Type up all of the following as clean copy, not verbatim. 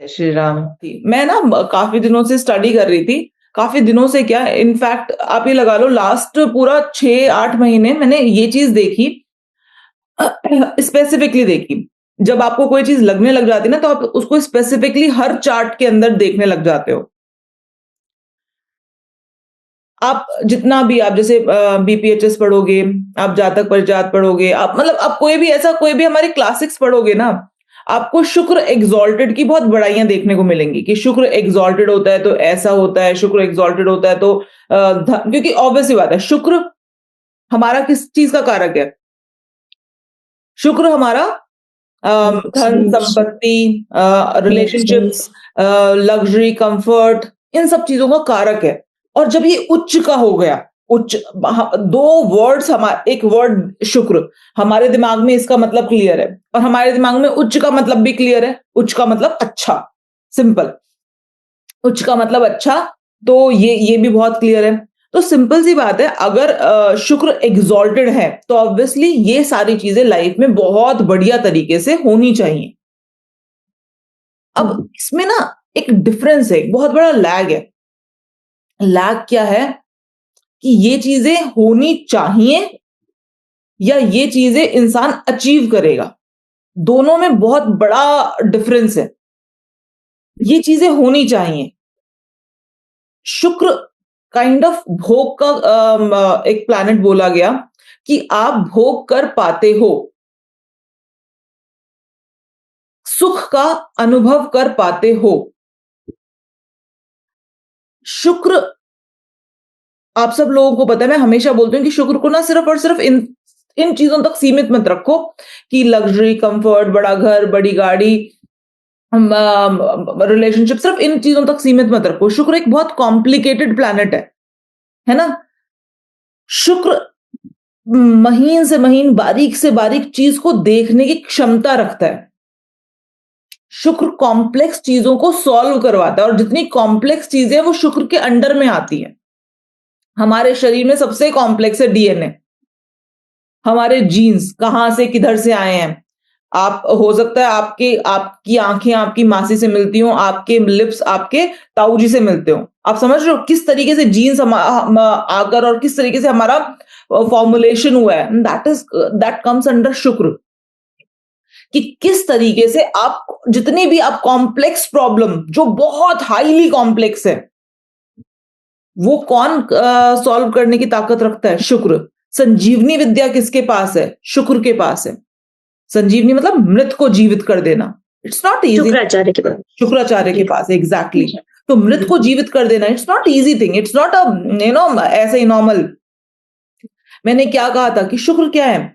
श्री राम। मैं ना काफ़ी दिनों से स्टडी कर रही थी। काफ़ी दिनों से क्या इनफैक्ट आप ये लगा लो लास्ट पूरा 6-8 महीने मैंने ये चीज़ देखी स्पेसिफिकली देखी। जब आपको कोई चीज़ लगने लग जाती है ना तो आप उसको स्पेसिफिकली हर चार्ट के अंदर देखने लग जाते हो। आप जितना भी आप जैसे बीपीएचएस पढ़ोगे, आप जातक परिजात पढ़ोगे, आप मतलब आप कोई भी हमारे क्लासिक्स पढ़ोगे ना, आपको शुक्र एग्ज़ाल्टेड की बहुत बड़ाइयाँ देखने को मिलेंगी कि शुक्र एग्ज़ाल्टेड होता है तो ऐसा होता है, शुक्र एग्ज़ाल्टेड होता है तो ध क्योंकि ऑब्वियस सी बात है, शुक्र हमारा किस चीज़ का कारक है? शुक्र हमारा धन, संपत्ति रिलेशनशिप्स लग्ज़री, कम्फ़र्ट इन सब चीज़ों का कारक है। और जब ये उच्च का हो गया, उच्च ह 2 वर्ड्स एक वर्ड शुक्र, हमारे दिमाग में इसका मतलब क्लियर है और हमारे दिमाग में उच्च का मतलब भी क्लियर है। उच्च का मतलब अच्छा, सिंपल। उच्च का मतलब अच्छा, तो ये भी बहुत क्लियर है। तो सिंपल सी बात है अगर शुक्र एग्ज़ाल्टेड है, तो ऑब्वियसली ये सारी चीज़ें लाइफ़ में बहुत बढ़िया तरीके से होनी चाहिए। अब इसमें ना एक डिफरेंस है, एक बहुत बड़ा लैग है। लैग क्या है कि ये चीज़ें होनी चाहिए या ये चीज़ें इंसान अचीव करेगा। दोनों में बहुत बड़ा डिफरेंस है। ये चीज़ें होनी चाहिए। शुक्र काइंड ऑफ भोग का एक प्लैनेट बोला गया कि आप भोग कर पाते हो, सुख का अनुभव कर पाते हो। शुक्र आप सब लोगों को पता है, मैं हमेशा बोलती हूँ कि शुक्र को ना सिर्फ और सिर्फ इन इन चीज़ों तक सीमित मत रखो कि लग्ज़री, कम्फ़र्ट, बड़ा घर, बड़ी गाड़ी, रिलेशनशिप सिर्फ इन चीज़ों तक सीमित मत रखो। शुक्र एक बहुत कॉम्प्लिकेटेड प्लैनेट है ना? शुक्र महीन से महीन, बारीक से बारीक चीज़ को देखने की क्षमता रखता है। शुक्र कॉम्प्लेक्स चीज़ों को सॉल्व करवाता है और जितनी कॉम्प्लेक्स चीज़ें हैं वो शुक्र के अंडर में आती हैं। हमारे शरीर में सबसे कॉम्प्लेक्स है डीएनए। हमारे जीन्स कहाँ से किधर से आए हैं। आप हो सकता है आपकी आँखें आपकी मासी से मिलती हों, आपके लिप्स आपके ताऊ जी से मिलते हों। आप समझ रहे हो किस तरीके से जीन्स आकर और किस तरीके से हमारा फॉर्मुलेशन हुआ है। दैट कम्स अंडर शुक्र कि किस तरीके से आप जितनी भी आप कॉम्प्लेक्स प्रॉब्लम जो बहुत हाईली कॉम्प्लेक्स है, वो कौन सॉल्व करने की ताकत रखता है? शुक्र। संजीवनी विद्या किसके पास है? शुक्र के पास है। संजीवनी मतलब मृत को जीवित कर देना। It's not easy. शुक्राचार्य के पास। शुक्राचार्य के पास एग्जैक्टली। तो मृत को जीवित कर देना it's not easy thing. It's not ऐसे ही नॉर्मल। मैंने क्या कहा था कि शुक्र क्या है?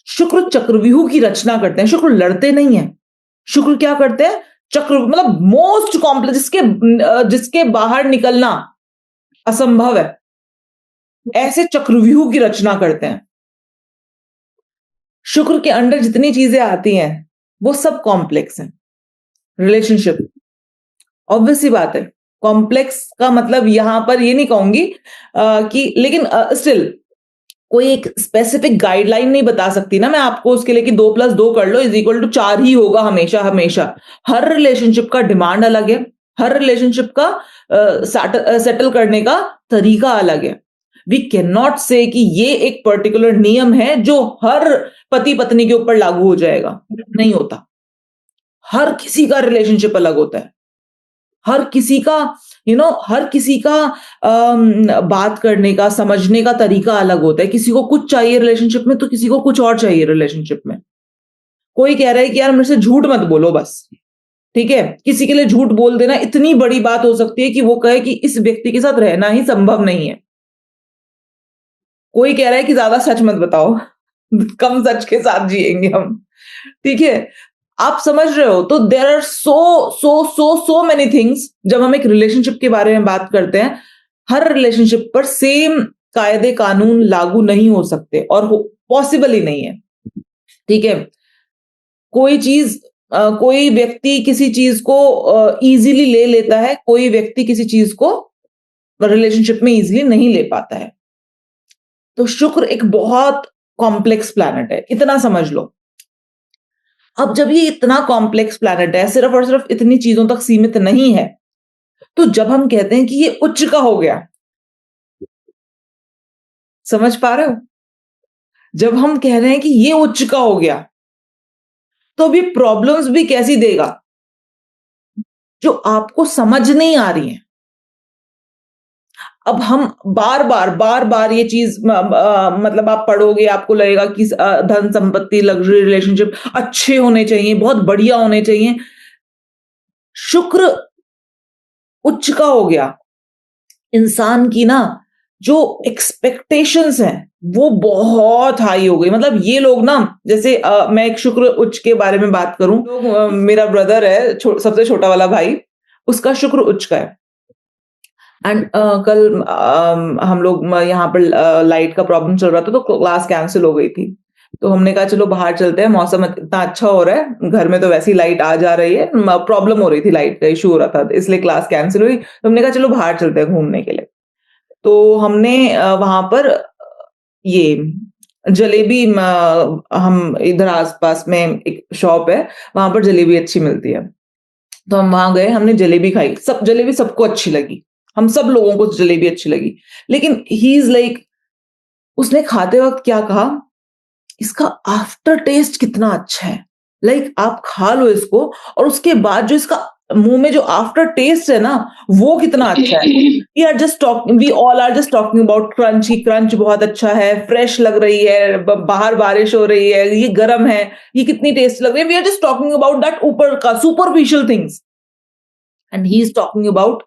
शुक्र चक्रव्यूह की रचना करते हैं। शुक्र लड़ते नहीं है। शुक्र क्या करते हैं? चक्र मतलब मोस्ट कॉम्प्लेक्स जिसके बाहर निकलना असंभव है, ऐसे चक्रव्यूह की रचना करते हैं। शुक्र के अंडर जितनी चीजें आती हैं वो सब कॉम्प्लेक्स हैं। रिलेशनशिप ऑब्वियस सी बात है, कॉम्प्लेक्स का मतलब यहां पर ये नहीं कहूंगी कि लेकिन स्टिल कोई एक स्पेसिफिक गाइडलाइन नहीं बता सकती ना मैं आपको उसके लिए कि 2+2 कर लो इज इक्वल टू 4 ही होगा हमेशा हमेशा। हर रिलेशनशिप का डिमांड अलग है, हर रिलेशनशिप का सेटल करने का तरीका अलग है। वी कैन नॉट से कि ये एक पर्टिकुलर नियम है जो हर पति पत्नी के ऊपर लागू हो जाएगा, नहीं होता। हर किसी का रिलेशनशिप अलग होता है। हर किसी का हर किसी का बात करने का समझने का तरीका अलग होता है। किसी को कुछ चाहिए रिलेशनशिप में तो किसी को कुछ और चाहिए रिलेशनशिप में। कोई कह रहा है कि यार मेरे से झूठ मत बोलो बस, ठीक है? किसी के लिए झूठ बोल देना इतनी बड़ी बात हो सकती है कि वो कहे कि इस व्यक्ति के साथ रहना ही संभव नहीं है। कोई कह रहा है कि ज्यादा सच मत बताओ कम सच के साथ जिएंगे हम, ठीक है? आप समझ रहे हो? तो there are so many things जब हम एक रिलेशनशिप के बारे में बात करते हैं, हर रिलेशनशिप पर सेम कायदे कानून लागू नहीं हो सकते और पॉसिबल ही नहीं है, ठीक है? कोई व्यक्ति किसी चीज को इजीली ले लेता है, कोई व्यक्ति किसी चीज को रिलेशनशिप में इजीली नहीं ले पाता है। तो शुक्र एक बहुत कॉम्प्लेक्स प्लैनेट है, इतना समझ लो। अब जब ये इतना कॉम्प्लेक्स प्लैनेट है, सिर्फ और सिर्फ इतनी चीजों तक सीमित नहीं है, तो जब हम कहते हैं कि ये उच्च का हो गया, समझ पा रहे हो? जब हम कह रहे हैं कि ये उच्च का हो गया, तो अभी प्रॉब्लम्स भी कैसी देगा, जो आपको समझ नहीं आ रही हैं। अब हम बार-बार ये चीज़ मतलब आप पढ़ोगे, आपको लगेगा कि धन संपत्ति, लग्ज़री रिलेशनशिप अच्छे होने चाहिए, बहुत बढ़िया होने चाहिए। शुक्र उच्च का हो गया, इंसान की ना जो एक्सपेक्टेशंस हैं, वो बहुत हाई हो गई। मतलब ये लोग ना, जैसे मैं एक शुक्र उच्च के बारे में बात करूँ तो मेरा ब्रदर है, सबसे छोटा वाला भाई, उसका शुक्र उच्च का है। एंड कल हम लोग यहाँ पर लाइट का प्रॉब्लम चल रहा था, तो क्लास कैंसिल हो गई थी। तो हमने कहा चलो बाहर चलते हैं, मौसम इतना अच्छा हो रहा है, घर में तो वैसी लाइट आ जा रही है, प्रॉब्लम हो रही थी, लाइट का इशू हो रहा था, इसलिए क्लास कैंसिल हुई। तो हमने कहा चलो बाहर चलते हैं घूमने के लिए। तो हमने वहां पर ये जलेबी, हम इधर आसपास में एक शॉप है, वहां पर जलेबी अच्छी मिलती है। तो हम वहां गए, हमने जलेबी खाई, सब जलेबी सबको अच्छी लगी, हम सब लोगों को जलेबी अच्छी लगी। लेकिन ही इज लाइक, उसने खाते वक्त क्या कहा, इसका आफ्टर टेस्ट कितना अच्छा है। लाइक आप खा लो इसको, और उसके बाद जो इसका मुंह में जो आफ्टर टेस्ट है ना, वो कितना अच्छा है। We all are just talking about crunch, ही क्रंच बहुत अच्छा है, फ्रेश लग रही है, बाहर बारिश हो रही है, ये गर्म है, ये कितनी टेस्ट लग रही है। We are just talking about that ऊपर का superficial things, and he is talking about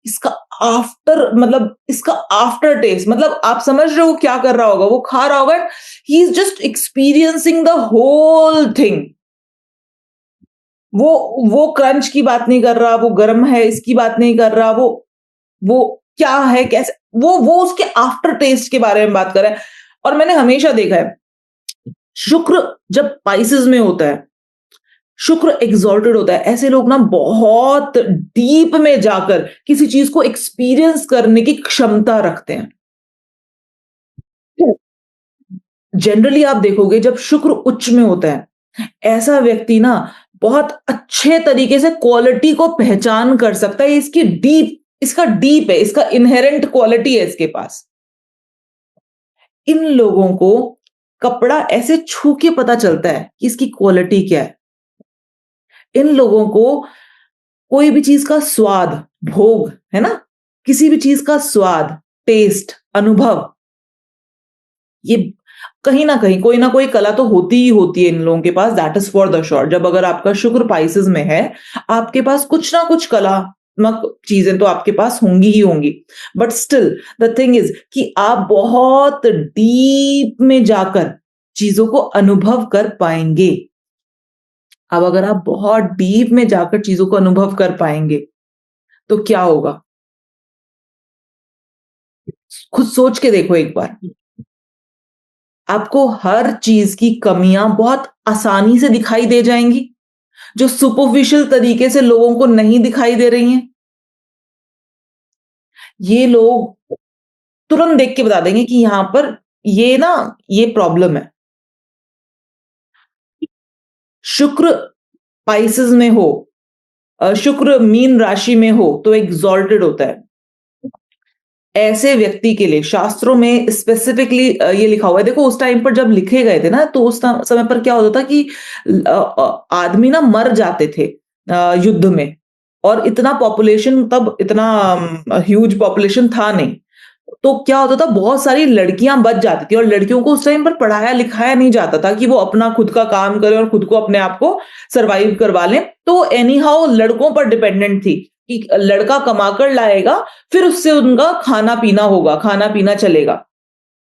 इसका आफ्टर, मतलब इसका आफ्टर टेस्ट, मतलब आप समझ रहे हो क्या कर रहा होगा, वो खा रहा होगा, he is just experiencing the whole thing. वो क्रंच की बात नहीं कर रहा, वो गर्म है इसकी बात नहीं कर रहा, वो क्या है, कैसे, वो उसके आफ्टर टेस्ट के बारे में बात कर रहा है। और मैंने हमेशा देखा है, शुक्र जब पाइसेस में होता है, शुक्र एग्जॉल्टेड होता है, ऐसे लोग ना बहुत डीप में जाकर किसी चीज को एक्सपीरियंस करने की क्षमता रखते हैं। जनरली आप देखोगे जब शुक्र उच्च में होता है, ऐसा व्यक्ति ना बहुत अच्छे तरीके से क्वालिटी को पहचान कर सकता है। इसका डीप है, इसका इनहेरेंट क्वालिटी है इसके पास। इन लोगों को कपड़ा ऐसे छू के पता चलता है कि इसकी क्वालिटी क्या है। इन लोगों को कोई भी चीज का स्वाद, भोग, है ना, किसी भी चीज का स्वाद, टेस्ट, अनुभव, ये कहीं ना कोई कला तो होती ही होती है इन लोगों के पास, that is for the sure. जब अगर आपका शुक्र पाइसेस में है, आपके पास कुछ ना कुछ कलात्मक चीजें तो आपके पास होंगी ही होंगी। But still the thing is कि आप बहुत डीप में जाकर चीजों को अनुभव कर पाएंगे। अब अगर आप बहुत डीप में जाकर चीजों को अनुभव कर पाएंगे, तो क्या होगा, खुद सोच के देखो एक बार। आपको हर चीज की कमियां बहुत आसानी से दिखाई दे जाएंगी, जो सुपरफिशियल तरीके से लोगों को नहीं दिखाई दे रही हैं। ये लोग तुरंत देख के बता देंगे कि यहां पर ये प्रॉब्लम है। शुक्र पाइसेस में हो, शुक्र मीन राशि में हो, तो एग्जॉल्टेड होता है। ऐसे व्यक्ति के लिए शास्त्रों में स्पेसिफिकली ये लिखा हुआ है। देखो उस टाइम पर जब लिखे गए थे ना, तो उस समय पर क्या होता था कि आदमी ना मर जाते थे युद्ध में, और इतना पॉपुलेशन, तब इतना ह्यूज पॉपुलेशन था नहीं। तो क्या होता था, बहुत सारी लड़कियां बच जाती थी, और लड़कियों को उस टाइम पर पढ़ाया लिखाया नहीं जाता था कि वो अपना खुद का काम करें और खुद को अपने आप को सरवाइव करवा लें। तो एनी हाउ लड़कों पर डिपेंडेंट थी कि लड़का कमाकर लाएगा, फिर उससे उनका खाना पीना होगा, खाना पीना चलेगा।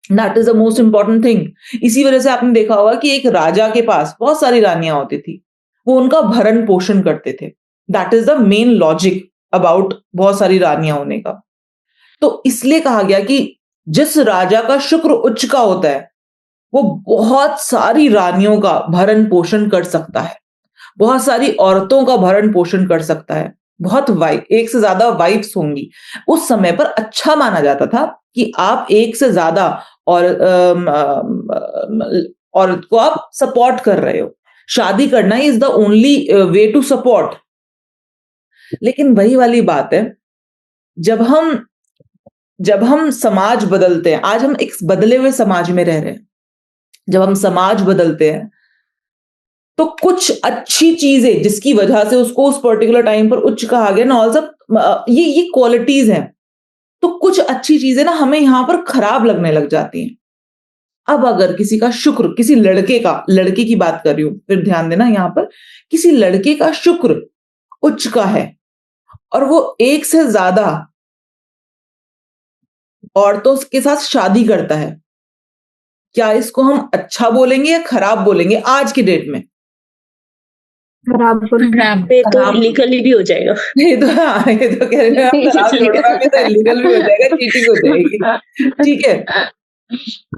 That is the most important thing. इसी वजह से आपने देखा होगा कि एक राजा के पास बहुत सारी रानियां होती थी, वो उनका भरण पोषण करते थे। That is the main logic about बहुत सारी रानियां होने का। तो इसलिए कहा गया कि जिस राजा का शुक्र उच्च का होता है, वो बहुत सारी रानियों का भरण पोषण कर सकता है, बहुत सारी औरतों का भरण पोषण कर सकता है, बहुत वाइफ, एक से ज्यादा वाइफ्स होंगी। उस समय पर अच्छा माना जाता था कि आप एक से ज्यादा और औरत को आप सपोर्ट कर रहे हो। शादी करना is the only way to support. लेकिन वही वाली बात है, जब हम जब हम समाज बदलते हैं, आज हम एक बदले हुए समाज में रह रहे हैं, जब हम समाज बदलते हैं तो कुछ अच्छी चीजें जिसकी वजह से उसको उस पर्टिकुलर टाइम पर उच्च कहा गया ना, ऑल सब ये क्वालिटीज हैं, तो कुछ अच्छी चीजें ना हमें यहां पर खराब लगने लग जाती हैं। अब अगर किसी का शुक्र, किसी लड़के का, लड़के की बात कर रही हूं, फिर ध्यान देना यहां पर, किसी लड़के का शुक्र उच्च का है और वो एक से ज्यादा औरतों के साथ शादी करता है, क्या इसको हम अच्छा बोलेंगे या खराब बोलेंगे आज की डेट में? खराब पे तो खराब। इलीगली भी हो जाएगा। ये तो हाँ, ये तो कह रहे हैं आप खराब छोड़ो, मैम, ये तो इलीगल भी हो जाएगा, चीटिंग हो जाएगी। ठीक है,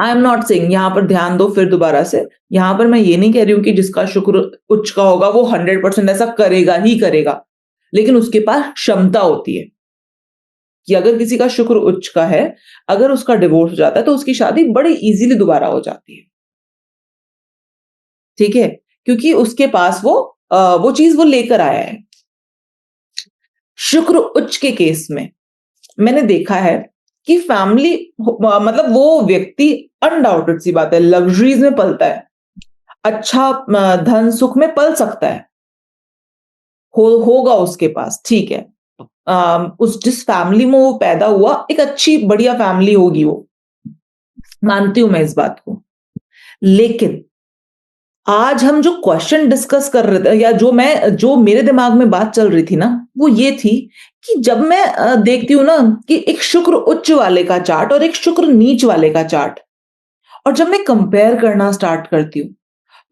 आई एम नॉट सेइंग, यहां पर ध्यान दो फिर दोबारा से, यहां पर मैं ये नहीं कह रही हूं कि जिसका शुक्र उच्च का होगा वो 100% ऐसा करेगा ही करेगा, लेकिन उसके पास क्षमता होती है कि अगर किसी का शुक्र उच्च का है, अगर उसका डिवोर्स हो जाता है तो उसकी शादी बड़ी इजीली दोबारा हो जाती है। ठीक है, क्योंकि उसके पास वो चीज वो लेकर आया है। शुक्र उच्च के केस में मैंने देखा है कि फैमिली, मतलब वो व्यक्ति, अनडाउटेड सी बात है, लग्जरीज में पलता है, अच्छा धन सुख में पल सकता है, होगा उसके पास, ठीक है। उस जिस फैमिली में वो पैदा हुआ एक अच्छी बढ़िया फैमिली होगी, वो मानती हूं मैं इस बात को। लेकिन आज हम जो क्वेश्चन डिस्कस कर रहे थे, या जो मेरे दिमाग में बात चल रही थी ना, वो ये थी कि जब मैं देखती हूँ ना कि एक शुक्र उच्च वाले का चार्ट और एक शुक्र नीच वाले का चार्ट, और जब मैं कंपेयर करना स्टार्ट करती हूँ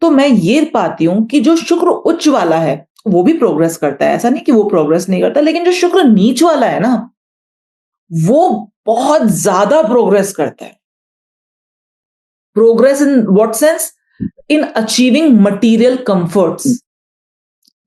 तो मैं ये पाती हूँ कि जो शुक्र उच्च वाला है वो भी प्रोग्रेस करता है, ऐसा नहीं कि वो प्रोग्रेस नहीं करता, लेकिन जो शुक्र नीच वाला है ना, वो बहुत ज्यादा प्रोग्रेस करता है। Progress in what sense? In achieving material comforts,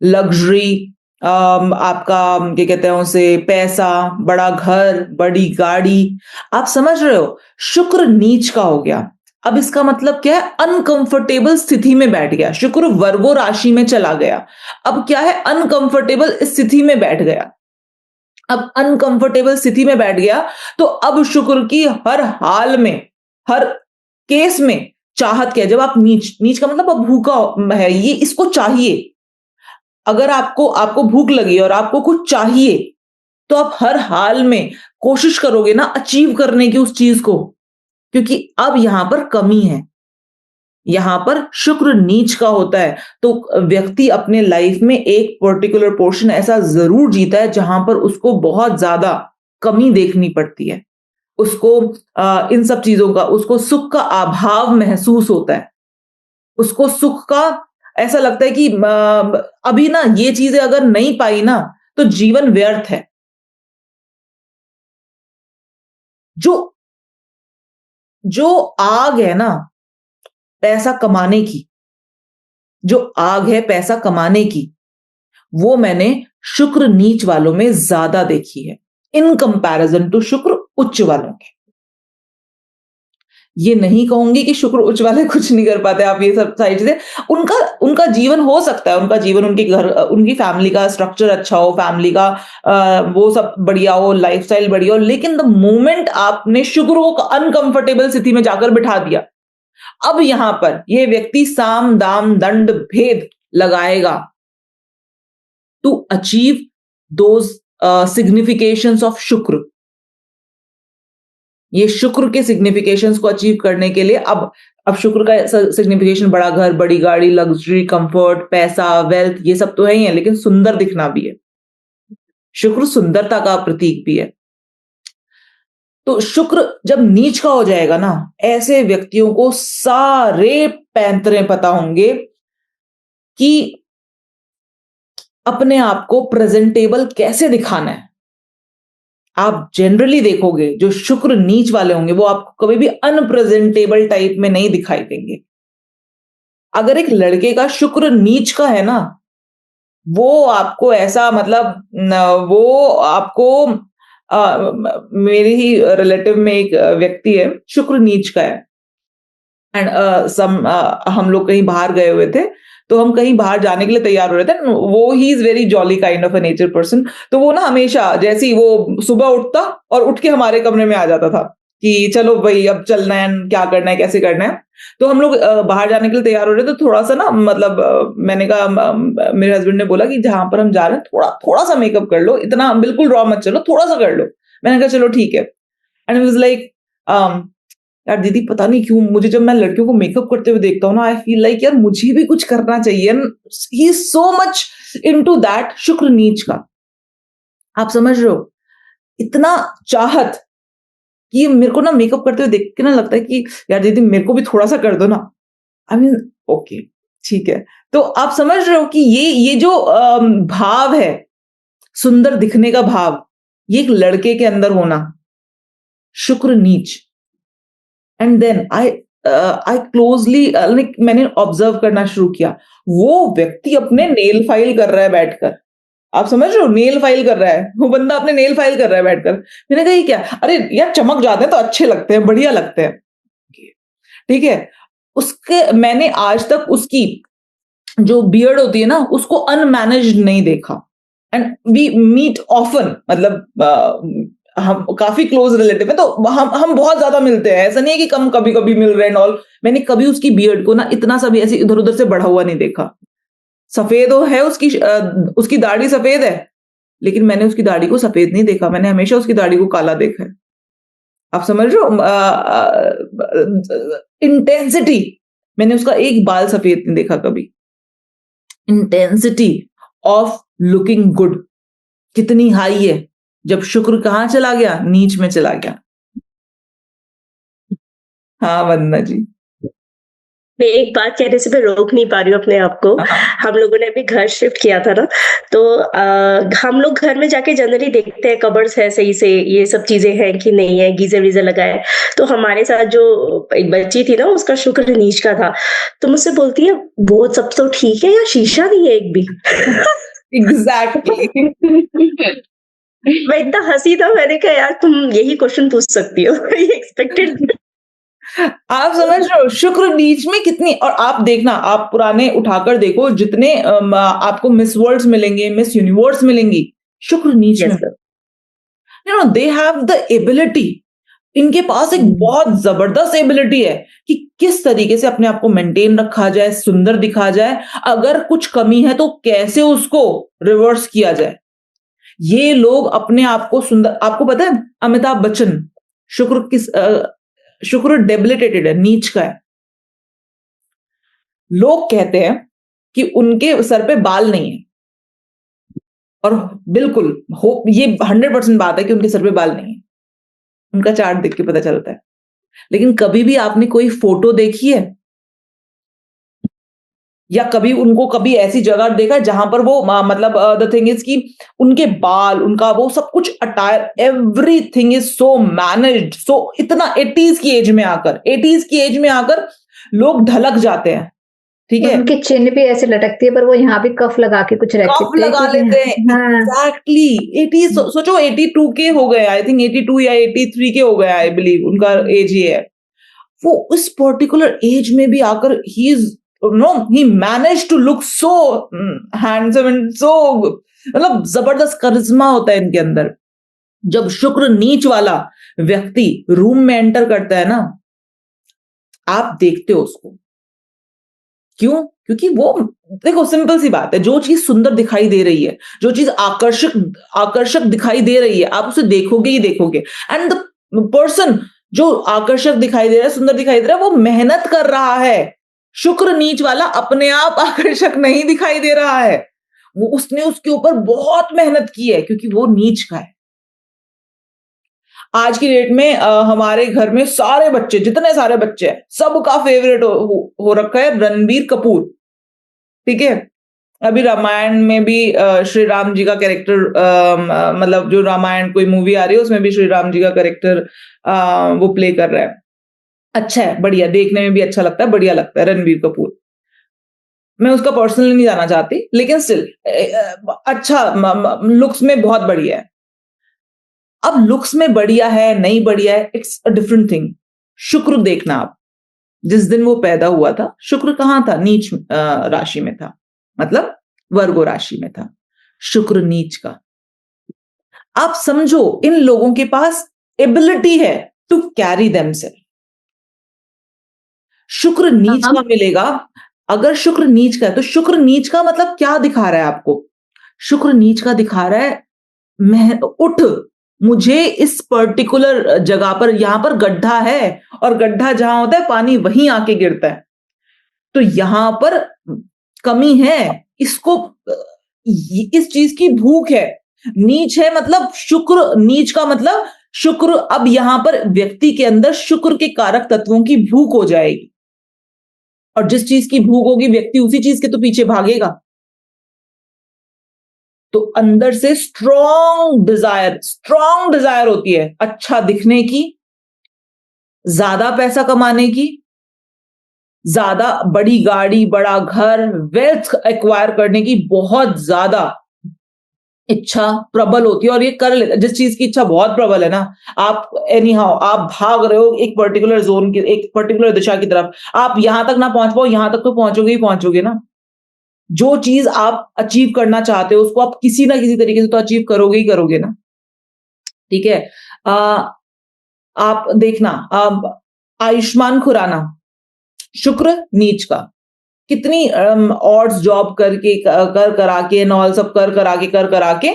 luxury, आपका क्या कहते हैं उसे, पैसा, बड़ा घर, बड़ी गाड़ी, आप समझ रहे हो? शुक्र नीच का हो गया। अब इसका मतलब क्या है? अनकंफर्टेबल स्थिति में बैठ गया, शुक्र वर्गो राशि में चला गया। अब क्या है? अनकंफर्टेबल स्थिति में बैठ गया। अब अनकंफर्टेबल स्थिति में बैठ गया तो अब शुक्र की हर हाल में, हर केस में चाहत क्या है? जब आप नीच, नीच का मतलब अब भूखा है, ये इसको चाहिए। अगर आपको भूख लगी और आपको कुछ चाहिए, तो आप हर हाल में कोशिश करोगे ना अचीव करने की उस चीज को, क्योंकि अब यहां पर कमी है, यहां पर शुक्र नीच का होता है, तो व्यक्ति अपने लाइफ में एक पर्टिकुलर पोर्शन ऐसा जरूर जीता है जहां पर उसको बहुत ज्यादा कमी देखनी पड़ती है, उसको इन सब चीजों का, उसको सुख का अभाव महसूस होता है, उसको सुख का ऐसा लगता है कि अभी ना ये चीजें अगर नहीं पाई ना तो जीवन व्यर्थ है। जो जो आग है ना पैसा कमाने की, जो आग है पैसा कमाने की, वो मैंने शुक्र नीच वालों में ज्यादा देखी है इन कंपैरिजन टू शुक्र उच्च वालों के। ये नहीं कहूंगी कि शुक्र उच्च वाले कुछ नहीं कर पाते, आप ये सब सारी चीजें, उनका उनका जीवन हो सकता है, उनका जीवन, उनके घर, उनकी फैमिली का स्ट्रक्चर अच्छा हो, फैमिली का वो सब बढ़िया हो, लाइफस्टाइल बढ़िया हो, लेकिन द मोमेंट आपने शुक्र को अनकंफर्टेबल स्थिति में जाकर बिठा दिया, अब यहां पर यह व्यक्ति साम दाम दंड भेद लगाएगा to achieve those significations of Shukra. ये शुक्र के सिग्निफिकेशंस को अचीव करने के लिए अब शुक्र का सिग्निफिकेशन बड़ा घर, बड़ी गाड़ी, लग्जरी, कंफर्ट, पैसा, वेल्थ, ये सब तो है ही है, लेकिन सुंदर दिखना भी है। शुक्र सुंदरता का प्रतीक भी है। तो शुक्र जब नीच का हो जाएगा ना, ऐसे व्यक्तियों को सारे पैंतरे पता होंगे कि अपने आप को प्रेजेंटेबल कैसे दिखाना है। आप जनरली देखोगे जो शुक्र नीच वाले होंगे वो आपको कभी भी अनप्रेजेंटेबल टाइप में नहीं दिखाई देंगे। अगर एक लड़के का शुक्र नीच का है ना, वो आपको ऐसा, मतलब वो आपको मेरे ही रिलेटिव में एक व्यक्ति है, शुक्र नीच का है, एंड हम लोग कहीं बाहर गए हुए थे, तो हम कहीं बाहर जाने के लिए तैयार हो रहे थे। वो he is very jolly kind of a nature person. तो वो ना हमेशा जैसे ही वो सुबह उठता और उठ के हमारे कमरे में आ जाता था कि चलो भई अब चलना है, क्या करना है, कैसे करना है। तो हम लोग बाहर जाने के लिए तैयार हो रहे थे, तो थोड़ा-सा ना मतलब मैंने कहा मेरे हस्बैंड ने बोला कि जहाँ पर हम जा रहे हैं थोड़ा-सा मेकअप कर लो, इतना बिल्कुल रॉ मत चलो, थोड़ा-सा कर लो। मैंने कहा चलो ठीक है। एंड ही वाज़ लाइक यार दीदी पता नहीं क्यों मुझे जब मैं लड़कियों को मेकअप करते हुए देखता हूँ ना, आई फील लाइक यार मुझे भी कुछ करना चाहिए। He is so much into that शुक्र नीच का। आप समझ रहे हो? इतना चाहत कि मेरे को ना मेकअप करते हुए देख के ना लगता है कि यार दीदी मेरे को भी थोड़ा-सा कर दो ना। आई मीन ओके, ठीक है। तो आप समझ रहे हो कि ये जो भाव है, सुंदर दिखने का भाव, ये एक लड़के के अंदर होना, शुक्र नीच। And then I closely like मैंने ऑब्जर्व करना शुरू किया। वो व्यक्ति अपने नेल फाइल कर रहा है बैठकर। आप समझ रहे हो? नेल फाइल कर रहा है। वो बंदा अपने नेल फाइल कर रहा है बैठकर। मैंने कहा ये क्या? अरे यार चमक जाते हैं तो अच्छे लगते हैं, बढ़िया लगते हैं। ठीक है? उसके मैंने आज तक उसकी जो बियर्ड होती है ना, उसको अनमैनेज्ड नहीं देखा। एंड वी मीट ऑफन, मतलब हम काफ़ी क्लोज़ रिलेटिव हैं, तो हम बहुत ज़्यादा मिलते हैं। ऐसा नहीं है कि कम कभी-कभी मिल रहे हैं एंड ऑल। मैंने कभी उसकी बियर्ड को ना इतना सा भी ऐसे इधर-उधर से बढ़ा हुआ नहीं देखा। सफ़ेद वो है उसकी दाढ़ी सफ़ेद है, लेकिन मैंने उसकी दाढ़ी को सफ़ेद नहीं देखा, मैंने हमेशा उसकी दाढ़ी को काला देखा है। आप समझ रहे हो? इंटेंसिटी, मैंने उसका एक बाल सफ़ेद नहीं देखा कभी। इंटेंसिटी ऑफ लुकिंग गुड कितनी हाई है, जब शुक्र कहाँ चला गया? नीच में चला गया। हाँ, वंदना जी। मैं एक बात कहने से मैं रोक नहीं पा रही हूँ अपने आप को। हाँ, हम लोगों ने अभी घर शिफ्ट किया था ना, तो हम लोग घर में जाके जनरली देखते हैं कबर्ड्स है सही से, ये सब चीज़ें हैं कि नहीं है, गीज़र-वीज़र लगा है। तो हमारे साथ जो एक बच्ची थी ना, उसका शुक्र नीच का था। तो मुझसे बोलती है, "वो सब तो ठीक है, यहाँ शीशा नहीं है एक भी।" एग्ज़ैक्टली। मैं इतना हँसी था, मैंने कहा यार तुम यही क्वेश्चन पूछ सकती हो। ये एक्सपेक्टेड। आप समझ रहे हो? शुक्र नीच में कितनी, और आप देखना, आप पुराने उठाकर देखो जितने आपको मिस वर्ल्ड्स मिलेंगे, मिस यूनिवर्स मिलेंगी, शुक्र नीच में। Yes sir. You know they have the ability, इनके पास एक बहुत जबरदस्त एबिलिटी है कि किस तरीके से अपने आप को मेंटेन रखा जाए, सुंदर दिखा जाए, अगर कुछ कमी है तो कैसे उसको रिवर्स किया जाए। ये लोग अपने आप को सुंदर, आपको पता है अमिताभ बच्चन, शुक्र डेबिलिटेटेड है, नीच का है। लोग कहते हैं कि उनके सर पे बाल नहीं है, और बिल्कुल हो, ये 100% बात है कि उनके सर पे बाल नहीं है। उनका चार्ट देख के पता चलता है। लेकिन कभी भी आपने कोई फोटो देखी है या कभी उनको कभी ऐसी जगह देखा है जहां पर वो मतलब द थिंग इज कि उनके बाल, उनका वो सब कुछ attire, everything is so managed, so इतना 80s की एज में आकर, 80s की एज में आकर लोग ढलक जाते हैं। ठीक है, उनकी चिन्ह भी ऐसे लटकती है, पर वो यहाँ भी कफ लगा के कुछ रख कफ सकते हैं लगा कि लेते हैं। हाँ। एग्जैक्टली 80, सोचो 82 के हो गए, आई थिंक 82 या 83 के हो गए, आई बिलीव उनका एज ये है। वो उस पर्टिकुलर एज में भी आकर he is no he manage to look so handsome and so, मतलब जबरदस्त करिश्मा होता है इनके अंदर। जब शुक्र नीच वाला व्यक्ति रूम में एंटर करता है ना, आप देखते हो उसको। क्यों? क्योंकि वो, देखो सिंपल सी बात है, जो चीज सुंदर दिखाई दे रही है, जो चीज आकर्षक आकर्षक दिखाई दे रही है, आप उसे देखोगे ही देखोगे। एंड द पर्सन जो आकर्षक दिखाई दे रहा है, सुंदर दिखाई दे रहा है, वो मेहनत कर रहा है। शुक्र नीच वाला अपने आप आकर्षक नहीं दिखाई दे रहा है, वो उसने उसके ऊपर बहुत मेहनत की है क्योंकि वो नीच का है। आज की डेट में हमारे घर में सारे बच्चे, जितने सारे बच्चे हैं, सबका फेवरेट हो रखा है रणबीर कपूर। ठीक है, अभी रामायण में भी श्री राम जी का कैरेक्टर, मतलब जो रामायण कोई मूवी आ रही है उसमें भी श्री राम जी का कैरेक्टर वो प्ले कर रहा है। अच्छा है, बढ़िया, देखने में भी अच्छा लगता है, बढ़िया लगता है रणबीर कपूर। मैं उसका पर्सनली नहीं जाना चाहती, लेकिन स्टिल अच्छा, लुक्स में बहुत बढ़िया है। अब लुक्स में बढ़िया है नहीं बढ़िया है, इट्स अ डिफरेंट थिंग। शुक्र देखना आप, जिस दिन वो पैदा हुआ था, शुक्र कहाँ था? नीच राशि में था, मतलब वर्गो राशि में था, शुक्र नीच का। आप समझो इन लोगों के पास एबिलिटी है टू कैरी देमसेल्फ। शुक्र नीच हाँ का मिलेगा। अगर शुक्र नीच का है तो शुक्र नीच का मतलब क्या दिखा रहा है आपको? शुक्र नीच का दिखा रहा है मैं उठ, मुझे इस पर्टिकुलर जगह पर, यहां पर गड्ढा है और गड्ढा जहां होता है पानी वहीं आके गिरता है, तो यहां पर कमी है, इसको इस चीज की भूख है। नीच है मतलब शुक्र, नीच का मतलब शुक्र, अब यहां पर व्यक्ति के अंदर शुक्र के कारक तत्वों की भूख हो जाएगी, और जिस चीज की भूख होगी व्यक्ति उसी चीज के तो पीछे भागेगा। तो अंदर से स्ट्रॉन्ग डिजायर होती है अच्छा दिखने की, ज्यादा पैसा कमाने की, ज्यादा बड़ी गाड़ी, बड़ा घर, वेल्थ एक्वायर करने की बहुत ज्यादा इच्छा प्रबल होती है, और ये कर लेता। जिस चीज की इच्छा बहुत प्रबल है ना, आप एनी हाउ आप भाग रहे हो एक पर्टिकुलर जोन की, एक पर्टिकुलर दिशा की तरफ, आप यहां तक ना पहुंच पाओ, यहां तक तो पहुंचोगे ही पहुंचोगे ना। जो चीज आप अचीव करना चाहते हो उसको आप किसी ना किसी तरीके से तो अचीव करोगे ही करोगे ना। ठीक है। आ, आप देखना, आयुष्मान खुराना, शुक्र नीच का, कितनी ऑड्स जॉब करके कर करा के नॉल सब कर करा के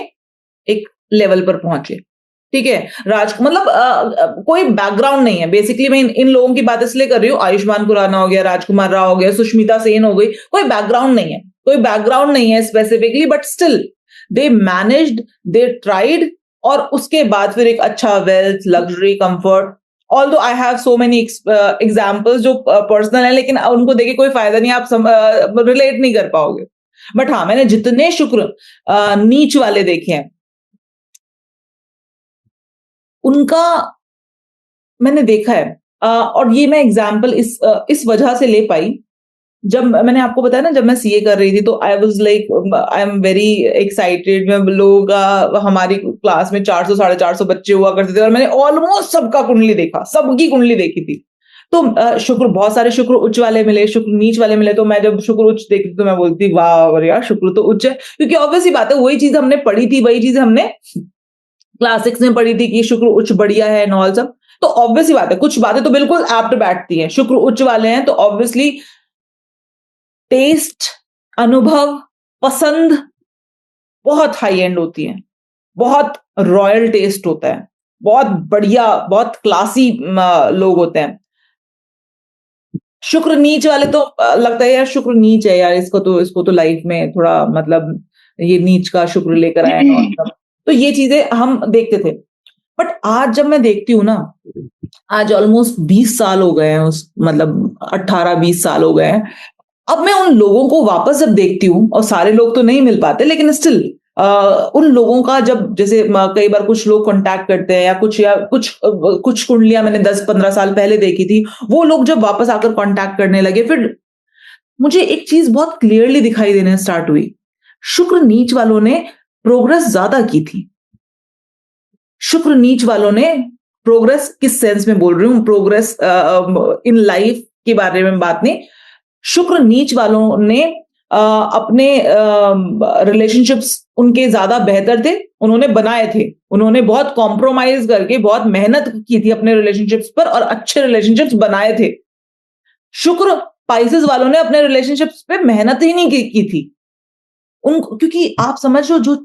एक लेवल पर पहुंचे। ठीक है। मतलब कोई बैकग्राउंड नहीं है। बेसिकली मैं इन लोगों की बात इसलिए कर रही हूँ, आयुष्मान खुराना हो गया, राजकुमार राव हो गया, सुष्मिता सेन हो गई, कोई बैकग्राउंड नहीं है, कोई बैकग्राउंड नहीं है specifically, but still they managed, they tried, और उसके बाद फिर एक अच्छा wealth, luxury, comfort. Although I have so many examples जो पर्सनल है, लेकिन उनको देखे कोई फायदा नहीं, आप रिलेट नहीं कर पाओगे। बट हाँ, मैंने जितने शुक्र नीच वाले देखे हैं उनका मैंने देखा है। और ये मैं एग्जाम्पल इस वजह से ले पाई, जब मैंने आपको बताया ना, जब मैं सीए कर रही थी तो I was like, I am very excited. मैं लोगों का, हमारी क्लास में 400 450 बच्चे हुआ करते थे, और मैंने ऑलमोस्ट सबका कुंडली देखा, सबकी कुंडली देखी थी। तो शुक्र, बहुत सारे शुक्र उच्च वाले मिले, शुक्र नीच वाले मिले, तो मैं जब शुक्र उच्च देखती तो मैं बोलती वाह यार, शुक्र तो उच्च है, क्योंकि ऑब्वियसली बात है, वही चीज हमने पढ़ी थी, वही चीज हमने क्लास 6 में पढ़ी थी कि शुक्र उच्च बढ़िया है नॉल सब। तो ऑब्वियसली बात है, कुछ बातें तो बिल्कुल एप्ट बैठती हैं। शुक्र उच्च वाले हैं तो ऑब्वियसली टेस्ट, अनुभव, पसंद बहुत हाई एंड होती है, बहुत रॉयल टेस्ट होता है, बहुत बढ़िया, बहुत क्लासी लोग होते हैं। शुक्र नीच वाले तो लगता है यार शुक्र नीच है यार, इसको तो लाइफ में थोड़ा मतलब ये नीच का शुक्र लेकर आए हैं और सब। तो ये चीजें हम देखते थे। बट आज जब मैं देखती हूँ ना, आज ऑलमोस्ट 20 साल हो गए हैं, उस मतलब 18-20 साल हो गए हैं। अब मैं उन लोगों को वापस जब देखती हूँ, और सारे लोग तो नहीं मिल पाते, लेकिन स्टिल उन लोगों का जब, जैसे कई बार कुछ लोग कांटेक्ट करते हैं, या कुछ कुंडलियां मैंने 10-15 साल पहले देखी थी, वो लोग जब वापस आकर कांटेक्ट करने लगे, फिर मुझे एक चीज बहुत क्लियरली दिखाई देने स्टार्ट हुई। शुक्र नीच वालों ने प्रोग्रेस ज्यादा की थी। शुक्र नीच वालों ने प्रोग्रेस, किस सेंस में बोल रही हूं, प्रोग्रेस इन लाइफ के बारे में बात नहीं। शुक्र नीच वालों ने अपने रिलेशनशिप्स उनके ज्यादा बेहतर थे, उन्होंने बनाए थे, उन्होंने बहुत कॉम्प्रोमाइज करके बहुत मेहनत की थी अपने रिलेशनशिप्स पर, और अच्छे रिलेशनशिप्स बनाए थे। शुक्र पाइसेस वालों ने अपने रिलेशनशिप्स पे मेहनत ही नहीं की थी। उन, क्योंकि आप समझ लो, जो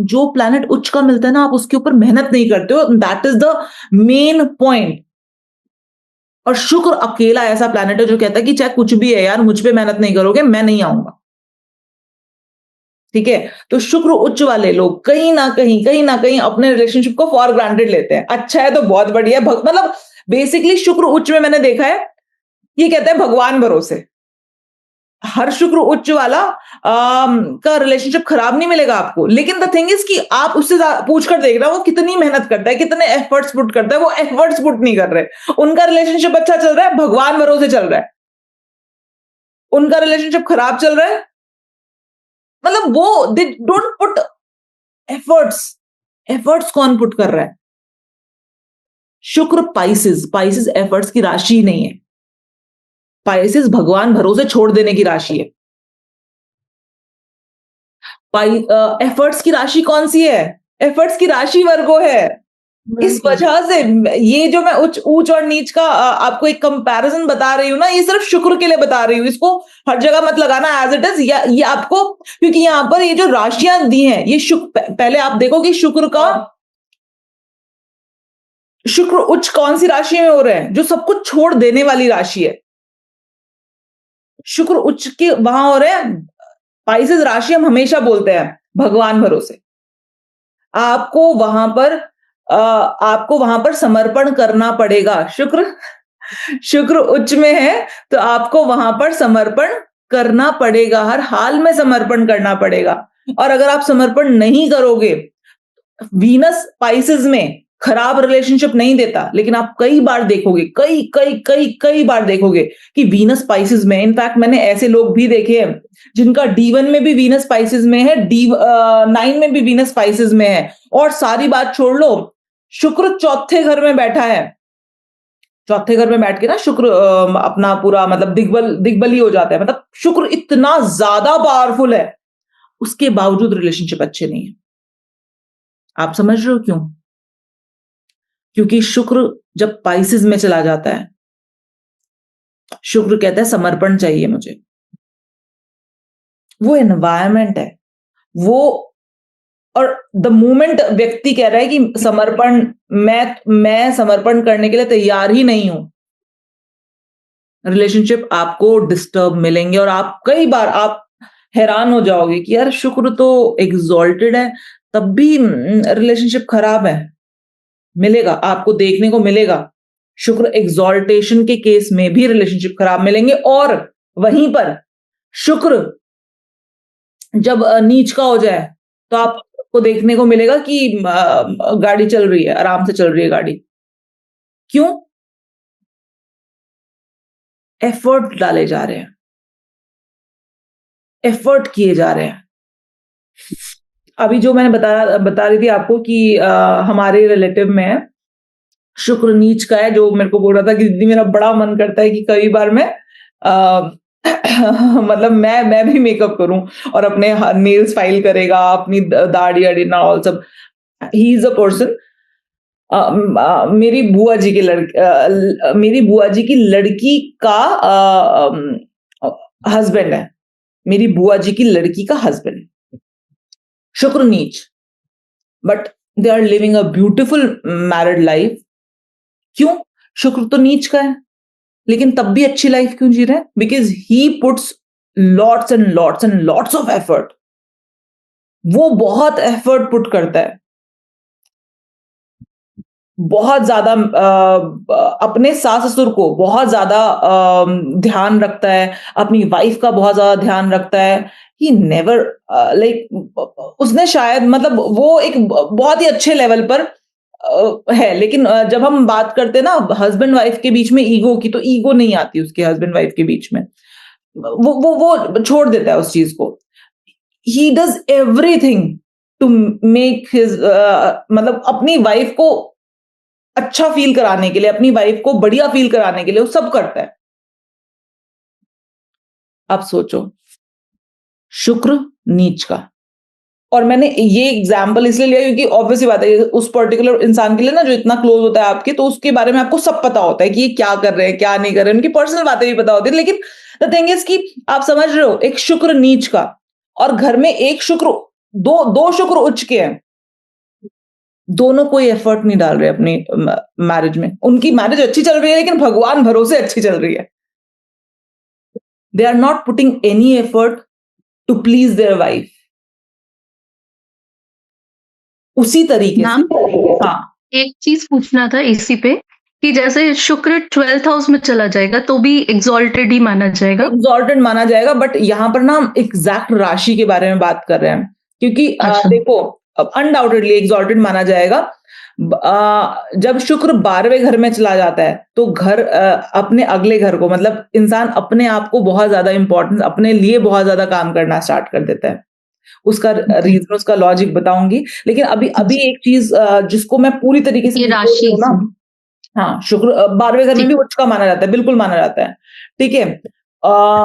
जो प्लैनेट उच्च का मिलता है ना, आप उसके ऊपर मेहनत नहीं करते हो, that is the main point. और शुक्र अकेला ऐसा प्लैनेट है जो कहता है कि चाहे कुछ भी है यार, मुझ पे मेहनत नहीं करोगे मैं नहीं आऊंगा। ठीक है। तो शुक्र उच्च वाले लोग कहीं ना कहीं अपने रिलेशनशिप को फॉर ग्रांटेड लेते हैं। अच्छा है तो बहुत बढ़िया, मतलब बेसिकली शुक्र उच्च में मैंने देखा है, ये कहते हैं भगवान भरोसे। हर शुक्र उच्च वाला का रिलेशनशिप खराब नहीं मिलेगा आपको, लेकिन द थिंग इज कि आप उससे पूछ कर देख रहा, वो कितनी मेहनत करता है, कितने एफर्ट्स पुट करता है, वो एफर्ट्स पुट नहीं कर रहे। उनका रिलेशनशिप अच्छा चल रहा है, भगवान भरोसे चल रहा है। उनका रिलेशनशिप खराब चल रहा है, मतलब वो they don't put efforts. Efforts कौन पुट कर रहा है? शुक्र पाइसेस एफर्ट्स की राशि नहीं है। स्पाइसेस भगवान भरोसे छोड़ देने की राशि है। एफर्ट्स की राशि कौन सी है? एफर्ट्स की राशि वर्गो है। इस वजह से ये जो मैं ऊंच और नीच का आपको एक कंपैरिजन बता रही हूँ ना, ये सिर्फ शुक्र के लिए बता रही हूँ, इसको हर जगह मत लगाना एज इट इज। ये आपको, क्योंकि यहाँ पर ये जो राशियां दी हैं, ये पहले आप देखो कि शुक्र उच्च कौन सी राशि में हो रहे हैं? जो सब कुछ छोड़ देने वाली राशि है। शुक्र उच्च के वहां हो रहे हैं। पाइसेस राशि हम हमेशा बोलते हैं भगवान भरोसे। आपको वहां पर समर्पण करना पड़ेगा। शुक्र उच्च में है तो आपको वहां पर समर्पण करना पड़ेगा, हर हाल में समर्पण करना पड़ेगा। और अगर आप समर्पण नहीं करोगे, वीनस स्पाइसेस में खराब रिलेशनशिप नहीं देता, लेकिन आप कई बार देखोगे, कई बार देखोगे कि वीनस स्पाइसेस में, इनफैक्ट मैंने ऐसे लोग भी देखे हैं जिनका D1 में भी वीनस स्पाइसेस में है, D9 में भी वीनस स्पाइसेस में है, और सारी बात छोड़ लो, शुक्र चौथे घर में बैठा है। चौथे घर में बैठ के ना शुक्र अपना पूरा मतलब दिग्बली हो जाता है। मतलब शुक्र इतना ज्यादा पावरफुल है, उसके बावजूद रिलेशनशिप अच्छे नहीं है। आप समझ रहे हो क्यों? क्योंकि शुक्र जब पाइसेस में चला जाता है, शुक्र कहता है समर्पण चाहिए मुझे। वो एनवायरमेंट है वो, और द मोमेंट व्यक्ति कह रहा है कि समर्पण, मैं समर्पण करने के लिए तैयार ही नहीं हूं, रिलेशनशिप आपको डिस्टर्ब मिलेंगे। और आप कई बार आप हैरान हो जाओगे कि यार शुक्र तो एग्जॉल्टेड है, तब भी रिलेशनशिप खराब है। मिलेगा, आपको देखने को मिलेगा, शुक्र एग्जॉल्टेशन के केस में भी रिलेशनशिप खराब मिलेंगे। और वहीं पर शुक्र जब नीच का हो जाए तो आपको देखने को मिलेगा कि गाड़ी चल रही है, आराम से चल रही है गाड़ी। क्यों? एफर्ट डाले जा रहे हैं, एफर्ट किए जा रहे हैं। अभी जो मैंने बता रही थी आपको कि हमारे रिलेटिव में शुक्र नीच का है, जो मेरे को बोल रहा था कि दीदी मेरा बड़ा मन करता है कि कई बार मैं मतलब मैं भी मेकअप करूं और अपने नेल्स फाइल करेगा, अपनी दाढ़ी अड़ी ऑल सब। ही इज अ पर्सन, मेरी बुआ जी की लड़की का हस्बैंड है, मेरी बुआ जी की लड़की का हस्बैंड, शुक्र नीच, but they are living a beautiful married life. क्यों? शुक्र तो नीच का है, लेकिन तब भी अच्छी लाइफ क्यों जी रहे हैं? Because he puts lots and lots and lots of effort. वो बहुत एफर्ट पुट करता है, बहुत ज्यादा अपने सास ससुर को बहुत ज्यादा ध्यान रखता है, अपनी वाइफ का बहुत ज्यादा ध्यान रखता है। ही नेवर उसने शायद मतलब वो एक बहुत ही अच्छे लेवल पर है, लेकिन जब हम बात करते हैं ना हस्बैंड वाइफ के बीच में ईगो की, तो ईगो नहीं आती उसके हस्बैंड वाइफ के बीच में। वो छोड़ देता है उस चीज को। He does everything to make his मतलब अपनी वाइफ को अच्छा फील कराने के लिए, अपनी वाइफ को बढ़िया फील कराने के लिए वो सब करता है। आप सोचो, शुक्र नीच का। और मैंने ये एग्जाम्पल इसलिए लिया क्योंकि ऑब्वियसली बात है उस पर्टिकुलर इंसान के लिए ना जो इतना क्लोज होता है आपके, तो उसके बारे में आपको सब पता होता है कि ये क्या कर रहे हैं क्या नहीं कर रहे हैं, उनकी पर्सनल बातें भी पता होती है। लेकिन द थिंग इज कि आप समझ रहे हो, एक शुक्र नीच का और घर में एक शुक्र, दो शुक्र उच्च के हैं, दोनों कोई एफर्ट नहीं डाल रहे अपनी मैरिज में। उनकी मैरिज अच्छी चल रही है लेकिन भगवान भरोसे अच्छी चल रही है। They are not putting any effort to please their wife. उसी तरीके से हाँ, एक चीज पूछना था इसी पे कि जैसे शुक्र 12th हाउस में चला जाएगा तो भी एग्जॉल्टेड ही माना जाएगा? एग्जॉल्टेड माना जाएगा, बट यहाँ पर ना हम एग्जैक्ट राशि के बारे में बात कर रहे हैं क्योंकि देखो अनडाउटेडली एग्जॉल्टेड माना जाएगा। जब शुक्र 12वें घर में चला जाता है तो घर अपने अगले घर को, मतलब इंसान अपने आप को बहुत ज्यादा इंपॉर्टेंस, अपने लिए बहुत ज्यादा काम करना स्टार्ट कर देता है। उसका रीजन, उसका लॉजिक बताऊंगी, लेकिन अभी एक चीज जिसको मैं पूरी तरीके से राशि हाँ, शुक्र 12वें घर में ठीक। भी उच्च का माना जाता है, बिल्कुल माना जाता है। ठीक है।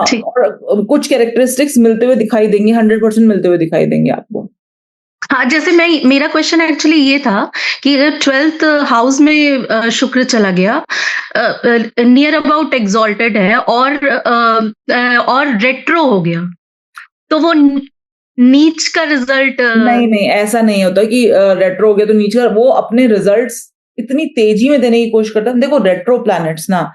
ठीक। और कुछ कैरेक्टरिस्टिक्स मिलते हुए दिखाई देंगे, 100% मिलते हुए दिखाई देंगे आपको। हाँ, जैसे मेरा क्वेश्चन एक्चुअली ये था कि 12th हाउस में शुक्र चला गया, नियर अबाउट एक्सॉल्टेड है और रेट्रो हो गया, तो वो नीच का रिजल्ट। नहीं, ऐसा नहीं होता कि रेट्रो हो गया तो नीचे वो अपने रिजल्ट्स इतनी तेजी में देने की कोशिश करता है। देखो रेट्रो प्लैनेट्स ना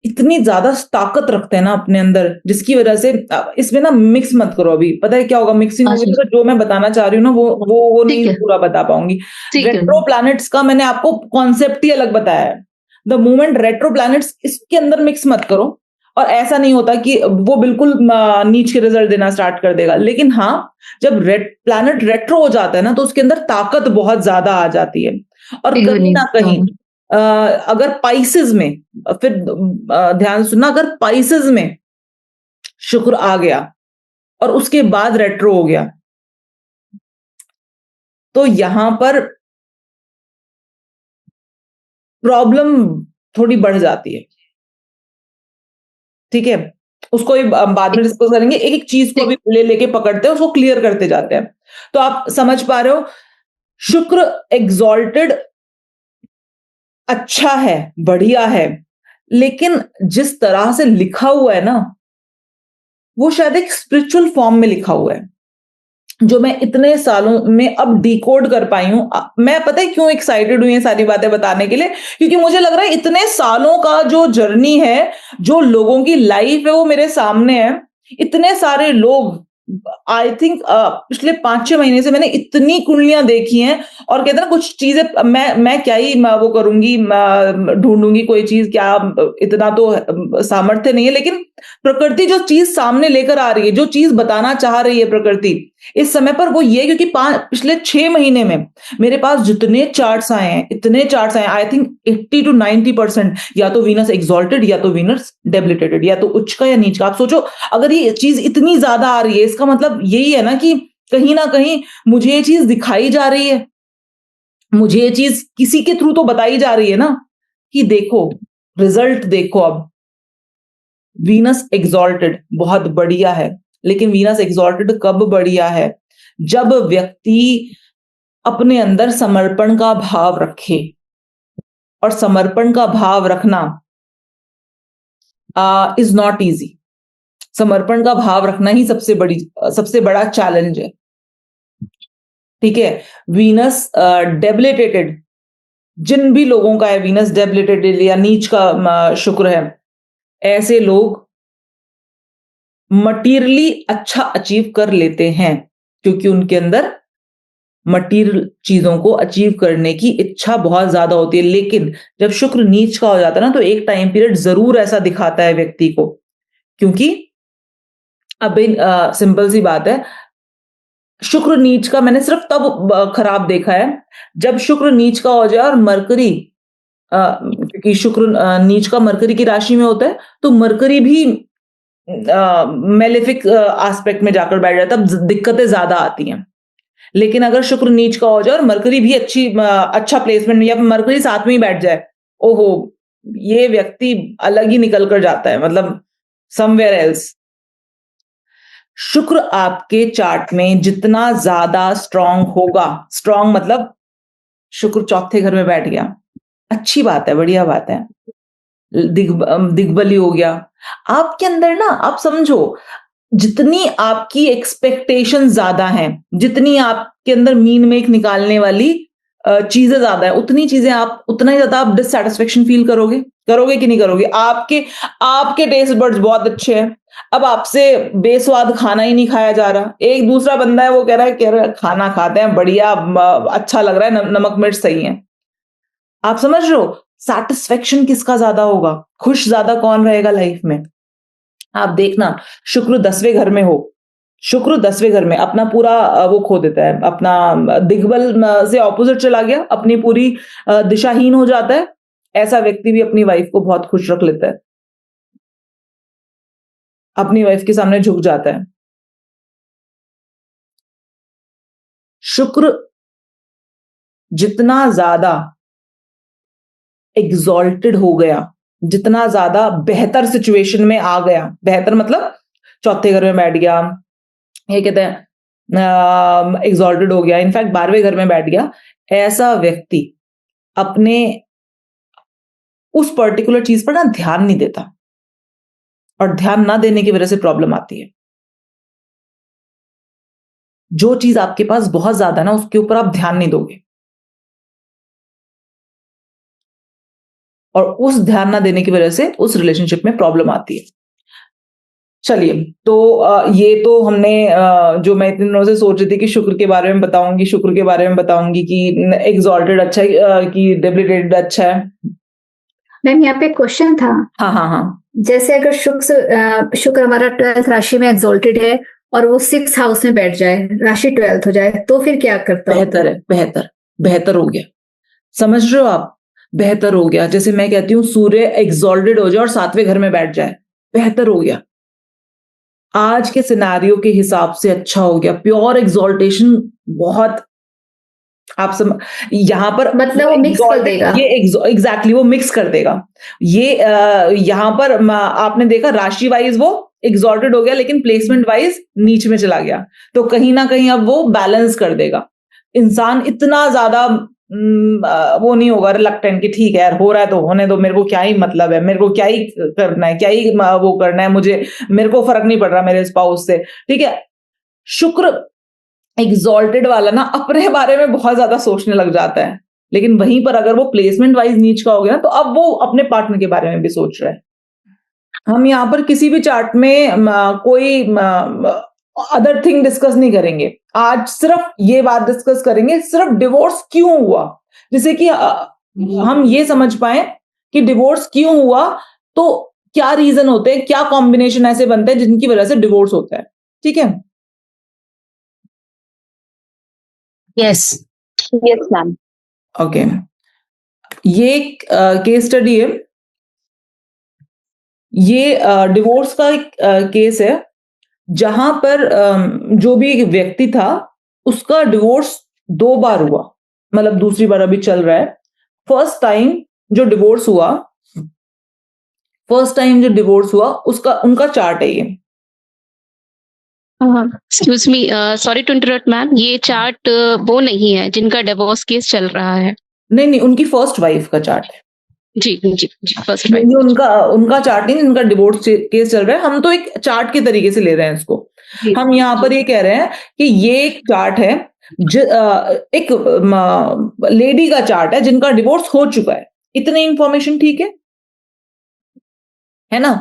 इतनी ज़्यादा ताकत रखते हैं ना अपने अंदर, जिसकी वजह से इसमें ना मिक्स मत करो अभी, पता है क्या होगा मिक्सिंग होगी अच्छा, तो जो मैं बताना चाह रही हूँ ना वो ठीक नहीं है, पूरा बता पाऊँगी। ठीक है। रेट्रो प्लैनेट्स का मैंने आपको कॉन्सेप्ट ही अलग बताया है। द मोमेंट रेट्रो प्लैनेट्स इसके अंदर मिक्स मत करो, और ऐसा नहीं होता कि वो बिल्कुल नीच के रिजल्ट देना स्टार्ट कर देगा। लेकिन हाँ, जब प्लैनेट रेट्रो हो जाता है ना तो उसके अंदर ताकत बहुत ज़्यादा आ जाती है। और कहीं न कहीं अगर पाइसेस में फिर ध्यान से सुनना, अगर पाइसेस में शुक्र आ गया और उसके बाद रेट्रो हो गया तो यहां पर प्रॉब्लम थोड़ी बढ़ जाती है। ठीक है, उसको बाद में डिस्कस करेंगे, एक एक चीज को अभी लेके पकड़ते हैं, उसको क्लियर करते जाते हैं। तो आप समझ पा रहे हो, शुक्र एग्जॉल्टेड अच्छा है, बढ़िया है, लेकिन जिस तरह से लिखा हुआ है ना वो शायद एक स्पिरिचुअल फॉर्म में लिखा हुआ है, जो मैं इतने सालों में अब डिकोड कर पाई हूं। मैं पता है क्यों एक्साइटेड हुई ये सारी बातें बताने के लिए, क्योंकि मुझे लग रहा है इतने सालों का जो जर्नी है, जो लोगों की लाइफ है वो मेरे सामने है। इतने सारे लोग, आई थिंक पिछले 5-6 महीने से मैंने इतनी कुंडलियां देखी हैं, और कहते हैं ना कुछ चीजें मैं क्या ही वो करूंगी, ढूंढूंगी कोई चीज, क्या इतना तो सामर्थ्य नहीं है, लेकिन प्रकृति जो चीज सामने लेकर आ रही है, जो चीज बताना चाह रही है प्रकृति इस समय पर, वो ये क्योंकि पिछले 6 महीने में मेरे पास जितने चार्ट्स आए हैं, इतने चार्ट्स आए हैं, आई थिंक 80 to 90% या तो वीनस एग्जॉल्टेड या तो वीनस डेबिलिटेटेड, या तो उच्च का या नीच का। आप सोचो अगर ये चीज इतनी ज्यादा आ रही है, इसका मतलब यही है ना कि कहीं ना कहीं मुझे ये चीज दिखाई जा रही है, मुझे ये चीज किसी के थ्रू तो बताई जा रही है ना कि देखो रिजल्ट देखो। अब वीनस एग्जॉल्टेड बहुत बढ़िया है, लेकिन वीनस एग्जॉल्टेड कब बढ़िया है? जब व्यक्ति अपने अंदर समर्पण का भाव रखे, और समर्पण का भाव रखना इज नॉट इजी। समर्पण का भाव रखना ही सबसे बड़ा चैलेंज है। ठीक है, वीनस डेबिलिटेटेड जिन भी लोगों का है, वीनस डेबिलिटेटेड या नीच का शुक्र है, ऐसे लोग मटीरियली अच्छा अचीव कर लेते हैं, क्योंकि उनके अंदर मटीरियल चीजों को अचीव करने की इच्छा बहुत ज्यादा होती है। लेकिन जब शुक्र नीच का हो जाता है ना, तो एक टाइम पीरियड जरूर ऐसा दिखाता है व्यक्ति को, क्योंकि अब सिंपल सी बात है, शुक्र नीच का मैंने सिर्फ तब खराब देखा है जब शुक्र नीच का हो जाए और मरकरी, क्योंकि शुक्र नीच का मरकरी की राशि में होता है, तो मरकरी भी मेलेफिक एस्पेक्ट में जाकर बैठ जाता है, तब दिक्कतें ज्यादा आती हैं। लेकिन अगर शुक्र नीच का हो जाए और मरकरी भी अच्छा प्लेसमेंट, या फिर मरकरी साथ में ही बैठ जाए, ओहो, ये व्यक्ति अलग ही निकल कर जाता है, मतलब समवेयर एल्स। शुक्र आपके चार्ट में जितना ज्यादा स्ट्रांग होगा, स्ट्रांग मतलब शुक्र चौथे घर में बैठ गया, अच्छी बात है, बढ़िया बात है, दिग्बली हो गया आपके अंदर ना। आप समझो, जितनी आपकी एक्सपेक्टेशन ज्यादा हैं, जितनी आपके अंदर मीन मेक निकालने वाली चीजें ज्यादा है, उतना ही ज्यादा आप डिससेटिस्फेक्शन फील करोगे कि नहीं करोगे? आपके टेस्ट बड्स बहुत अच्छे हैं, अब आपसे बेस्वाद खाना ही नहीं खाया जा रहा, एक दूसरा बंदा है वो कह रहा है खाना खाते हैं बढ़िया, अच्छा लग रहा है, नमक मिर्च सही है। आप समझ रहे हो सेटिस्फेक्शन किसका ज्यादा होगा? खुश ज्यादा कौन रहेगा लाइफ में? आप देखना, शुक्र 10वें घर में हो, शुक्र 10वें घर में अपना पूरा वो खो देता है, अपना दिग्बल से ऑपोजिट चला गया, अपनी पूरी दिशाहीन हो जाता है। ऐसा व्यक्ति भी अपनी वाइफ को बहुत खुश रख लेता है, अपनी वाइफ के सामने झुक जाता है। शुक्र जितना ज्यादा एग्जॉल्टेड हो गया, जितना ज्यादा बेहतर सिचुएशन में आ गया, बेहतर मतलब चौथे घर में बैठ गया, ये कहते हैं एग्जॉल्टेड हो गया, इनफैक्ट 12वें घर में बैठ गया, ऐसा व्यक्ति अपने उस पर्टिकुलर चीज पर ना ध्यान नहीं देता, और ध्यान ना देने की वजह से प्रॉब्लम आती है। जो चीज आपके पास बहुत ज्यादा ना, उसके ऊपर आप ध्यान नहीं दोगे, और उस ध्यान ना देने की वजह से उस रिलेशनशिप में प्रॉब्लम आती है। चलिए, तो ये तो हमने जो मैं इतने दिनों से सोच रही थी कि शुक्र के बारे में बताऊंगी, शुक्र के बारे में बताऊंगी कि एग्जॉल्टेड अच्छा है कि डेबिलिटेटेड अच्छा है। मैम यहाँ पे क्वेश्चन था, हाँ हाँ हाँ, जैसे अगर शुक्र हमारा 12th राशि में एग्जॉल्टेड है और वो 6th हाउस में बैठ जाए, राशि 12th हो जाए, तो फिर क्या करता है? बेहतर है, बेहतर हो गया, समझ रहे हो आप, बेहतर हो गया। जैसे मैं कहती हूँ सूर्य एग्जॉल्टेड हो जाए और 7वें घर में बैठ जाए, बेहतर हो गया, आज के सिनारियो के हिसाब से अच्छा हो गया। प्योर एग्जॉल्टेशन बहुत, आप यहाँ पर मतलब वो मिक्स कर देगा, ये एग्जैक्टली वो मिक्स कर देगा। ये यहाँ पर आपने देखा राशि वाइज वो एग्जॉल्टेड हो गया, लेकिन प्लेसमेंट वाइज नीच में चला गया, तो कहीं ना कहीं अब वो बैलेंस कर देगा। इंसान इतना ज्यादा वो नहीं होगा रिलक्टेंट कि ठीक है यार, हो रहा है तो होने दो, मेरे को क्या ही मतलब है, मेरे को क्या ही करना है, क्या ही वो करना है, मुझे मेरे को फर्क नहीं पड़ रहा मेरे स्पाउस से, ठीक है। शुक्र एग्जॉल्टेड वाला ना अपने बारे में बहुत ज्यादा सोचने लग जाता है, लेकिन वहीं पर अगर वो प्लेसमेंट वाइज नीच का हो गया तो अब वो अपने पार्टनर के बारे में भी सोच रहा है। हम यहाँ पर किसी भी चार्ट में कोई अदर थिंग डिस्कस नहीं करेंगे, आज सिर्फ ये बात डिस्कस करेंगे, सिर्फ डिवोर्स क्यों हुआ, जिससे कि हम ये समझ पाए कि डिवोर्स क्यों हुआ, तो क्या रीजन होते हैं, क्या कॉम्बिनेशन ऐसे बनते हैं जिनकी वजह से डिवोर्स होता है, ठीक है। Yes ma'am. ओके, ये केस स्टडी है, ये डिवोर्स का एक केस है, जहां पर जो भी एक व्यक्ति था उसका डिवोर्स 2 बार हुआ, मतलब दूसरी बार अभी चल रहा है। फर्स्ट टाइम जो डिवोर्स हुआ उसका उनका चार्ट है ये। Excuse me, sorry to interrupt ma'am, ये चार्ट वो नहीं है जिनका डिवोर्स केस चल रहा है? नहीं, उनकी फर्स्ट वाइफ का चार्ट है। जी, फर्स्ट ये उनका चार्ट नहीं, उनका डिवोर्स केस चल रहा है। हम तो एक चार्ट के तरीके से ले रहे हैं इसको। हम यहाँ पर ये कह रहे हैं कि ये एक चार्ट है, एक लेडी का चार्ट है जिनका डिवोर्स हो चुका है। इतनी इंफॉर्मेशन ठीक है ना।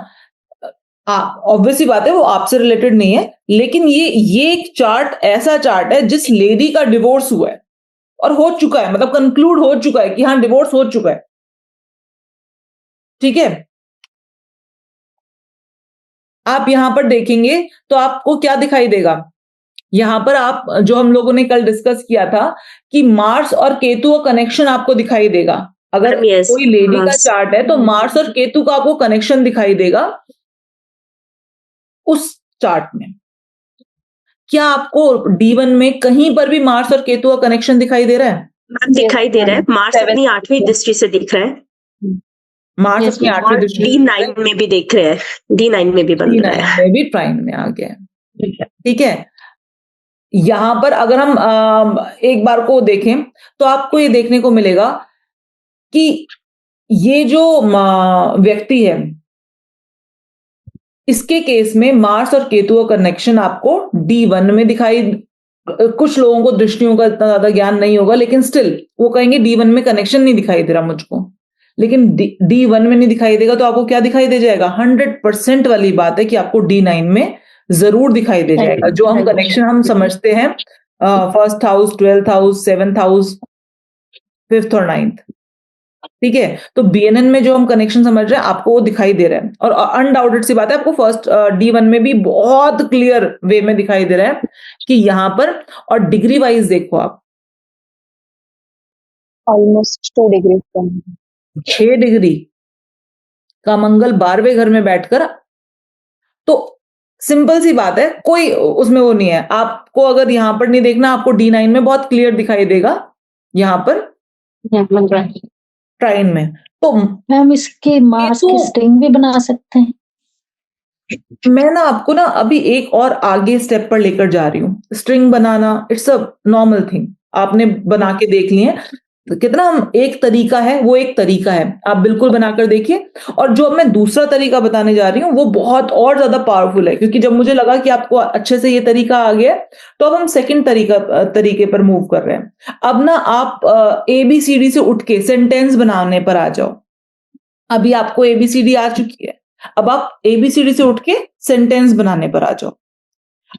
ऑब्वियसली बात है वो आपसे रिलेटेड नहीं है, लेकिन ये एक चार्ट, ऐसा चार्ट है जिस लेडी का डिवोर्स हुआ है और हो चुका है, मतलब कंक्लूड हो चुका है कि हाँ डिवोर्स हो चुका है, ठीक है। आप यहां पर देखेंगे तो आपको क्या दिखाई देगा, यहां पर आप जो हम लोगों ने कल डिस्कस किया था कि मार्स और केतु का कनेक्शन आपको दिखाई देगा। अगर कोई लेडी का चार्ट है तो मार्स और केतु का आपको कनेक्शन दिखाई देगा उस चार्ट में। क्या आपको D1 में कहीं पर भी मार्स और केतु का कनेक्शन दिखाई दे रहा है? दिखाई दे रहा है, मार्स अपनी 8वीं दृष्टि से दिख रहा है, मार्स अपनी 8वीं दृष्टि D9 में भी देख रहे हैं, D9 में भी बन रहा है, D9 में भी ट्राइन में आ गया है, ठीक है। यहां पर अगर हम एक बार को देखें तो आपको ये देखने को मिलेगा कि ये जो व्यक्ति है इसके केस में मार्स और केतु का कनेक्शन आपको D1 में दिखाई, कुछ लोगों को दृष्टियों का इतना ज्यादा ज्ञान नहीं होगा, लेकिन स्टिल वो कहेंगे D1 में कनेक्शन नहीं दिखाई दे रहा मुझको, लेकिन D1 में नहीं दिखाई देगा तो आपको क्या दिखाई दे जाएगा? 100% वाली बात है कि आपको D9 में जरूर दिखाई दे जाएगा। जो हम कनेक्शन हम समझते हैं first house, 12th house, 7th house, 5th और 9th, ठीक है। तो BNN में जो हम कनेक्शन समझ रहे हैं आपको वो दिखाई दे रहा है, और अनडाउटेड सी बात है आपको फर्स्ट D1 में भी बहुत क्लियर वे में दिखाई दे रहा है कि यहां पर, और डिग्री वाइज देखो आप, ऑलमोस्ट 2 डिग्री 6 डिग्री का मंगल 12वें घर में बैठकर, तो सिंपल सी बात है, कोई उसमें वो नहीं है। आपको अगर यहां पर नहीं देखना, आपको D9 में बहुत क्लियर दिखाई देगा, यहां पर ट्राइन में। तो मैम इसके मार्स की स्ट्रिंग भी बना सकते हैं। मैं ना आपको ना अभी एक और आगे स्टेप पर लेकर जा रही हूँ। String banana it's a normal thing, आपने बना के देख लिए हैं। तो कितना हम एक तरीका है, वो एक तरीका है, आप बिल्कुल बनाकर देखिए। और जो मैं दूसरा तरीका बताने जा रही हूँ वो बहुत और ज्यादा पावरफुल है, क्योंकि जब मुझे लगा कि आपको अच्छे से ये तरीका आ गया तो अब हम सेकंड तरीके पर मूव कर रहे हैं। अब ना आप ABCD से उठ के सेंटेंस बनाने पर आ जाओ। अभी आपको ABCD आ चुकी है, अब आप ABCD से उठ के सेंटेंस बनाने पर आ जाओ।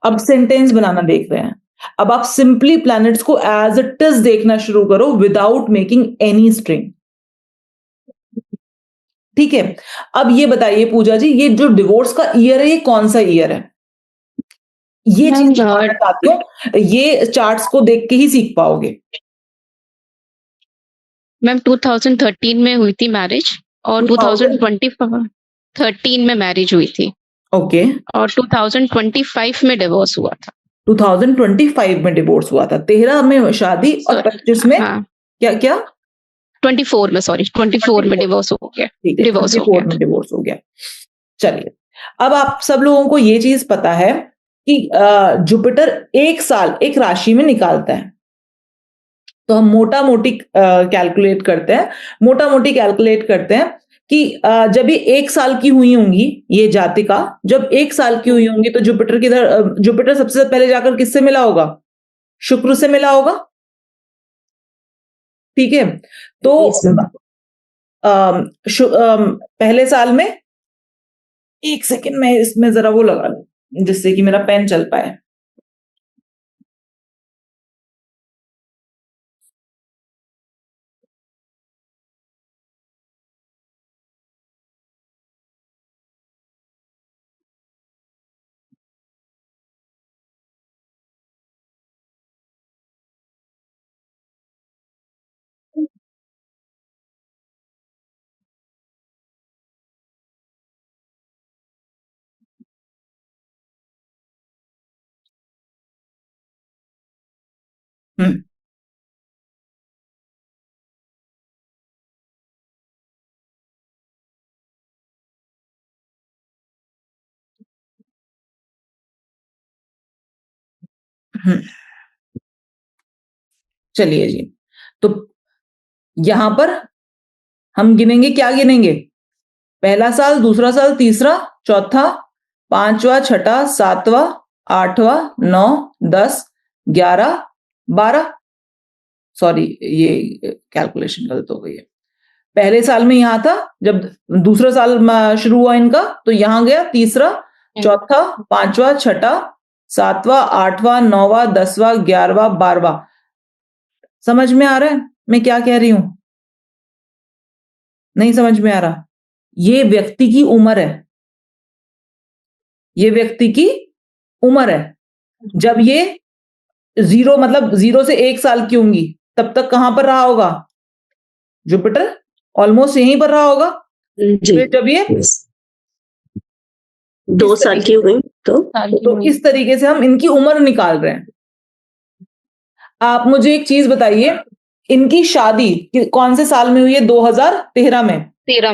अब सेंटेंस बनाना देख रहे हैं। अब आप सिंपली प्लैनेट्स को एज इट इज देखना शुरू करो विदाउट मेकिंग एनी स्ट्रिंग। ठीक है, अब ये बताइए पूजा जी, ये जो डिवोर्स का ईयर है ये कौन सा ईयर है? ये चीज जानना चाहती हूँ, ये चार्ट्स को देख के ही सीख पाओगे। मैम 2013 में हुई थी मैरिज और 2013 में मैरिज हुई थी। ओके। और 2025 में डिवोर्स हुआ था। 2025 में डिवोर्स हुआ था, 13 में शादी और 25 में क्या क्या 24 में, सॉरी 24 में डिवोर्स हो गया। डिवोर्स हो गया। चलिए, अब आप सब लोगों को ये चीज पता है कि जुपिटर एक साल एक राशि में निकालता है। तो हम मोटा मोटी कैलकुलेट करते हैं कि जब ये एक साल की हुई होंगी, ये जातिका जब एक साल की हुई होंगी, तो जुपिटर सबसे पहले जाकर किससे मिला होगा? शुक्र से मिला होगा। ठीक है, तो पहले साल में, एक सेकेंड में इसमें जरा वो लगा लूं जिससे कि मेरा पेन चल पाए। चलिए जी, तो यहां पर हम गिनेंगे, क्या गिनेंगे? पहला साल, दूसरा साल, तीसरा, चौथा, पांचवा, छठा, सातवां, आठवां, 9, 10, 11, 12। सॉरी, ये कैलकुलेशन गलत हो गई है। पहले साल में यहां था, जब दूसरा साल शुरू हुआ इनका तो यहां गया तीसरा, चौथा, पांचवा, छठा, सातवां, आठवां, 9वां, 10वां, 11वां, 12वां। समझ में आ रहा है मैं क्या कह रही हूं? नहीं समझ में आ रहा? ये व्यक्ति की उम्र है, ये व्यक्ति की उम्र है। जब ये 0 मतलब 0 से 1 साल की होंगी, तब तक कहां पर रहा होगा? जुपिटर ऑलमोस्ट यहीं पर रहा होगा। फिर जब ये 2 साल की हो गई तो इस तरीके से हम इनकी उम्र निकाल रहे हैं। आप मुझे एक चीज बताइए, इनकी शादी कौन से साल में हुई है? 2013 में। 13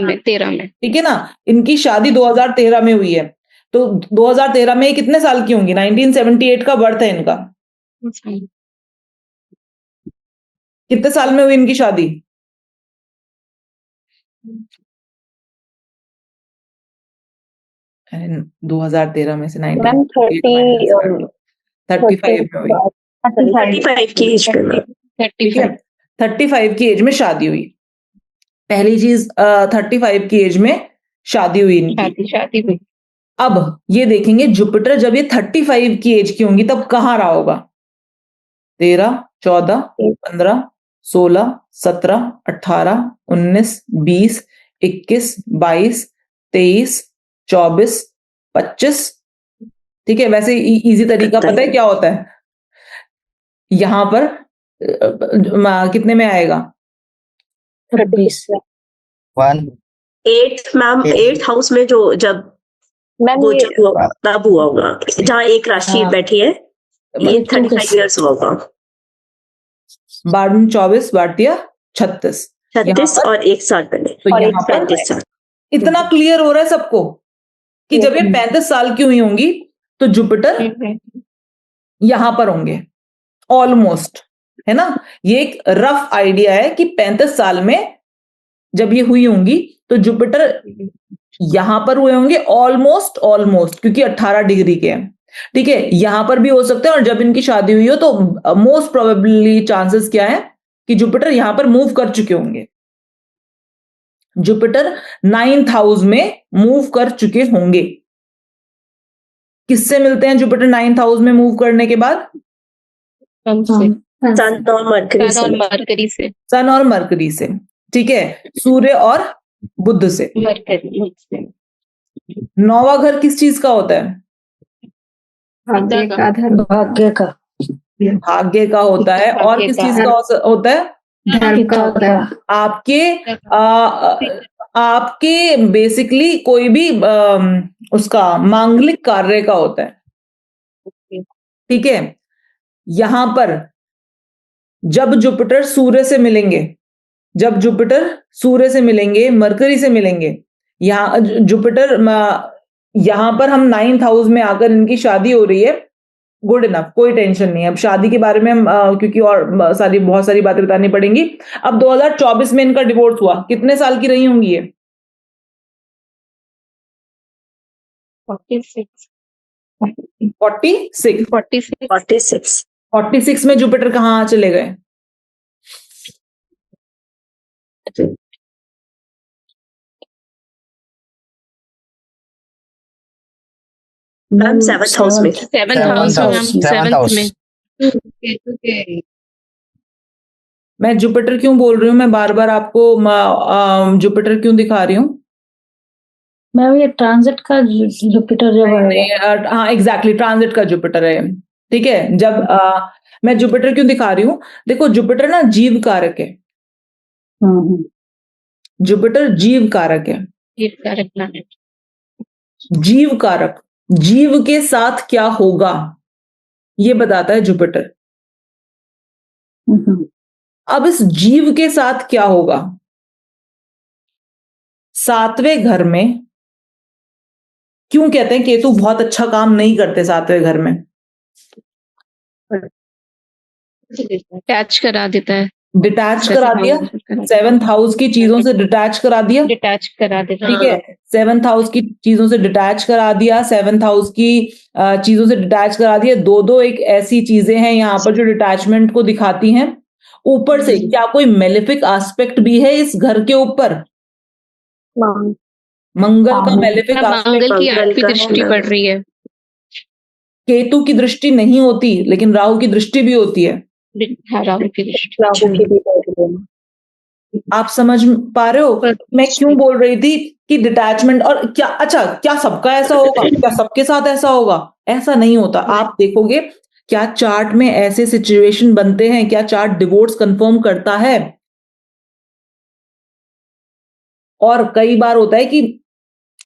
में। ठीक है ना, इनकी शादी 2013 में हुई है, तो 2013 में कितने साल की होंगी? 1978 का बर्थ है इनका। कितने साल में हुई इनकी शादी? अरे 2013 में से 35 में हुई। 35 की एज में। 35 की एज में शादी हुई। पहली चीज, 35 की एज में शादी हुई इनकी। शादी हुई। अब ये देखेंगे जुपिटर जब ये 35 की एज की होंगी तब कहाँ रहा होगा? 13, 14, 15, 16, 17, 18, 19, 20, 21, 22, 23, 24, 25। ठीक है, वैसे इजी तरीका पता है क्या होता है? यहां पर कितने में आएगा? 36। 8 मैम, 8th हाउस में जो जब वो तब हुआ होगा जहाँ एक राशि बैठी है, ये 35 इयर्स हुआ होगा। 12, 24, 32, 36। 36 और 1 साल पहले तो और यहाँ पर 35 साल। इतना क्लियर हो रहा है सबको कि जब ये 35 साल की हुई होंगी तो जुपिटर यहां पर होंगे ऑलमोस्ट, है ना। ये एक रफ आइडिया है कि 35 साल में जब ये हुई होंगी तो जुपिटर यहां पर हुए होंगे ऑलमोस्ट क्योंकि 18 डिग्री के हैं, ठीक है। यहां पर भी हो सकते हैं, और जब इनकी शादी हुई हो तो मोस्ट प्रोबेबली चांसेस क्या है कि जुपिटर यहां पर मूव कर चुके होंगे। जुपिटर 9th हाउस में मूव कर चुके होंगे। किससे मिलते हैं जुपिटर 9th हाउस में मूव करने के बाद? सन और मरकरी से, ठीक है। सूर्य और बुध से। 9वां घर किस चीज का होता है? भाग्य का होता है। और किस चीज का होता है? आपके बेसिकली कोई भी उसका मांगलिक कार्य का होता है, ठीक है। यहां पर जब जुपिटर सूर्य से मिलेंगे, मरकरी से मिलेंगे, यहाँ जुपिटर यहां पर हम 9th हाउस में आकर इनकी शादी हो रही है, गुड इनफ, कोई टेंशन नहीं है। अब शादी के बारे में हम क्योंकि और बहुत सारी बातें बतानी पड़ेंगी। अब 2024 में इनका डिवोर्स हुआ, कितने साल की रही होंगी ये? 46 में जुपिटर कहाँ चले गए? मैम 7th हाउस में। 7th में मैं जुपिटर क्यों बोल रही हूँ? मैं बार बार आपको जुपिटर क्यों दिखा रही हूँ? मैं ये ट्रांजिट का जुपिटर जब आएगा। हाँ एग्जैक्टली, ट्रांजिट का जुपिटर है, ठीक है। जब मैं जुपिटर क्यों दिखा रही हूँ? देखो जुपिटर ना जीव कारक है। जुपिटर जीव कारक है। जीव कारक, जीव के साथ क्या होगा ये बताता है जुपिटर। अब इस जीव के साथ क्या होगा? 7वें घर में क्यों कहते हैं केतु बहुत अच्छा काम नहीं करते 7वें घर में? डिटैच करा देता है। डिटैच करा दिया, 7th हाउस की चीजों से डिटैच करा दिया, ठीक है। 7th हाउस की चीजों से डिटैच करा दिया, 7th हाउस की चीजों से डिटैच करा दिया। दो एक ऐसी चीजें हैं यहाँ पर जो डिटैचमेंट को दिखाती हैं। ऊपर से क्या कोई मेलेफिक एस्पेक्ट भी है इस घर के ऊपर? मंगल का मेलेफिक मंगल की 8वीं दृष्टि पड़ रही है। केतु की दृष्टि नहीं होती, लेकिन राहु की दृष्टि भी होती है। राहु की दृष्टि। आप समझ पा रहे हो मैं क्यों बोल रही थी कि डिटैचमेंट? और क्या सबका ऐसा होगा? क्या सबके साथ ऐसा होगा? ऐसा नहीं होता। आप देखोगे क्या चार्ट में ऐसे सिचुएशन बनते हैं, क्या चार्ट डिवोर्स कंफर्म करता है? और कई बार होता है कि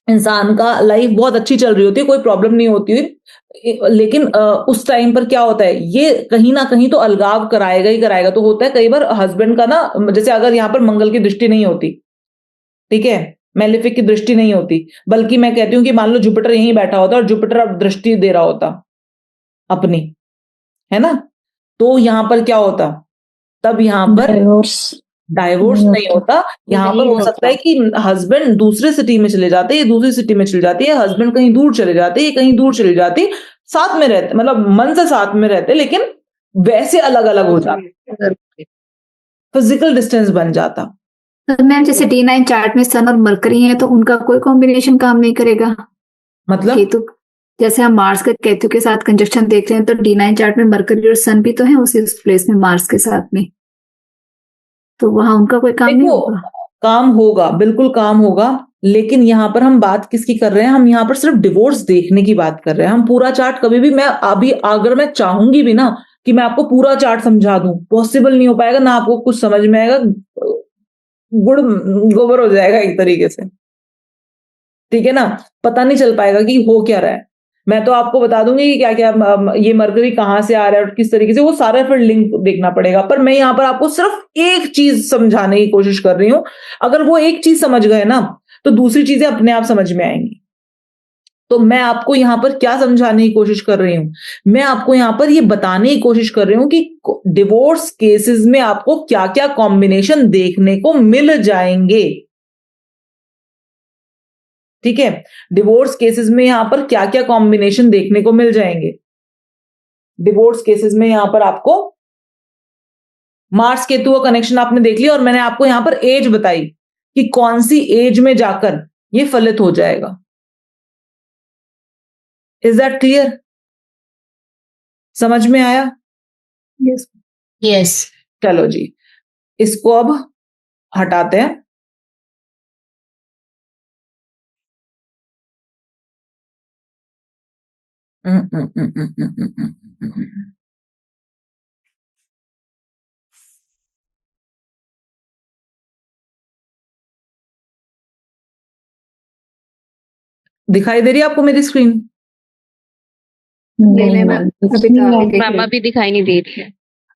इंसान का लाइफ बहुत अच्छी चल रही होती है, कोई प्रॉब्लम नहीं होती हुई, लेकिन उस टाइम पर क्या होता है, ये कहीं ना कहीं तो अलगाव कराएगा ही कराएगा। तो होता है कई बार हस्बैंड का ना, जैसे अगर यहाँ पर मंगल की दृष्टि नहीं होती, ठीक है, मेलेफिक की दृष्टि नहीं होती, बल्कि मैं कहती हूँ कि मान लो जुपिटर यहीं बैठा होता और जुपिटर अब दृष्टि दे रहा होता अपनी, है ना, तो यहां पर क्या होता? तब यहां पर डाइवोर्स नहीं होता। यहाँ पर हो सकता है कि हस्बैंड दूसरे सिटी में चले जाते, ये दूसरी सिटी में चले जाती है, हस्बैंड कहीं दूर चले जाते, ये कहीं दूर चले जाती, साथ में रहते, मतलब मन से साथ में रहते, लेकिन वैसे अलग अलग हो जाते, फिजिकल डिस्टेंस बन जाता। तो मैम जैसे D9 चार्ट में सन और मरकरी है तो उनका कोई कॉम्बिनेशन काम नहीं करेगा? मतलब केतु, जैसे हम मार्स का केतु के साथ कंजक्शन देख रहे हैं, तो D9 चार्ट में मरकरी और सन भी तो है उसी प्लेस में मार्स के साथ में, तो वहां उनका कोई काम नहीं होगा? काम होगा, बिल्कुल काम होगा, लेकिन यहाँ पर हम बात किसकी कर रहे हैं? हम यहाँ पर सिर्फ डिवोर्स देखने की बात कर रहे हैं। हम पूरा चार्ट कभी भी, मैं अभी अगर मैं चाहूंगी भी ना कि मैं आपको पूरा चार्ट समझा दूं, पॉसिबल नहीं हो पाएगा ना, आपको कुछ समझ में आएगा, गुड़ गोबर हो जाएगा एक तरीके से, ठीक है ना, पता नहीं चल पाएगा कि हो क्या रहा है। मैं तो आपको बता दूंगी कि क्या क्या ये मरकरी कहाँ से आ रहा है और किस तरीके से, वो सारा फिर लिंक देखना पड़ेगा। पर मैं यहाँ पर आपको सिर्फ एक चीज समझाने की कोशिश कर रही हूं। अगर वो एक चीज समझ गए ना तो दूसरी चीजें अपने आप समझ में आएंगी। तो मैं आपको यहां पर क्या समझाने की कोशिश कर रही हूं, मैं आपको यहां पर ये बताने की कोशिश कर रही हूं कि डिवोर्स केसेस में आपको क्या क्या कॉम्बिनेशन देखने को मिल जाएंगे। ठीक है, डिवोर्स केसेस में यहां पर क्या क्या कॉम्बिनेशन देखने को मिल जाएंगे। डिवोर्स केसेस में यहां पर आपको मार्स केतु का कनेक्शन आपने देख लिया, और मैंने आपको यहां पर एज बताई कि कौन सी एज में जाकर ये फलित हो जाएगा। Is that clear? समझ में आया? यस। यस। चलो जी, इसको अब हटाते हैं। दिखाई दे रही है आपको मेरी स्क्रीन? नहीं मैम, अभी तो आप ही देख मैम रहे अभी दिखाई नहीं दे रही है।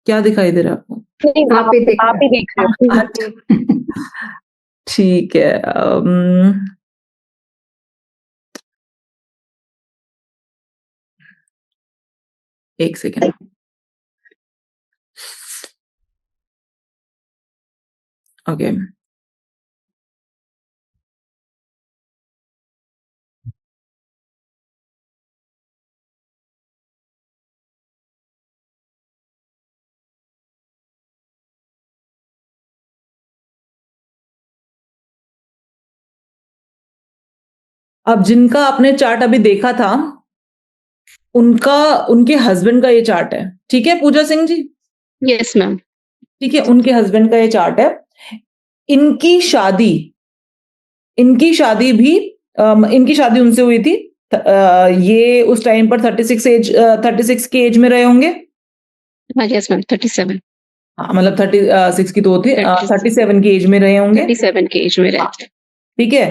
क्या दिखाई दे रहा है आपको? हो। आप ही देख रहे हो। अच्छा, ठीक है। एक सेकेंड। ओके, अब जिनका आपने चार्ट अभी देखा था उनका, उनके हस्बैंड का ये चार्ट है। ठीक है पूजा सिंह जी? Yes ma'am. ठीक है, उनके हस्बैंड का ये चार्ट है। इनकी शादी भी इनकी शादी उनसे हुई थी। ये उस टाइम पर 36 की एज में रहे होंगे। Yes ma'am 37। हाँ, मतलब 36 की तो होती, 37 की एज में रहे होंगे। 37 की एज में रहे। ठीक है,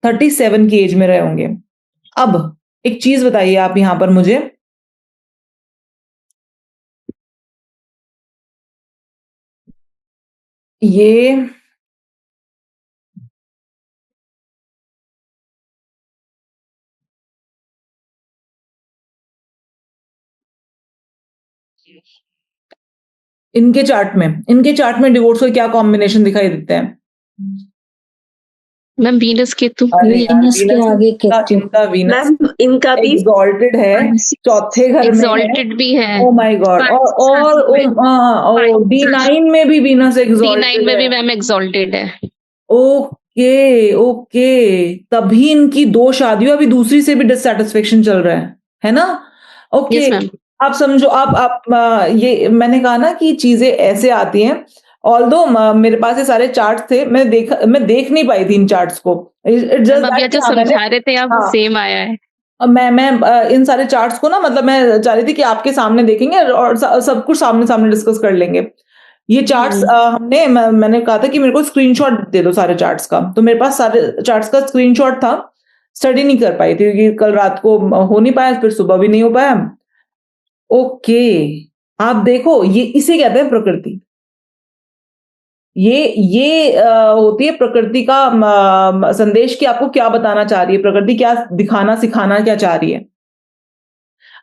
37 की एज में रहे होंगे। अब एक चीज बताइए आप यहां पर मुझे, ये इनके चार्ट में डिवोर्स के क्या कॉम्बिनेशन दिखाई देते हैं? Ma'am Venus Ketu. वीनस के आगे केतु। इनका वीनस मैम इनका भी एग्जॉल्टेड है, चौथे घर में है। एग्जॉल्टेड भी है। Oh my God. और D9 में भी वीनस एग्जॉल्टेड D9 में भी मैम एग्जॉल्टेड है। ओके ओके, तभी इनकी 2 शादियों, अभी दूसरी से भी डिससैटिस्फेक्शन चल रहा है ना? Okay, yes ma'am. आप समझो, आप ये मैंने कहा ना कि चीजें ऐसे आती हैं। ऑल्दो मेरे पास ये सारे चार्ट्स थे, मैं देख नहीं पाई थी इन चार्ट्स को। मैम अभी जो समझा रहे थे आप सेम आया है। मैं इन सारे चार्ट्स को ना, मतलब मैं चाह रही थी कि आपके सामने देखेंगे और सब कुछ सामने सामने डिस्कस कर लेंगे। ये चार्ट्स मैंने कहा था कि मेरे को स्क्रीनशॉट दे दो सारे चार्ट्स का, तो मेरे पास सारे चार्ट्स का स्क्रीनशॉट था। स्टडी नहीं कर पाई थी क्योंकि कल रात को हो नहीं पाया, फिर सुबह भी नहीं हो पाया। ओके, आप देखो, ये इसे कहते हैं प्रकृति। ये होती है प्रकृति का संदेश कि आपको क्या बताना चाह रही है, प्रकृति क्या दिखाना सिखाना क्या चाह रही है।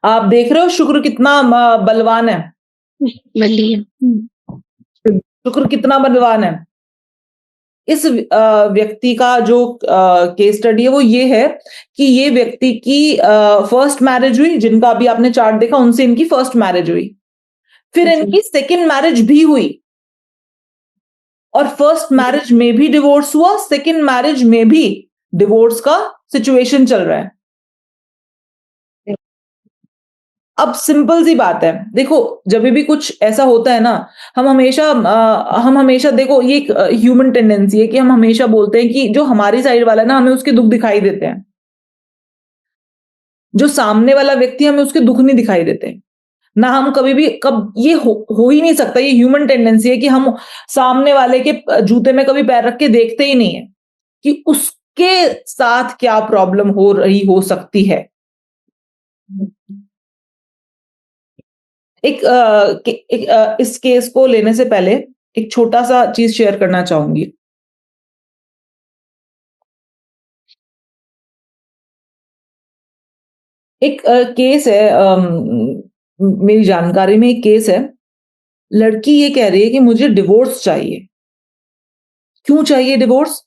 आप देख रहे हो शुक्र कितना बलवान है। बल्ली शुक्र कितना बलवान है। इस व्यक्ति का जो केस स्टडी है वो ये है कि ये व्यक्ति की फर्स्ट मैरिज हुई, जिनका अभी आपने चार्ट देखा उनसे इनकी फर्स्ट मैरिज हुई, फिर इनकी सेकेंड मैरिज भी हुई, और फर्स्ट मैरिज में भी डिवोर्स हुआ, सेकेंड मैरिज में भी डिवोर्स का सिचुएशन चल रहा है। अब सिंपल सी बात है, देखो जब भी कुछ ऐसा होता है ना, हम हमेशा देखो, ये एक ह्यूमन टेंडेंसी है कि हम हमेशा बोलते हैं कि जो हमारी साइड वाला है ना, हमें उसके दुख दिखाई देते हैं, जो सामने वाला व्यक्ति हमें उसके दुख नहीं दिखाई देते ना। हम कभी भी ये हो ही नहीं सकता, ये ह्यूमन टेंडेंसी है कि हम सामने वाले के जूते में कभी पैर रख के देखते ही नहीं है कि उसके साथ क्या प्रॉब्लम हो रही हो सकती है। इस केस को लेने से पहले एक छोटा सा चीज शेयर करना चाहूंगी। एक केस है, मेरी जानकारी में एक केस है। लड़की ये कह रही है कि मुझे डिवोर्स चाहिए। क्यों चाहिए डिवोर्स?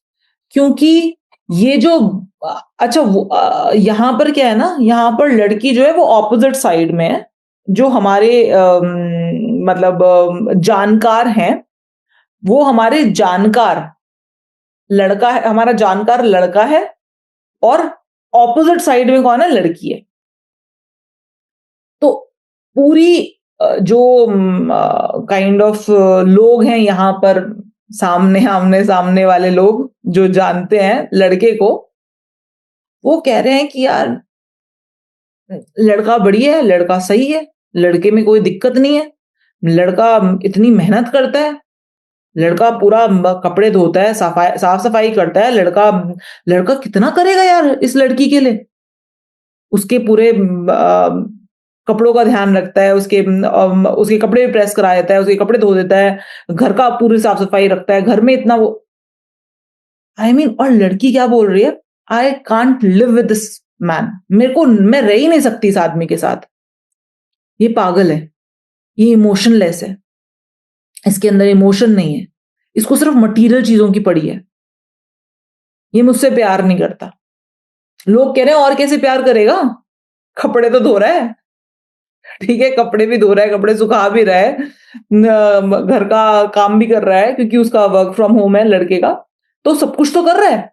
क्योंकि ये जो अच्छा यहाँ पर क्या है ना, यहाँ पर लड़की जो है वो ऑपोजिट साइड में है। जो हमारे मतलब जानकार हैं, वो हमारे जानकार लड़का है, हमारा जानकार लड़का है, और ऑपोजिट साइड में कौन है? लड़की है। तो पूरी जो काइंड ऑफ लोग हैं यहाँ पर, आमने सामने वाले लोग जो जानते हैं लड़के को, वो कह रहे हैं कि यार लड़का बढ़िया है, लड़का सही है, लड़के में कोई दिक्कत नहीं है, लड़का इतनी मेहनत करता है, लड़का पूरा कपड़े धोता है, साफ सफाई करता है, लड़का कितना करेगा यार इस लड़की के लिए। उसके पूरे कपड़ों का ध्यान रखता है, उसके कपड़े भी प्रेस करा देता है, उसके कपड़े धो देता है, घर का पूरी साफ सफाई रखता है, घर में इतना वो और लड़की क्या बोल रही है? I can't live with this man. मैं रह ही नहीं सकती इस आदमी के साथ। ये पागल है, ये इमोशनलेस है, इसके अंदर इमोशन नहीं है, इसको सिर्फ मटीरियल चीजों की पड़ी है, ये मुझसे प्यार नहीं करता। लोग कह रहे हैं और कैसे प्यार करेगा? कपड़े तो धो रहा है, ठीक है, कपड़े भी धो रहा है, कपड़े सुखा भी रहा है, घर का काम भी कर रहा है क्योंकि उसका वर्क फ्रॉम होम है लड़के का, तो सब कुछ तो कर रहा है।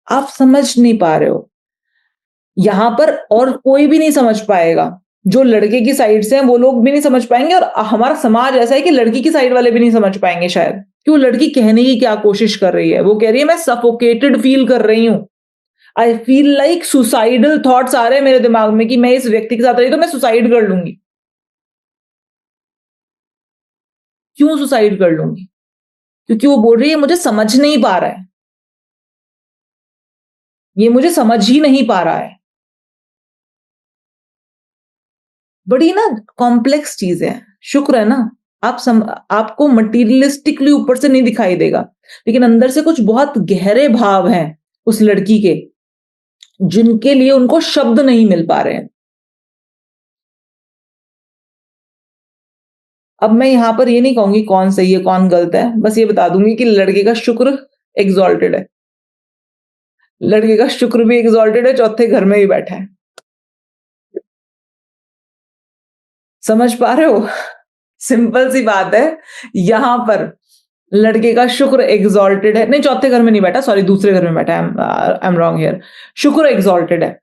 आप समझ नहीं पा रहे हो यहां पर, और कोई भी नहीं समझ पाएगा। जो लड़के की साइड से हैं वो लोग भी नहीं समझ पाएंगे, और हमारा समाज ऐसा है कि लड़की की साइड वाले भी नहीं समझ पाएंगे शायद। कि वो लड़की कहने की क्या कोशिश कर रही है। वो कह रही है मैं सफोकेटेड फील कर रही हूं, I feel like suicidal thoughts आ रहे हैं मेरे दिमाग में कि मैं इस व्यक्ति के साथ रही तो मैं सुसाइड कर लूंगी। क्यों सुसाइड कर लूंगी? क्योंकि वो बोल रही है मुझे समझ नहीं पा रहा है, ये मुझे समझ ही नहीं पा रहा है। बड़ी ना कॉम्प्लेक्स चीज है। शुक्र है ना आपको मटीरियलिस्टिकली ऊपर से नहीं दिखाई देगा, लेकिन अंदर से कुछ बहुत गहरे भाव हैं उस लड़की के, जिनके लिए उनको शब्द नहीं मिल पा रहे हैं। अब मैं यहां पर ये नहीं कहूंगी कौन सही है कौन गलत है, बस ये बता दूंगी कि लड़के का शुक्र एग्जॉल्टेड है, लड़के का शुक्र भी एग्जॉल्टेड है, चौथे घर में भी बैठा है। समझ पा रहे हो? सिंपल सी बात है, यहां पर लड़के का शुक्र एग्जॉल्टेड है, नहीं चौथे घर में नहीं बैठा, सॉरी दूसरे घर में बैठा है, आई एम रॉन्ग हियर। शुक्र एग्जॉल्टेड है।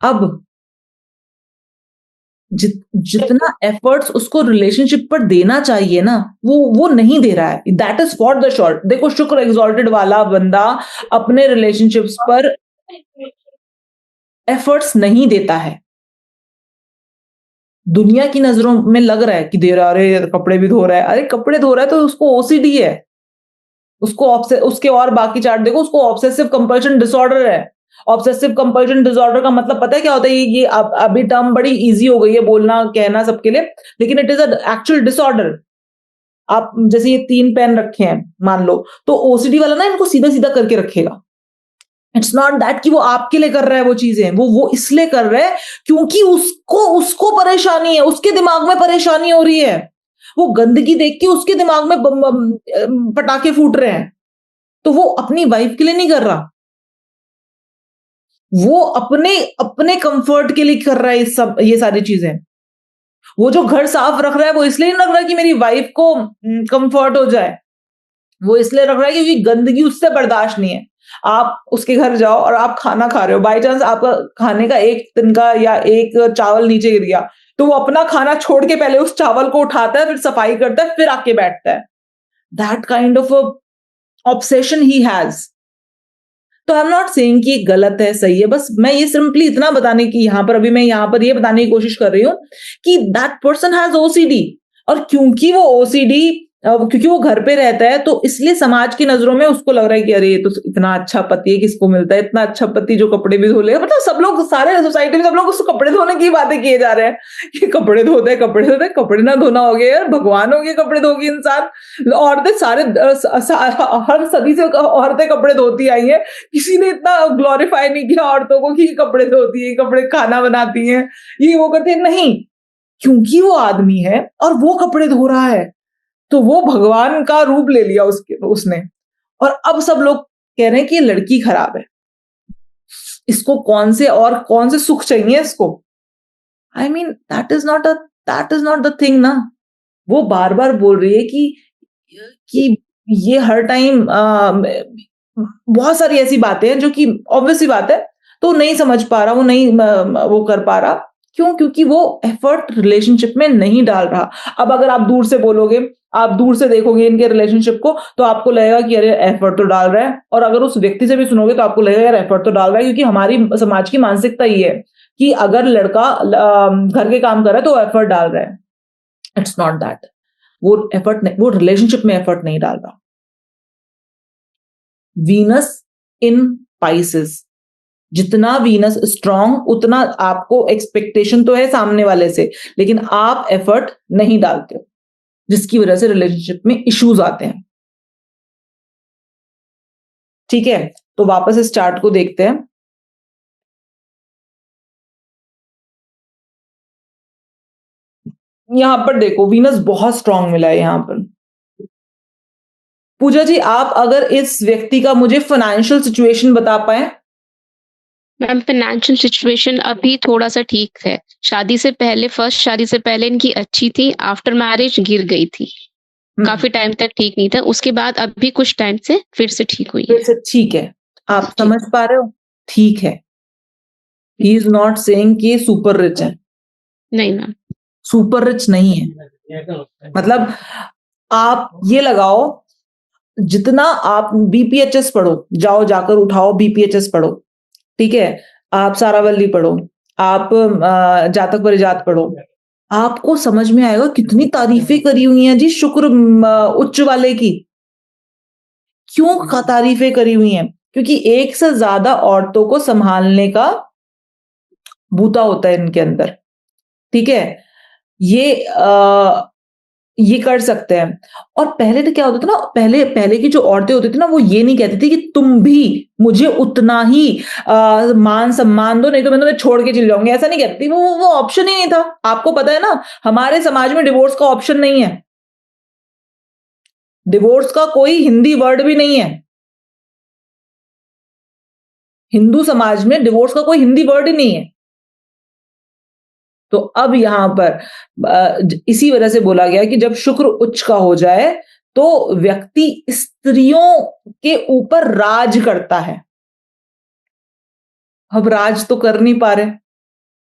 अब जितना एफर्ट्स उसको रिलेशनशिप पर देना चाहिए ना, वो नहीं दे रहा है। That is for the short. देखो शुक्र एग्जॉल्टेड वाला बंदा अपने रिलेशनशिप्स पर एफर्ट्स नहीं देता है। दुनिया की नजरों में लग रहा है कि दे रहा है, अरे कपड़े भी धो रहा है, अरे कपड़े धो रहा है तो उसको ओसीडी है, उसके और बाकी चार्ट देखो, उसको ऑब्सेसिव कंपल्शन डिसऑर्डर है। ऑब्सेसिव कंपल्शन डिसऑर्डर का मतलब पता है क्या होता है? ये अभी टर्म बड़ी इजी हो गई है बोलना कहना सबके लिए, लेकिन it is a actual disorder. आप जैसे ये 3 पेन रखे हैं मान लो, तो ओसीडी वाला ना इनको सीधा सीधा करके रखेगा। इट्स नॉट दैट कि वो आपके लिए कर रहा है वो चीजें, वो इसलिए कर रहा है क्योंकि उसको परेशानी है, उसके दिमाग में परेशानी हो रही है। वो गंदगी देख के उसके दिमाग में पटाखे फूट रहे हैं, तो वो अपनी वाइफ के लिए नहीं कर रहा, वो अपने कंफर्ट के लिए कर रहा है ये सारी चीजें। वो जो घर साफ रख रहा है वो इसलिए नहीं रख रहा है कि मेरी वाइफ को कंफर्ट हो जाए, वो इसलिए रख रहा है क्योंकि गंदगी उससे बर्दाश्त नहीं है। आप उसके घर जाओ और आप खाना खा रहे हो, बाई चांस आपका खाने का एक तिनका या एक चावल नीचे गिर गया, तो वो अपना खाना छोड़ के पहले उस चावल को उठाता है, फिर सफाई करता है, फिर आके बैठता है। That kind of obsession he has. तो आई एम नॉट सेइंग कि गलत है सही है, बस मैं ये सिंपली इतना बताने की मैं यहां पर ये बताने की कोशिश कर रही हूं कि दैट पर्सन हैज ओसीडी, और क्योंकि वो ओसीडी क्योंकि वो घर पे रहता है, तो इसलिए समाज की नजरों में उसको लग रहा है कि अरे ये तो इतना अच्छा पति है, किसको मिलता है इतना अच्छा पति जो कपड़े भी धो ले। मतलब सब लोग, सारे सोसाइटी में सब लोग उसको कपड़े धोने की बातें किए जा रहे हैं कि कपड़े धोते हैं, कपड़े धोते हैं। कपड़े ना धोना हो गया यार, भगवान हो गए कपड़े धोगी इंसान। औरतें सारे हर सदी से औरतें कपड़े धोती आई हैं, किसी ने इतना ग्लोरीफाई नहीं किया औरतों को कि कपड़े धोती है, कपड़े खाना बनाती हैं, ये वो करते हैं। नहीं, क्योंकि वो आदमी है और वो कपड़े धो रहा है, तो वो भगवान का रूप ले लिया उसने। और अब सब लोग कह रहे हैं कि ये लड़की खराब है, इसको कौन से सुख चाहिए इसको। I mean that is not the thing ना। वो बार बार बोल रही है कि ये हर टाइम बहुत सारी ऐसी बातें हैं जो कि ऑब्वियस सी बात है, तो नहीं समझ पा रहा, वो नहीं वो कर पा रहा। क्यों? क्योंकि वो एफर्ट रिलेशनशिप में नहीं डाल रहा। अब अगर आप दूर से बोलोगे, आप दूर से देखोगे इनके रिलेशनशिप को, तो आपको लगेगा कि अरे एफर्ट तो डाल रहा है। और अगर उस व्यक्ति से भी सुनोगे तो आपको लगेगा यार एफर्ट तो डाल रहा है, क्योंकि हमारी समाज की मानसिकता ये है कि अगर लड़का घर के काम कर रहा है तो एफर्ट डाल रहा है। It's not that. वो एफर्ट नहीं, वो रिलेशनशिप में एफर्ट नहीं डाल रहा। वीनस इन पाइसेस, जितना वीनस स्ट्रांग उतना आपको एक्सपेक्टेशन तो है सामने वाले से, लेकिन आप एफर्ट नहीं डालते हो, जिसकी वजह से रिलेशनशिप में इश्यूज आते हैं। ठीक है, तो वापस इस चार्ट को देखते हैं। यहां पर देखो वीनस बहुत स्ट्रांग मिला है यहां पर। पूजा जी, आप अगर इस व्यक्ति का मुझे फाइनेंशियल सिचुएशन बता पाए। मैम फाइनेंशियल सिचुएशन अभी थोड़ा सा ठीक है। शादी से पहले, फर्स्ट शादी से पहले इनकी अच्छी थी, आफ्टर मैरिज गिर गई थी, काफी टाइम तक ठीक नहीं था, उसके बाद अभी कुछ टाइम से फिर से ठीक हुई है। फिर से ठीक है, आप समझ पा रहे हो? ठीक है, ही इज नॉट सेइंग कि सुपर रिच है। नहीं मैम, सुपर रिच नहीं है। मतलब आप ये लगाओ, जितना आप बीपीएचएस पढ़ो, जाओ जाकर उठाओ बीपीएचएस पढ़ो, ठीक है, आप सारावल्ली पढ़ो, आप जातक परिजात पढ़ो, आपको समझ में आएगा कितनी तारीफें करी हुई हैं जी शुक्र उच्च वाले की। क्यों तारीफें करी हुई हैं? क्योंकि एक से ज्यादा औरतों को संभालने का बूता होता है इनके अंदर। ठीक है, ये कर सकते हैं। और पहले तो क्या होता था ना, पहले की जो औरतें होती थी ना, वो ये नहीं कहती थी कि तुम भी मुझे उतना ही मान सम्मान दो, नहीं तो मैं तुम्हें छोड़ के चली जाऊंगी, ऐसा नहीं कहती। वो ऑप्शन ही नहीं था। आपको पता है ना, हमारे समाज में डिवोर्स का ऑप्शन नहीं है। डिवोर्स का कोई हिंदी वर्ड भी नहीं है। हिंदू समाज में डिवोर्स का कोई हिंदी वर्ड ही नहीं है। तो अब यहां पर इसी वजह से बोला गया कि जब शुक्र उच्च का हो जाए तो व्यक्ति स्त्रियों के ऊपर राज करता है। अब राज तो कर नहीं पा रहे,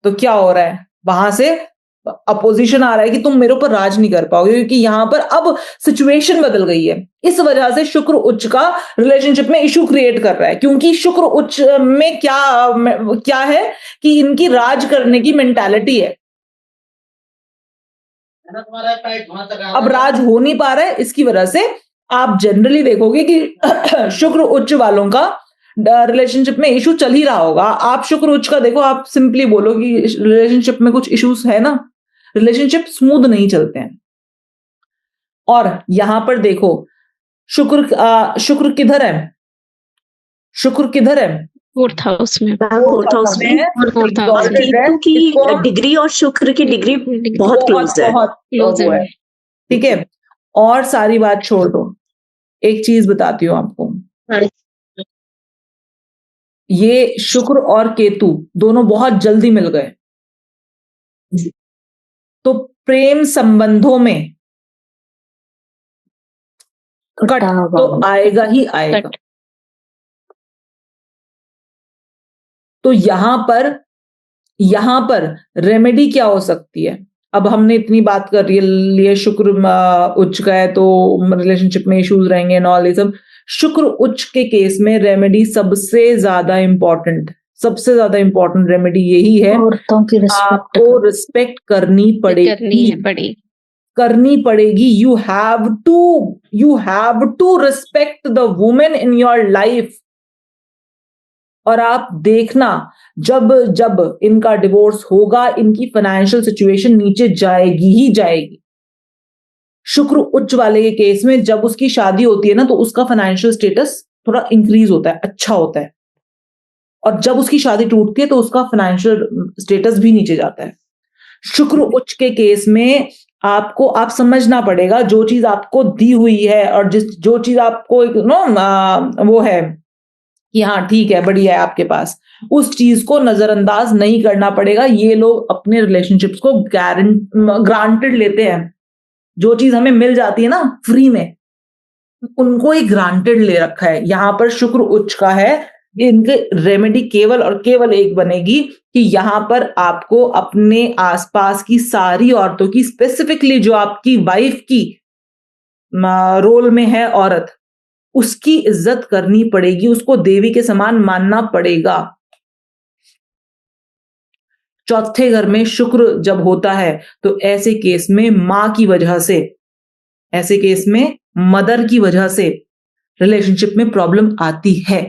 तो क्या हो रहा है, वहां से अपोजिशन आ रहा है कि तुम मेरे ऊपर राज नहीं कर पाओगे, क्योंकि यहां पर अब सिचुएशन बदल गई है। इस वजह से शुक्र उच्च का रिलेशनशिप में इशू क्रिएट कर रहा है, क्योंकि शुक्र उच्च में क्या है कि इनकी राज करने की मेंटालिटी है। अब राज हो नहीं पा रहा है, इसकी वजह से आप जनरली देखोगे कि शुक्र उच्च वालों का रिलेशनशिप में इशू चल ही रहा होगा। आप शुक्र उच्च का देखो, आप सिंपली बोलो कि रिलेशनशिप में कुछ इश्यूज है ना, रिलेशनशिप स्मूथ नहीं चलते हैं। और यहां पर देखो शुक्र किधर है? शुक्र किधर है? फोर्थ हाउस में। फोर्थ हाउस में और केतु की डिग्री और शुक्र की डिग्री बहुत क्लोज है। बहुत क्लोज है। ठीक है, और सारी बात छोड़ दो, एक चीज बताती हूँ आपको। ये शुक्र और केतु दोनों बहुत जल्दी मिल गए, तो प्रेम संबंधों में कट तो आएगा ही आएगा। तो यहां पर रेमेडी क्या हो सकती है? अब हमने इतनी बात कर लिए शुक्र उच्च का है तो रिलेशनशिप में इश्यूज रहेंगे एंड ऑल, ये सब। शुक्र उच्च के केस में रेमेडी सबसे ज्यादा इंपॉर्टेंट रेमेडी यही है, औरतों की आपको रिस्पेक्ट करनी पड़ेगी। करनी पड़ेगी। You have to respect the women in your life. और आप देखना, जब जब इनका डिवोर्स होगा, इनकी फाइनेंशियल सिचुएशन नीचे जाएगी ही जाएगी। शुक्र उच्च वाले के केस में जब उसकी शादी होती है ना, तो उसका फाइनेंशियल स्टेटस थोड़ा इंक्रीज होता है, अच्छा होता है। और जब उसकी शादी टूटती है तो उसका फाइनेंशियल स्टेटस भी नीचे जाता है। शुक्र उच्च के केस में आप समझना पड़ेगा, जो चीज आपको दी हुई है और जो चीज आपको वो है कि हाँ ठीक है, बढ़िया है आपके पास, उस चीज को नजरअंदाज नहीं करना पड़ेगा। ये लोग अपने रिलेशनशिप्स को ग्रांटेड लेते हैं। जो चीज हमें मिल जाती है ना फ्री में, उनको एक ग्रांटेड ले रखा है। यहां पर शुक्र उच्च का है, इनके रेमेडी केवल और केवल एक बनेगी कि यहां पर आपको अपने आसपास की सारी औरतों की, स्पेसिफिकली जो आपकी वाइफ की रोल में है औरत, उसकी इज्जत करनी पड़ेगी, उसको देवी के समान मानना पड़ेगा। चौथे घर में शुक्र जब होता है तो ऐसे केस में मां की वजह से, ऐसे केस में मदर की वजह से रिलेशनशिप में प्रॉब्लम आती है।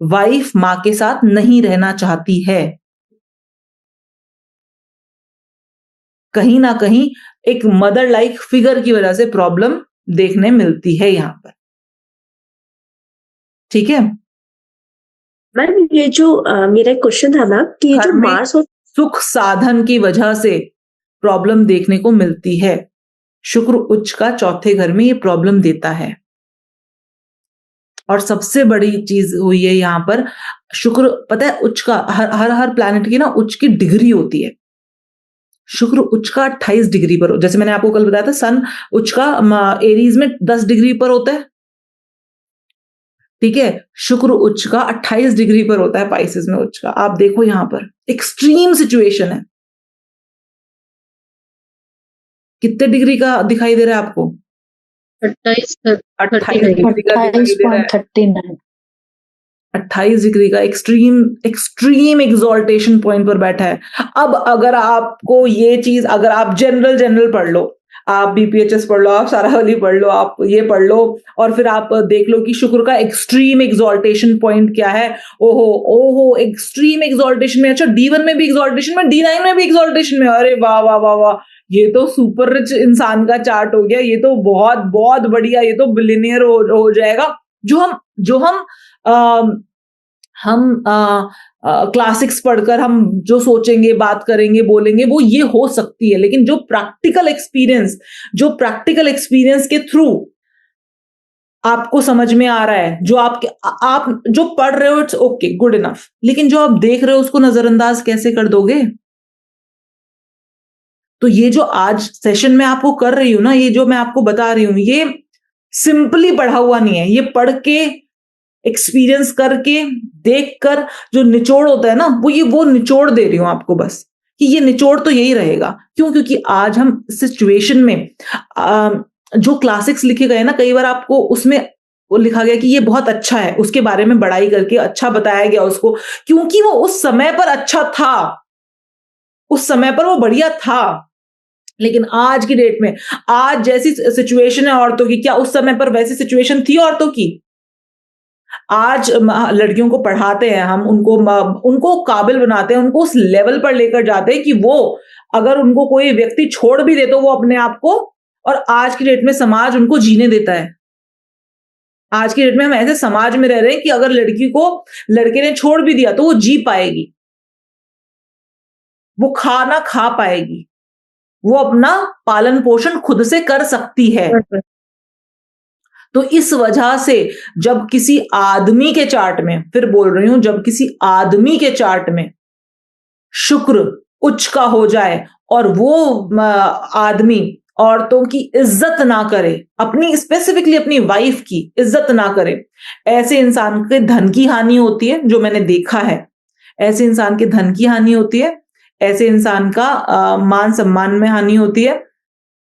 वाइफ मां के साथ नहीं रहना चाहती है, कहीं ना कहीं एक मदर लाइक फिगर की वजह से प्रॉब्लम देखने मिलती है यहां पर। ठीक है मैम, ये जो मेरा क्वेश्चन था मैम कि घर जो में मार्स और सुख साधन की वजह से प्रॉब्लम देखने को मिलती है। शुक्र उच्च का चौथे घर में ये प्रॉब्लम देता है। और सबसे बड़ी चीज हुई है यहां पर, शुक्र पता है उच्च का हर प्लैनेट की ना उच्च की डिग्री होती है। शुक्र उच्च का 28 डिग्री पर, जैसे मैंने आपको कल बताया था, सन उच्च का एरीज में 10 डिग्री पर होता है। ठीक है, शुक्र उच्च का 28 डिग्री पर होता है पाइसेस में उच्च का। आप देखो यहां पर एक्सट्रीम सिचुएशन है। कितने डिग्री का दिखाई दे रहा है आपको? 28 डिग्री का दिखाई दे रहा है। 28.39। 28 डिग्री का एक्सट्रीम एग्जॉल्टेशन पॉइंट पर बैठा है। अब अगर आपको ये चीज, अगर आप जनरल पढ़ लो, आप बीपीएचएस पढ़ लो, आप सारावली पढ़ लो, आप ये पढ़ लो, और फिर आप देख लो कि शुक्र का एक्सट्रीम एग्जॉल्टेशन पॉइंट क्या है। ओहो एक्सट्रीम एग्जॉल्टेशन में, अच्छा D1 में भी एग्जॉल्टेशन में, D9 में भी एग्जॉल्टेशन में, अरे वाह वाह वाह वाह, ये तो सुपर रिच इंसान का चार्ट हो गया, ये तो बहुत बहुत बढ़िया, ये तो बिलियनियर हो जाएगा। जो हम क्लासिक्स पढ़कर हम जो सोचेंगे, बात करेंगे, बोलेंगे, वो ये हो सकती है। लेकिन जो प्रैक्टिकल एक्सपीरियंस के थ्रू आपको समझ में आ रहा है, जो आप जो पढ़ रहे हो, इट्स ओके, गुड इनफ, लेकिन जो आप देख रहे हो उसको नजरअंदाज कैसे कर दोगे? तो ये जो आज सेशन में आपको कर रही हूं ना, ये जो मैं आपको बता रही हूं, ये सिंपली पढ़ा हुआ नहीं है। ये पढ़ के, एक्सपीरियंस करके, देखकर जो निचोड़ होता है ना, वो निचोड़ दे रही हूं आपको बस, कि ये निचोड़ तो यही रहेगा। क्यों? क्योंकि आज हम सिचुएशन में जो क्लासिक्स लिखे गए ना, कई बार आपको उसमें वो लिखा गया कि ये बहुत अच्छा है, उसके बारे में बड़ाई करके अच्छा बताया गया उसको, क्योंकि वो उस समय पर अच्छा था, उस समय पर वो बढ़िया था। लेकिन आज की डेट में, आज जैसी सिचुएशन है औरतों की, क्या उस समय पर वैसी सिचुएशन थी औरतों की? आज लड़कियों को पढ़ाते हैं हम, उनको काबिल बनाते हैं, उनको उस लेवल पर लेकर जाते हैं कि वो, अगर उनको कोई व्यक्ति छोड़ भी दे तो वो अपने आप को, और आज की डेट में समाज उनको जीने देता है। आज की डेट में हम ऐसे समाज में रह रहे हैं कि अगर लड़की को लड़के ने छोड़ भी दिया तो वो जी पाएगी, वो खाना खा पाएगी, वो अपना पालन पोषण खुद से कर सकती है। तो इस वजह से जब किसी आदमी के चार्ट में, फिर बोल रही हूं, जब किसी आदमी के चार्ट में शुक्र उच्च का हो जाए और वो आदमी औरतों की इज्जत ना करे, अपनी स्पेसिफिकली अपनी वाइफ की इज्जत ना करे, ऐसे इंसान के धन की हानि होती है, जो मैंने देखा है। ऐसे इंसान के धन की हानि होती है, ऐसे इंसान का मान सम्मान में हानि होती है।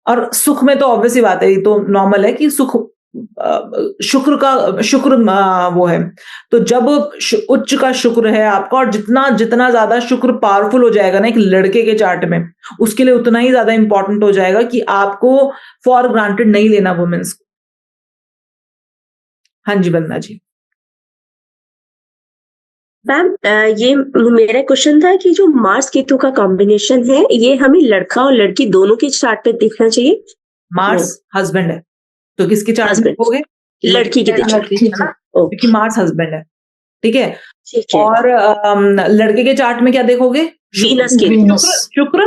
और सुख में तो ऑब्वियसली बात है, ये तो नॉर्मल है कि सुख शुक्र वो है, तो जब उच्च का शुक्र है आपका, और जितना जितना ज्यादा शुक्र पावरफुल हो जाएगा ना एक लड़के के चार्ट में, उसके लिए उतना ही ज्यादा इंपॉर्टेंट हो जाएगा कि आपको फॉर ग्रांटेड नहीं लेना वुमेन्स को। हाँ जी वंदना जी। मैम ये मेरा क्वेश्चन था कि जो मार्स केतु का कॉम्बिनेशन है, ये हमें लड़का और लड़की दोनों के चार्ट पे देखना चाहिए? मार्स हस्बैंड है तो किसके चार्ट में देखोगे? लड़की के चार्ट पे, है ना, क्योंकि मार्स हस्बैंड है, ठीक है। ठीक है। और लड़के के चार्ट में क्या देखोगे? वीनस केतु, शुक्र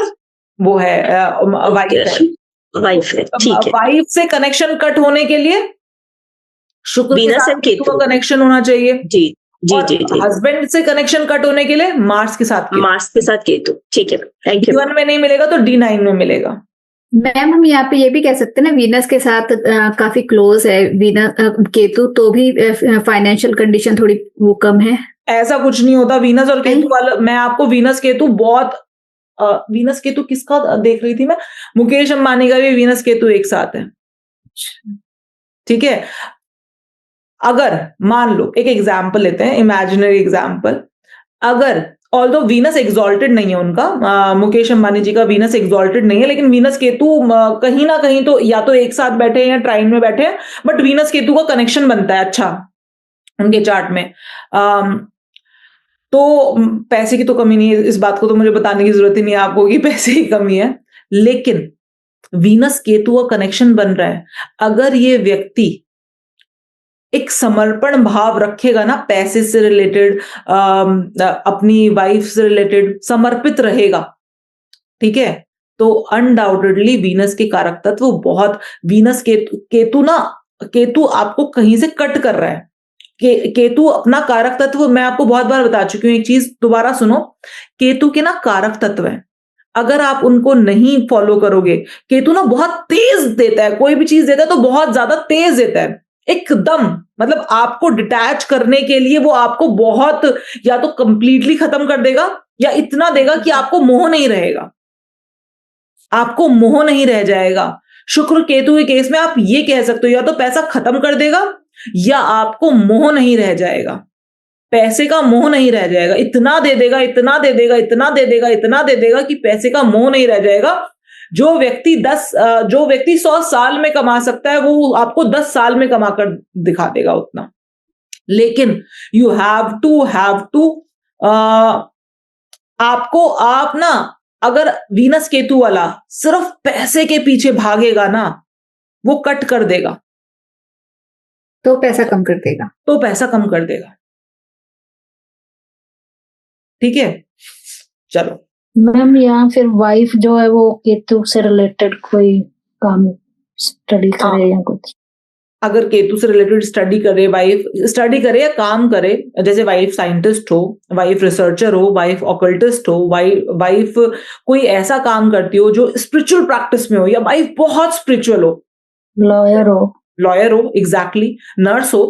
वो है वाइफ है, ठीक है। वाइफ से कनेक्शन कट होने के लिए शुक्र के साथ केतु का कनेक्शन होना चाहिए। जी जी जी जी। हस्बैंड से कनेक्शन कट होने के लिए मार्स के साथ केतु, ठीक है। Thank you. D1 में नहीं मिलेगा तो D9 में मिलेगा। मैम हम यहाँ पे ये भी कह सकते हैं ना, वीनस के साथ काफी क्लोज है वीनस केतु, तो भी फाइनेंशियल कंडीशन थोड़ी वो कम है। ऐसा कुछ नहीं होता वीनस और केतु वाला। मैं आपको वीनस केतु बहुत वीनस केतु किसका देख रही थी मैं, मुकेश अंबानी का भी वीनस केतु एक साथ है, ठीक है। अगर मान लो एक एग्जाम्पल लेते हैं, इमेजिनरी एग्जाम्पल, अगर ऑल्दो वीनस एग्जॉल्टेड नहीं है उनका, मुकेश अंबानी जी का वीनस एग्जॉल्टेड नहीं है, लेकिन वीनस केतु कहीं ना कहीं तो या तो एक साथ बैठे हैं या ट्राइन में बैठे हैं, बट वीनस केतु का कनेक्शन बनता है अच्छा उनके चार्ट में। तो पैसे की तो कमी नहीं है, इस बात को तो मुझे बताने की जरूरत ही नहीं है आपको कि पैसे की कमी है, लेकिन वीनस केतु का कनेक्शन बन रहा है। अगर ये व्यक्ति एक समर्पण भाव रखेगा ना, पैसे से रिलेटेड, अपनी वाइफ से रिलेटेड समर्पित रहेगा, ठीक है, तो अनडाउटेडली वीनस के कारक तत्व बहुत, वीनस केतु आपको कहीं से कट कर रहा है। केतु अपना कारक तत्व मैं आपको बहुत बार बता चुकी हूं, एक चीज दोबारा सुनो, केतु के ना कारक तत्व है, अगर आप उनको नहीं फॉलो करोगे, केतु ना बहुत तेज देता है, कोई भी चीज देता है तो बहुत ज्यादा तेज देता है एकदम, मतलब आपको डिटैच करने के लिए वो आपको बहुत, या तो कंप्लीटली खत्म कर देगा या इतना देगा कि आपको मोह नहीं रहेगा, आपको मोह नहीं रह जाएगा। शुक्र केतु के केस में आप ये कह सकते हो, या तो पैसा खत्म कर देगा या आपको मोह नहीं रह जाएगा, पैसे का मोह नहीं रह जाएगा, इतना दे देगा, इतना दे देगा, इतना दे देगा, इतना दे देगा कि पैसे का मोह नहीं रह जाएगा। जो व्यक्ति 100 साल में कमा सकता है वो आपको 10 साल में कमा कर दिखा देगा उतना। लेकिन यू हैव टू आपको, आप ना अगर वीनस केतु वाला सिर्फ पैसे के पीछे भागेगा ना, वो कट कर देगा, तो पैसा कम कर देगा, ठीक है। चलो मैम, यहाँ फिर वाइफ जो है वो केतु से रिलेटेड कोई काम स्टडी करे या कुछ, अगर केतु से रिलेटेड स्टडी करे, वाइफ स्टडी करे या काम करे, जैसे वाइफ साइंटिस्ट हो, वाइफ रिसर्चर हो, वाइफ ऑकल्टिस्ट हो, वाइफ कोई ऐसा काम करती हो जो स्पिरिचुअल प्रैक्टिस में हो, या वाइफ बहुत स्पिरिचुअल हो, लॉयर हो एग्जैक्टली, नर्स हो,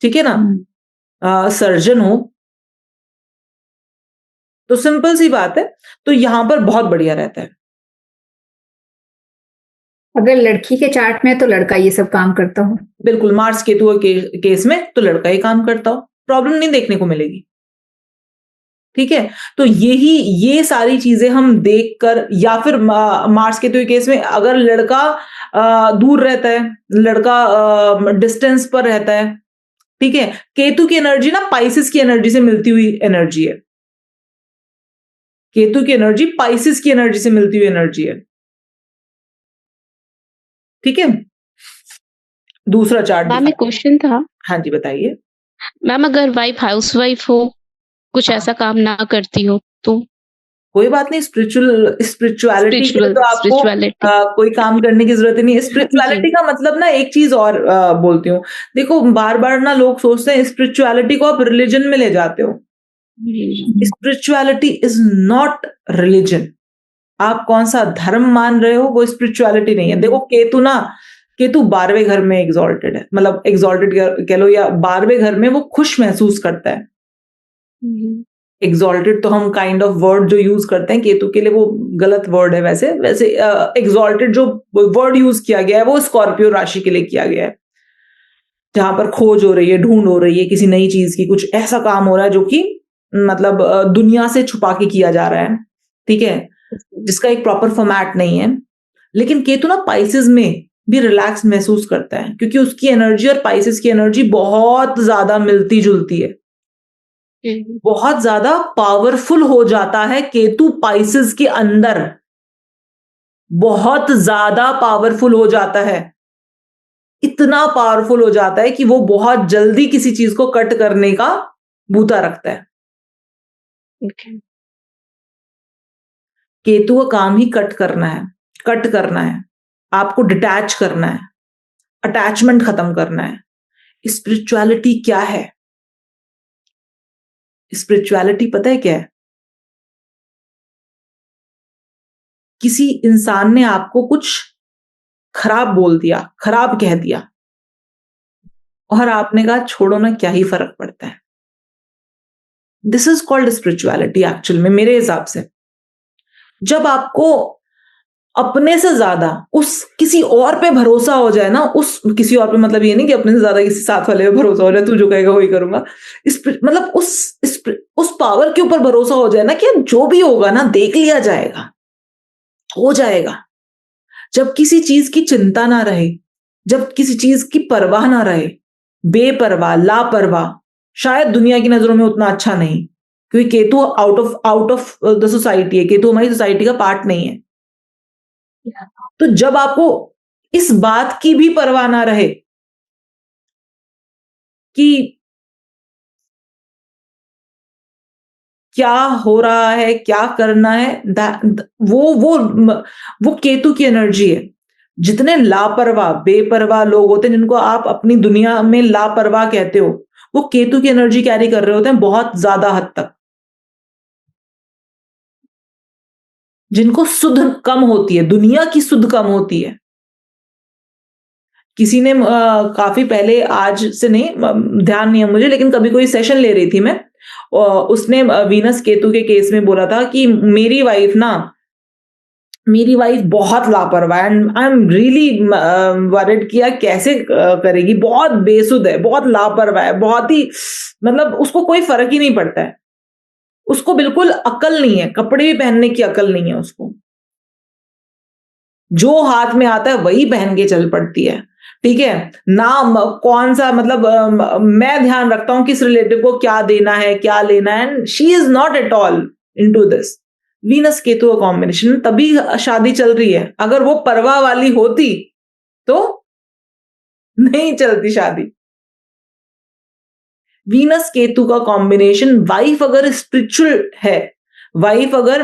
ठीक है ना, सर्जन हो, तो सिंपल सी बात है, तो यहां पर बहुत बढ़िया रहता है। अगर लड़की के चार्ट में तो लड़का ये सब काम करता हो, बिल्कुल, मार्स केतु के केस में तो लड़का ही काम करता हो, प्रॉब्लम नहीं देखने को मिलेगी, ठीक है। तो ये सारी चीजें हम देखकर, या फिर मार्स केतु के केस में अगर लड़का दूर रहता है, लड़का डिस्टेंस पर रहता है, ठीक है। केतु की एनर्जी ना पाइसिस की एनर्जी से मिलती हुई एनर्जी है, केतु की एनर्जी पाइसिस की एनर्जी से मिलती हुई एनर्जी है, ठीक है। दूसरा चार्ट मैम एक क्वेश्चन था। हाँ जी बताइए। मैम अगर वाइफ हाउसवाइफ हो, कुछ ऐसा काम ना करती हो तो कोई बात नहीं, स्पिरिचुअलिटी तो आपको कोई काम करने की जरूरत नहीं है। स्पिरिचुअलिटी का मतलब ना एक चीज और बोलती हूँ, देखो बार बार ना लोग सोचते हैं स्पिरिचुअलिटी को आप रिलीजन में ले जाते हो, स्पिरिचुअलिटी इज नॉट रिलीजन। आप कौन सा धर्म मान रहे हो वो स्पिरिचुअलिटी नहीं है। देखो केतु 12वें घर में एग्जॉल्टेड है, मतलब एग्जॉल्टेड कह लो या 12वें घर में वो खुश महसूस करता है। एग्जॉल्टेड तो हम काइंड ऑफ वर्ड जो यूज करते हैं केतु के लिए वो गलत वर्ड है, वैसे एग्जॉल्टेड जो वर्ड यूज किया गया है वो स्कॉर्पियो राशि के लिए किया गया है, जहां पर खोज हो रही है, ढूंढ हो रही है किसी नई चीज की, कुछ ऐसा काम हो रहा है जो कि मतलब दुनिया से छुपा के किया जा रहा है, ठीक है, जिसका एक प्रॉपर फॉर्मेट नहीं है। लेकिन केतु ना पाइसेस में भी रिलैक्स महसूस करता है, क्योंकि उसकी एनर्जी और पाइसेस की एनर्जी बहुत ज्यादा मिलती जुलती है, बहुत ज्यादा पावरफुल हो जाता है केतु पाइसेस के अंदर, बहुत ज्यादा पावरफुल हो जाता है, इतना पावरफुल हो जाता है कि वो बहुत जल्दी किसी चीज को कट करने का बूता रखता है। केतु का काम ही कट करना है, कट करना है, आपको डिटैच करना है, अटैचमेंट खत्म करना है। स्पिरिचुअलिटी क्या है? स्पिरिचुअलिटी पता है क्या है? किसी इंसान ने आपको कुछ खराब बोल दिया, खराब कह दिया, और आपने कहा छोड़ो ना, क्या ही फर्क पड़ता है। This is called spirituality actual में, मेरे हिसाब से। जब आपको अपने से ज्यादा उस किसी और पे भरोसा हो जाए ना, उस किसी और पे मतलब ये नहीं कि अपने से ज्यादा किसी साथ वाले पे भरोसा हो जाए, तू जो कहेगा वही करूंगा, मतलब उस पावर के ऊपर भरोसा हो जाए ना कि जो भी होगा ना देख लिया जाएगा, हो जाएगा। जब किसी चीज की चिंता ना रहे, जब किसी चीज की परवाह ना रहे, बेपरवाह, लापरवाह, शायद दुनिया की नजरों में उतना अच्छा नहीं, क्योंकि Ketu out of the society है, केतु हमारी सोसाइटी का पार्ट नहीं है। तो जब आपको इस बात की भी परवाह ना रहे कि क्या हो रहा है, क्या करना है, वो केतु की एनर्जी है। जितने लापरवाह, बेपरवाह लोग होते हैं, जिनको आप अपनी दुनिया में लापरवाह कहते हो, वो केतु की एनर्जी कैरी कर रहे होते हैं बहुत ज्यादा हद तक। जिनको सुध कम होती है, दुनिया की सुध कम होती है। किसी ने काफी पहले, आज से नहीं, ध्यान नहीं है मुझे, लेकिन कभी कोई सेशन ले रही थी मैं, उसने वीनस केतु के केस में बोला था कि मेरी वाइफ बहुत लापरवाह, and I am really worried किया कैसे करेगी, बहुत बेसुध है, बहुत लापरवाह है, बहुत ही मतलब उसको कोई फर्क ही नहीं पड़ता है, उसको बिल्कुल अकल नहीं है, कपड़े भी पहनने की अकल नहीं है उसको, जो हाथ में आता है वही पहन के चल पड़ती है, ठीक है ना। कौन सा मतलब मैं ध्यान रखता हूं किस रिलेटिव को क्या देना है, क्या लेना है, and she is not at all into this. Venus Ketu का कॉम्बिनेशन, तभी शादी चल रही है। अगर वो परवाह वाली होती तो नहीं चलती शादी। वीनस केतु का कॉम्बिनेशन, वाइफ अगर स्पिरिचुअल है, वाइफ अगर,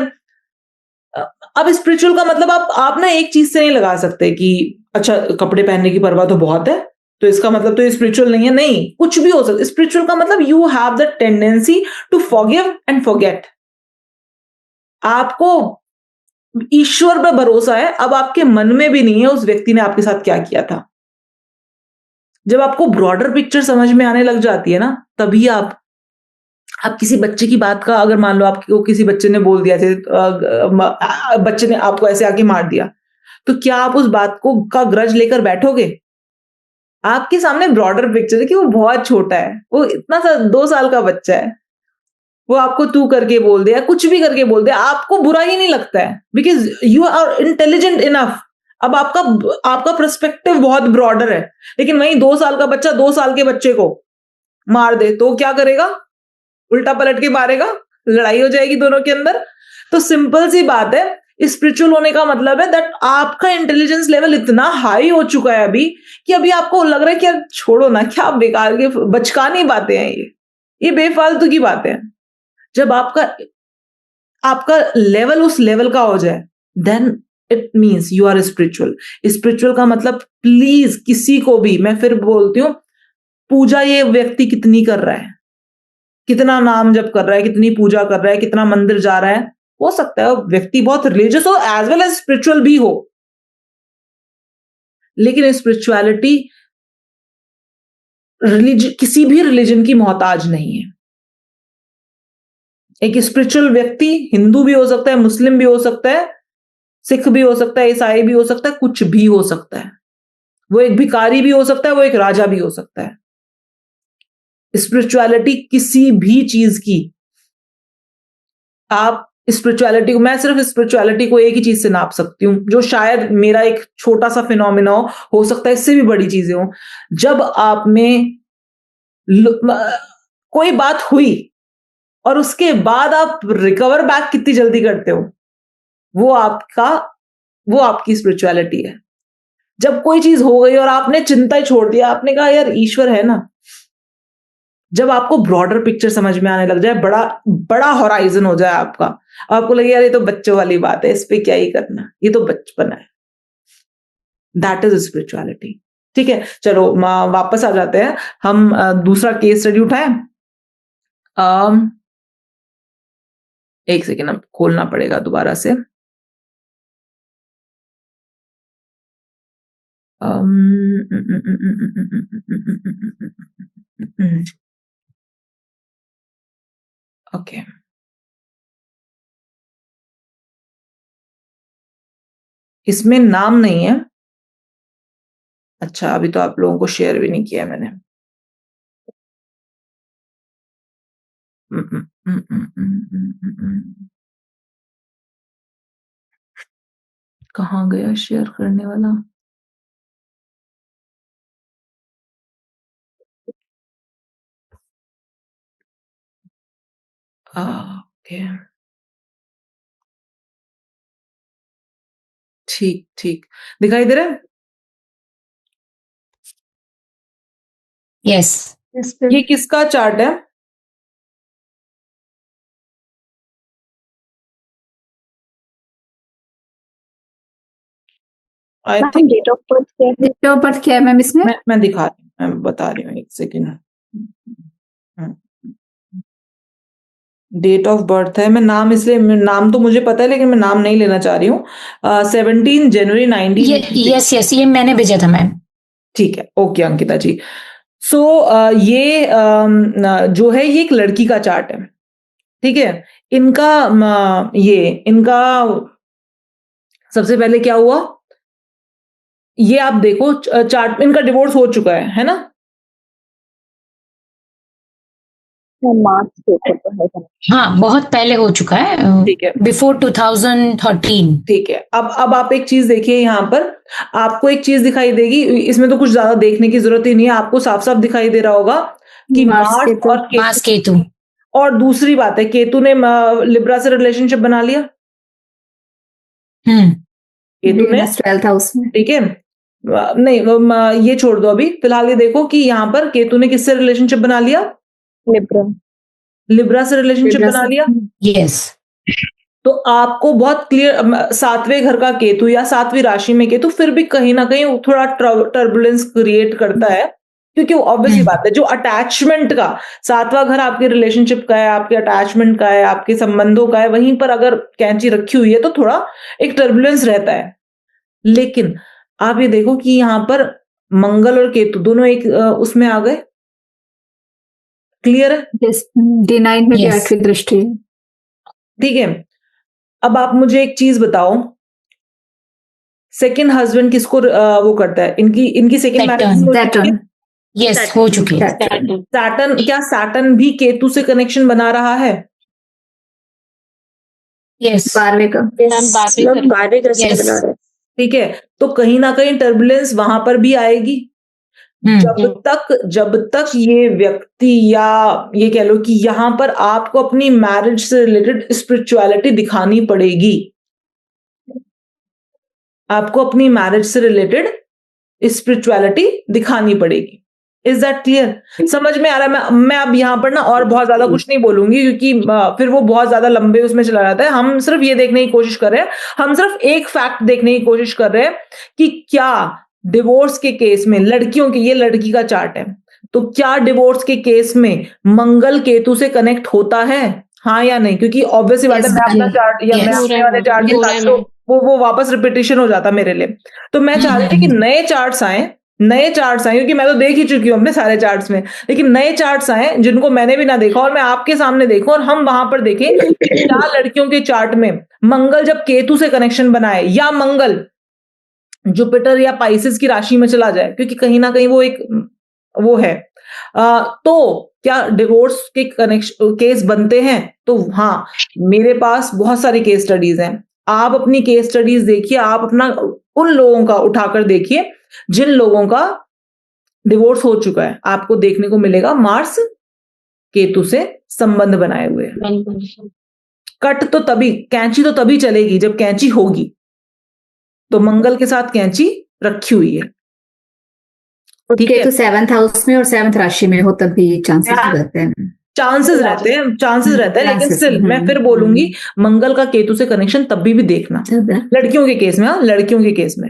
अब स्पिरिचुअल का मतलब आप ना एक चीज से नहीं लगा सकते कि अच्छा कपड़े पहनने की परवाह तो बहुत है तो इसका मतलब तो ये स्पिरिचुअल नहीं है। नहीं, कुछ भी हो सकता है। स्पिरिचुअल का मतलब you have the tendency to forgive and forget. आपको ईश्वर पर भरोसा है, अब आपके मन में भी नहीं है उस व्यक्ति ने आपके साथ क्या किया था। जब आपको ब्रॉडर पिक्चर समझ में आने लग जाती है ना, तभी आप किसी बच्चे की बात का, अगर मान लो आपको किसी बच्चे ने बोल दिया थे, बच्चे ने आपको ऐसे आके मार दिया, तो क्या आप उस बात को का ग्रज लेकर बैठोगे? आपके सामने ब्रॉडर पिक्चर है कि वो बहुत छोटा है, वो इतना सा 2 साल का बच्चा है, वो आपको तू करके बोल दिया, कुछ भी करके बोल दिया, आपको बुरा ही नहीं लगता है, because you are intelligent enough. अब आपका पर्सपेक्टिव बहुत ब्रॉडर है। लेकिन वहीं 2 साल का बच्चा 2 साल के बच्चे को मार दे तो क्या करेगा? उल्टा पलट के मारेगा, लड़ाई हो जाएगी दोनों के अंदर। तो सिंपल सी बात है, स्पिरिचुअल होने का मतलब है दैट आपका इंटेलिजेंस लेवल इतना हाई हो चुका है अभी कि अभी आपको लग रहा है कि यार छोड़ो ना, क्या बेकार के बचकानी बातें हैं, ये बेफालतू की बातें हैं। जब आपका लेवल उस लेवल का हो जाए, then it means you are spiritual. Spiritual का मतलब, प्लीज किसी को भी, मैं फिर बोलती हूँ, पूजा ये व्यक्ति कितनी कर रहा है, कितना नाम जप कर रहा है, कितनी पूजा कर रहा है, कितना मंदिर जा रहा है, हो सकता है व्यक्ति बहुत रिलीजियस हो एज वेल एज स्पिरिचुअल भी हो, लेकिन स्पिरिचुअलिटी किसी भी रिलीजन की मोहताज नहीं है। एक स्पिरिचुअल व्यक्ति हिंदू भी हो सकता है, मुस्लिम भी हो सकता है, सिख भी हो सकता है, ईसाई भी हो सकता है, कुछ भी हो सकता है। वो एक भिखारी भी हो सकता है, वो एक राजा भी हो सकता है। स्पिरिचुअलिटी किसी भी चीज की, आप स्पिरिचुअलिटी को, मैं सिर्फ स्पिरिचुअलिटी को एक ही चीज से नाप सकती हूँ, जो शायद मेरा एक छोटा सा फिनोमिना हो सकता है इससे भी बड़ी चीजें हो। जब आप में कोई बात हुई और उसके बाद आप रिकवर बैक कितनी जल्दी करते हो, वो आपकी स्पिरिचुअलिटी है। जब कोई चीज हो गई और आपने चिंता ही छोड़ दिया, आपने कहा यार ईश्वर है ना, जब आपको ब्रॉडर पिक्चर समझ में आने लग जाए, बड़ा हॉराइजन हो जाए आपका, आपको लगे यार ये तो बच्चों वाली बात है, इस पे क्या ही करना, ये तो बचपन है, दैट इज स्पिरिचुअलिटी। ठीक है, चलो वापस आ जाते हैं, हम दूसरा केस स्टडी उठाएं। एक सेकेंड, अब खोलना पड़ेगा दोबारा से। ओके, इसमें नाम नहीं है। अच्छा, अभी तो आप लोगों को शेयर भी नहीं किया मैंने। कहाँ गया शेयर करने वाला? ओके, ठीक ठीक, दिखाई दे रहा है? यस, ये किसका चार्ट है? I think date of birth क्या है? डेट ऑफ बर्थ क्या है मैम इसमें? मैं दिखा रही हूँ, मैं बता रही हूँ, एक सेकेंड। डेट ऑफ बर्थ है, मैं नाम इसलिए, नाम तो मुझे पता है लेकिन मैं नाम नहीं लेना चाह रही हूँ। 17 जनवरी 1986। यस यस, ये मैंने भेजा था मैम। ठीक है, ओके अंकिता जी। सो ये जो है ये एक लड़की का चार्ट है, ठीक है। इनका सबसे पहले क्या हुआ, ये आप देखो चार्ट में इनका डिवोर्स हो चुका है ना? हाँ, बहुत पहले हो चुका है, ठीक है, बिफोर 2013। ठीक है। अब आप एक चीज देखिए, यहाँ पर आपको एक चीज दिखाई देगी, इसमें तो कुछ ज्यादा देखने की जरूरत ही नहीं है, आपको साफ साफ दिखाई दे रहा होगा कि मार्स केतु। और दूसरी बात है, केतु ने लिब्रा से रिलेशनशिप बना लिया। केतु ने 12th हाउस में, ठीक है। नहीं, ये छोड़ दो अभी, फिलहाल ये देखो कि यहाँ पर केतु ने किससे रिलेशनशिप बना लिया? लिब्रा से रिलेशनशिप बना लिया। यस, तो आपको बहुत क्लियर, 7वें घर का केतु या 7वीं राशि में केतु फिर भी कहीं ना कहीं थोड़ा टर्बुलेंस क्रिएट करता है, क्योंकि ऑब्वियसली बात है, जो अटैचमेंट का 7वां घर आपके रिलेशनशिप का है, आपके अटैचमेंट का है, आपके संबंधों का है, वहीं पर अगर कैंची रखी हुई है तो थोड़ा एक टर्बुलेंस रहता है। लेकिन आप ये देखो कि यहाँ पर मंगल और केतु दोनों एक उसमें आ गए, क्लियर है? D9 में भी 8वीं दृष्टि है। ठीक है, अब आप मुझे एक चीज बताओ, सेकंड हस्बैंड किसको वो करता है? इनकी सेकंड मैरिज यस हो चुकी है। सैटर्न, क्या सैटर्न भी केतु से कनेक्शन बना रहा है? यस, 12वें का, 12वें घर से बना रहा है। ठीक है, तो कहीं ना कहीं टर्बुलेंस वहां पर भी आएगी। जब तक ये व्यक्ति, या ये कह लो कि यहां पर आपको अपनी मैरिज से रिलेटेड स्पिरिचुअलिटी दिखानी पड़ेगी, आपको अपनी मैरिज से रिलेटेड स्पिरिचुअलिटी दिखानी पड़ेगी। Is that clear? समझ में आ रहा है? मैं अब यहाँ पर ना और बहुत ज्यादा कुछ नहीं बोलूंगी, क्योंकि फिर वो बहुत ज्यादा लंबे उसमें चला जाता है। हम सिर्फ ये देखने की कोशिश कर रहे हैं, हम सिर्फ एक फैक्ट देखने की कोशिश कर रहे हैं कि क्या डिवोर्स के केस में लड़कियों के, ये लड़की का चार्ट है, तो क्या डिवोर्स के केस में मंगल केतु से कनेक्ट होता है, हाँ या नहीं? क्योंकि ऑब्वियसली बात है, मैं अपना चार्ट या मैं अपने वाले चार्ट के साथ, तो वो वापस रिपीटिशन हो जाता मेरे लिए। तो मैं चाह रही थी कि नए चार्ट्स आए, क्योंकि मैं तो देख ही चुकी हूँ अपने सारे चार्ट्स में, लेकिन नए चार्ट्स आए जिनको मैंने भी ना देखा और मैं आपके सामने देखूं, और हम वहां पर देखें क्या लड़कियों के चार्ट में मंगल जब केतु से कनेक्शन बनाए, या मंगल जुपिटर या पाइसेस की राशि में चला जाए, क्योंकि कहीं ना कहीं वो एक वो है, तो क्या डिवोर्स के कनेक्शन केस बनते हैं? तो हाँ, मेरे पास बहुत सारी केस स्टडीज हैं। आप अपनी केस स्टडीज देखिए, आप अपना उन लोगों का उठाकर देखिए जिन लोगों का डिवोर्स हो चुका है, आपको देखने को मिलेगा मार्स केतु से संबंध बनाए हुए। कट तो तभी, कैंची तो तभी चलेगी जब कैंची होगी, तो मंगल के साथ कैंची रखी हुई है, ठीक है। तो 7th हाउस में और 7th राशि में हो तब भी चांसेस रहते हैं, चांसेस रहते हैं, लेकिन स्टिल मैं फिर बोलूंगी मंगल का केतु से कनेक्शन तब भी देखना, लड़कियों के केस में। हाँ, लड़कियों के केस में,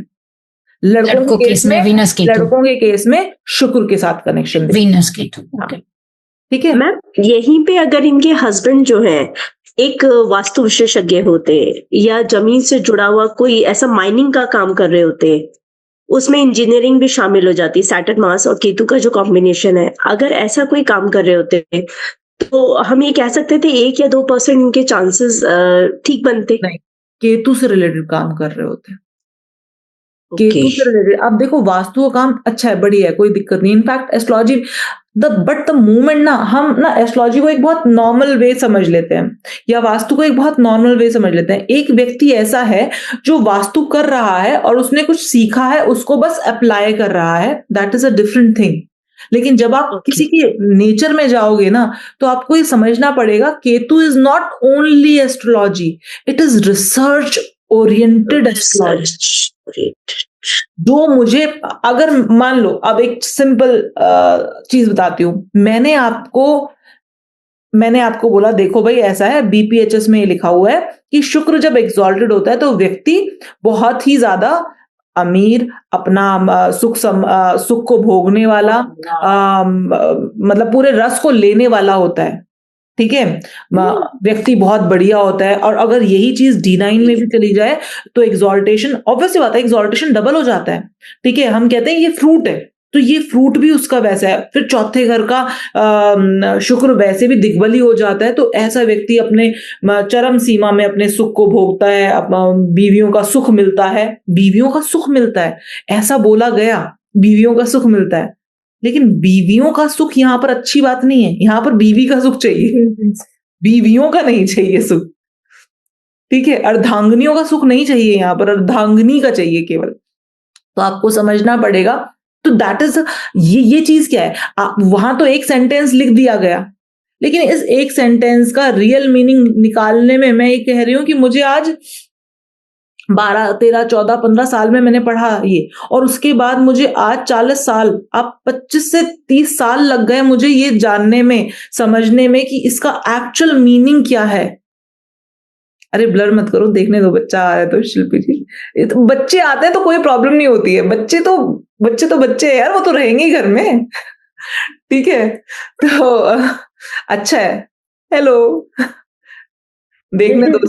लड़कों के केस में वीनस केतु, लड़कों के केस में शुक्र के साथ कनेक्शन वीनस केतु, ठीक है मैम। यहीं पे अगर इनके हस्बैंड जो है एक वास्तु विशेषज्ञ होते या जमीन से जुड़ा हुआ कोई ऐसा माइनिंग का काम कर रहे होते, उसमें इंजीनियरिंग भी शामिल हो जाती, सैटर्न मार्स और केतु का जो कॉम्बिनेशन है, अगर ऐसा कोई काम कर रहे होते तो हम ये कह सकते थे 1 या 2% इनके चांसेस ठीक बनते। नहीं, केतु से रिलेटेड काम कर रहे होते, केतु से रिलेटेड। अब देखो, वास्तु का काम अच्छा है, बढ़िया है, कोई दिक्कत नहीं। In fact astrology but the movement ना, हम ना एस्ट्रोलॉजी को एक बहुत नॉर्मल वे समझ लेते हैं, या वास्तु को एक बहुत नॉर्मल वे समझ लेते हैं। एक व्यक्ति ऐसा है जो वास्तु कर रहा है और उसने कुछ सीखा है, उसको बस अप्लाई कर रहा है, that is a different thing. लेकिन जब आप किसी के नेचर में जाओगे ना, तो आपको ये समझना पड़ेगा, Ketu is not only astrology, it is research oriented astrology. जो मुझे, अगर मान लो, अब एक सिंपल चीज बताती हूँ, मैंने आपको बोला देखो भाई ऐसा है, बीपीएचएस में ये लिखा हुआ है कि शुक्र जब एग्जॉल्टेड होता है तो व्यक्ति बहुत ही ज्यादा अमीर, अपना सुख को भोगने वाला, मतलब पूरे रस को लेने वाला होता है, ठीक है। व्यक्ति बहुत बढ़िया होता है। और अगर यही चीज D9 में भी चली जाए तो एग्जॉल्टेशन, ऑब्वियसली बात है, एग्जॉल्टेशन डबल हो जाता है, ठीक है। हम कहते हैं ये फ्रूट है, तो ये फ्रूट भी उसका वैसा है। फिर चौथे घर का शुक्र वैसे भी दिग्बली हो जाता है, तो ऐसा व्यक्ति अपने चरम सीमा में अपने सुख को भोगता है, बीवियों का सुख मिलता है, बीवियों का सुख मिलता है, ऐसा बोला गया, बीवियों का सुख मिलता है। लेकिन बीवियों का सुख यहाँ पर अच्छी बात नहीं है, यहाँ पर बीवी का सुख चाहिए, बीवियों का नहीं चाहिए सुख, ठीक है। अर्धांगिनियों का सुख नहीं चाहिए यहाँ पर, अर्धांगिनी का चाहिए केवल। तो आपको समझना पड़ेगा। तो दैट इज ये चीज क्या है, वहां तो एक सेंटेंस लिख दिया गया, लेकिन इस एक सेंटेंस का रियल मीनिंग निकालने में मैं ये कह रही हूं कि मुझे आज 12, 13, 14, 15 साल में मैंने पढ़ा ये, और उसके बाद मुझे आज 40 साल, अब 25 से 30 साल लग गए मुझे ये जानने में, समझने में कि इसका एक्चुअल मीनिंग क्या है। अरे ब्लर मत करो, देखने दो, बच्चा आ रहा है तो शिल्पी जी, तो बच्चे आते हैं तो कोई प्रॉब्लम नहीं होती है, बच्चे तो बच्चे हैं यार, वो तो रहेंगे ही घर में, ठीक है। तो अच्छा है, हेलो, देखने दो।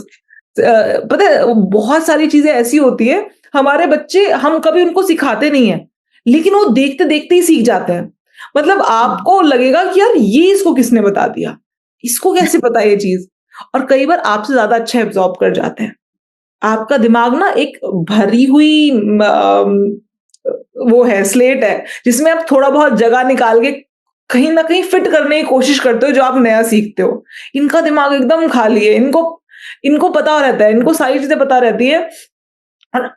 पता है बहुत सारी चीजें ऐसी होती है, हमारे बच्चे, हम कभी उनको सिखाते नहीं है, लेकिन वो देखते देखते ही सीख जाते हैं। मतलब आपको लगेगा कि यार ये इसको किसने बता दिया, इसको कैसे पता ये चीज, और कई बार आपसे ज्यादा अच्छा एब्जॉर्ब कर जाते हैं। आपका दिमाग ना एक भरी हुई वो है, स्लेट है, जिसमें आप थोड़ा बहुत जगह निकाल के कहीं ना कहीं फिट करने की कोशिश करते हो जो आप नया सीखते हो। इनका दिमाग एकदम खाली है, इनको पता रहता है, इनको सारी चीजें पता रहती है। और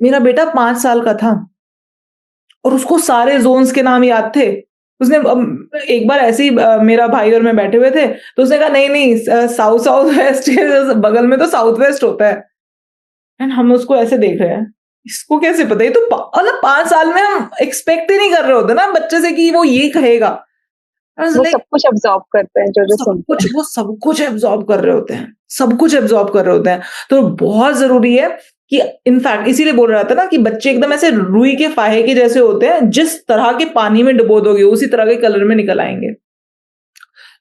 मेरा बेटा 5 साल का था और उसको सारे जोन्स के नाम याद थे। उसने एक बार ऐसे ही मेरा भाई और मैं बैठे हुए थे, तो उसने कहा नहीं साउथ वेस्ट, बगल में तो साउथ वेस्ट होता है। एंड हम उसको ऐसे देख रहे हैं, इसको कैसे पता है? तो मतलब 5 साल में हम एक्सपेक्ट ही नहीं कर रहे होते ना बच्चे से कि वो ये कहेगा। वो सब कुछ एब्जॉर्ब करते हैं, जो सुनते हैं वो सब कुछ एब्जॉर्ब कर रहे होते हैं, सब कुछ एब्जॉर्ब कर रहे होते हैं। तो बहुत जरूरी है कि इनफैक्ट इसीलिए बोल रहा था ना कि बच्चे एकदम ऐसे रुई के फाहे के जैसे होते हैं, जिस तरह के पानी में डुबो दोगे उसी तरह के कलर में निकल आएंगे।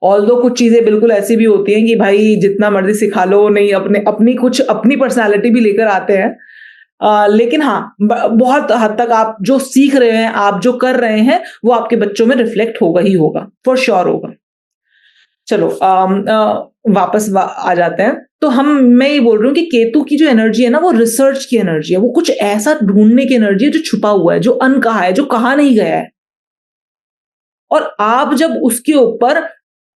ऑल्दो कुछ चीजें बिल्कुल ऐसी भी होती हैं कि भाई जितना मर्जी सिखा लो, नहीं अपनी पर्सनालिटी भी लेकर आते हैं। लेकिन हाँ, बहुत हद तक आप जो सीख रहे हैं, आप जो कर रहे हैं, वो आपके बच्चों में रिफ्लेक्ट होगा ही होगा, फॉर श्योर होगा। चलो वापस आ जाते हैं। तो मैं ये बोल रही हूँ कि केतु की जो एनर्जी है ना, वो रिसर्च की एनर्जी है, वो कुछ ऐसा ढूंढने की एनर्जी है जो छुपा हुआ है, जो अनकहा है, जो कहा नहीं गया है। और आप जब उसके ऊपर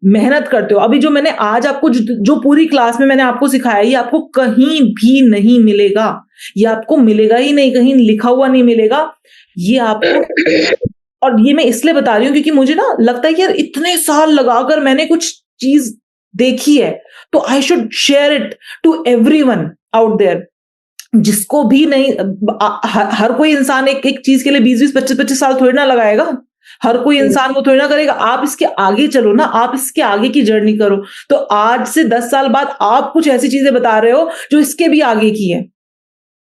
मेहनत करते हो, अभी जो मैंने आज आपको जो पूरी क्लास में मैंने आपको सिखाया, ये आपको कहीं भी नहीं मिलेगा, ये आपको मिलेगा ही नहीं, कहीं लिखा हुआ नहीं मिलेगा ये आपको। और ये मैं इसलिए बता रही हूँ क्योंकि मुझे ना लगता है कि यार इतने साल लगाकर मैंने कुछ चीज देखी है, तो I should share it to everyone out there, जिसको भी नहीं। हर कोई इंसान एक चीज के लिए 20-20, 25-25 साल थोड़ी ना लगाएगा, हर कोई इंसान वो थोड़ी ना करेगा। आप इसके आगे चलो ना, आप इसके आगे की जर्नी करो। तो आज से 10 साल बाद आप कुछ ऐसी चीजें बता रहे हो जो इसके भी आगे की है।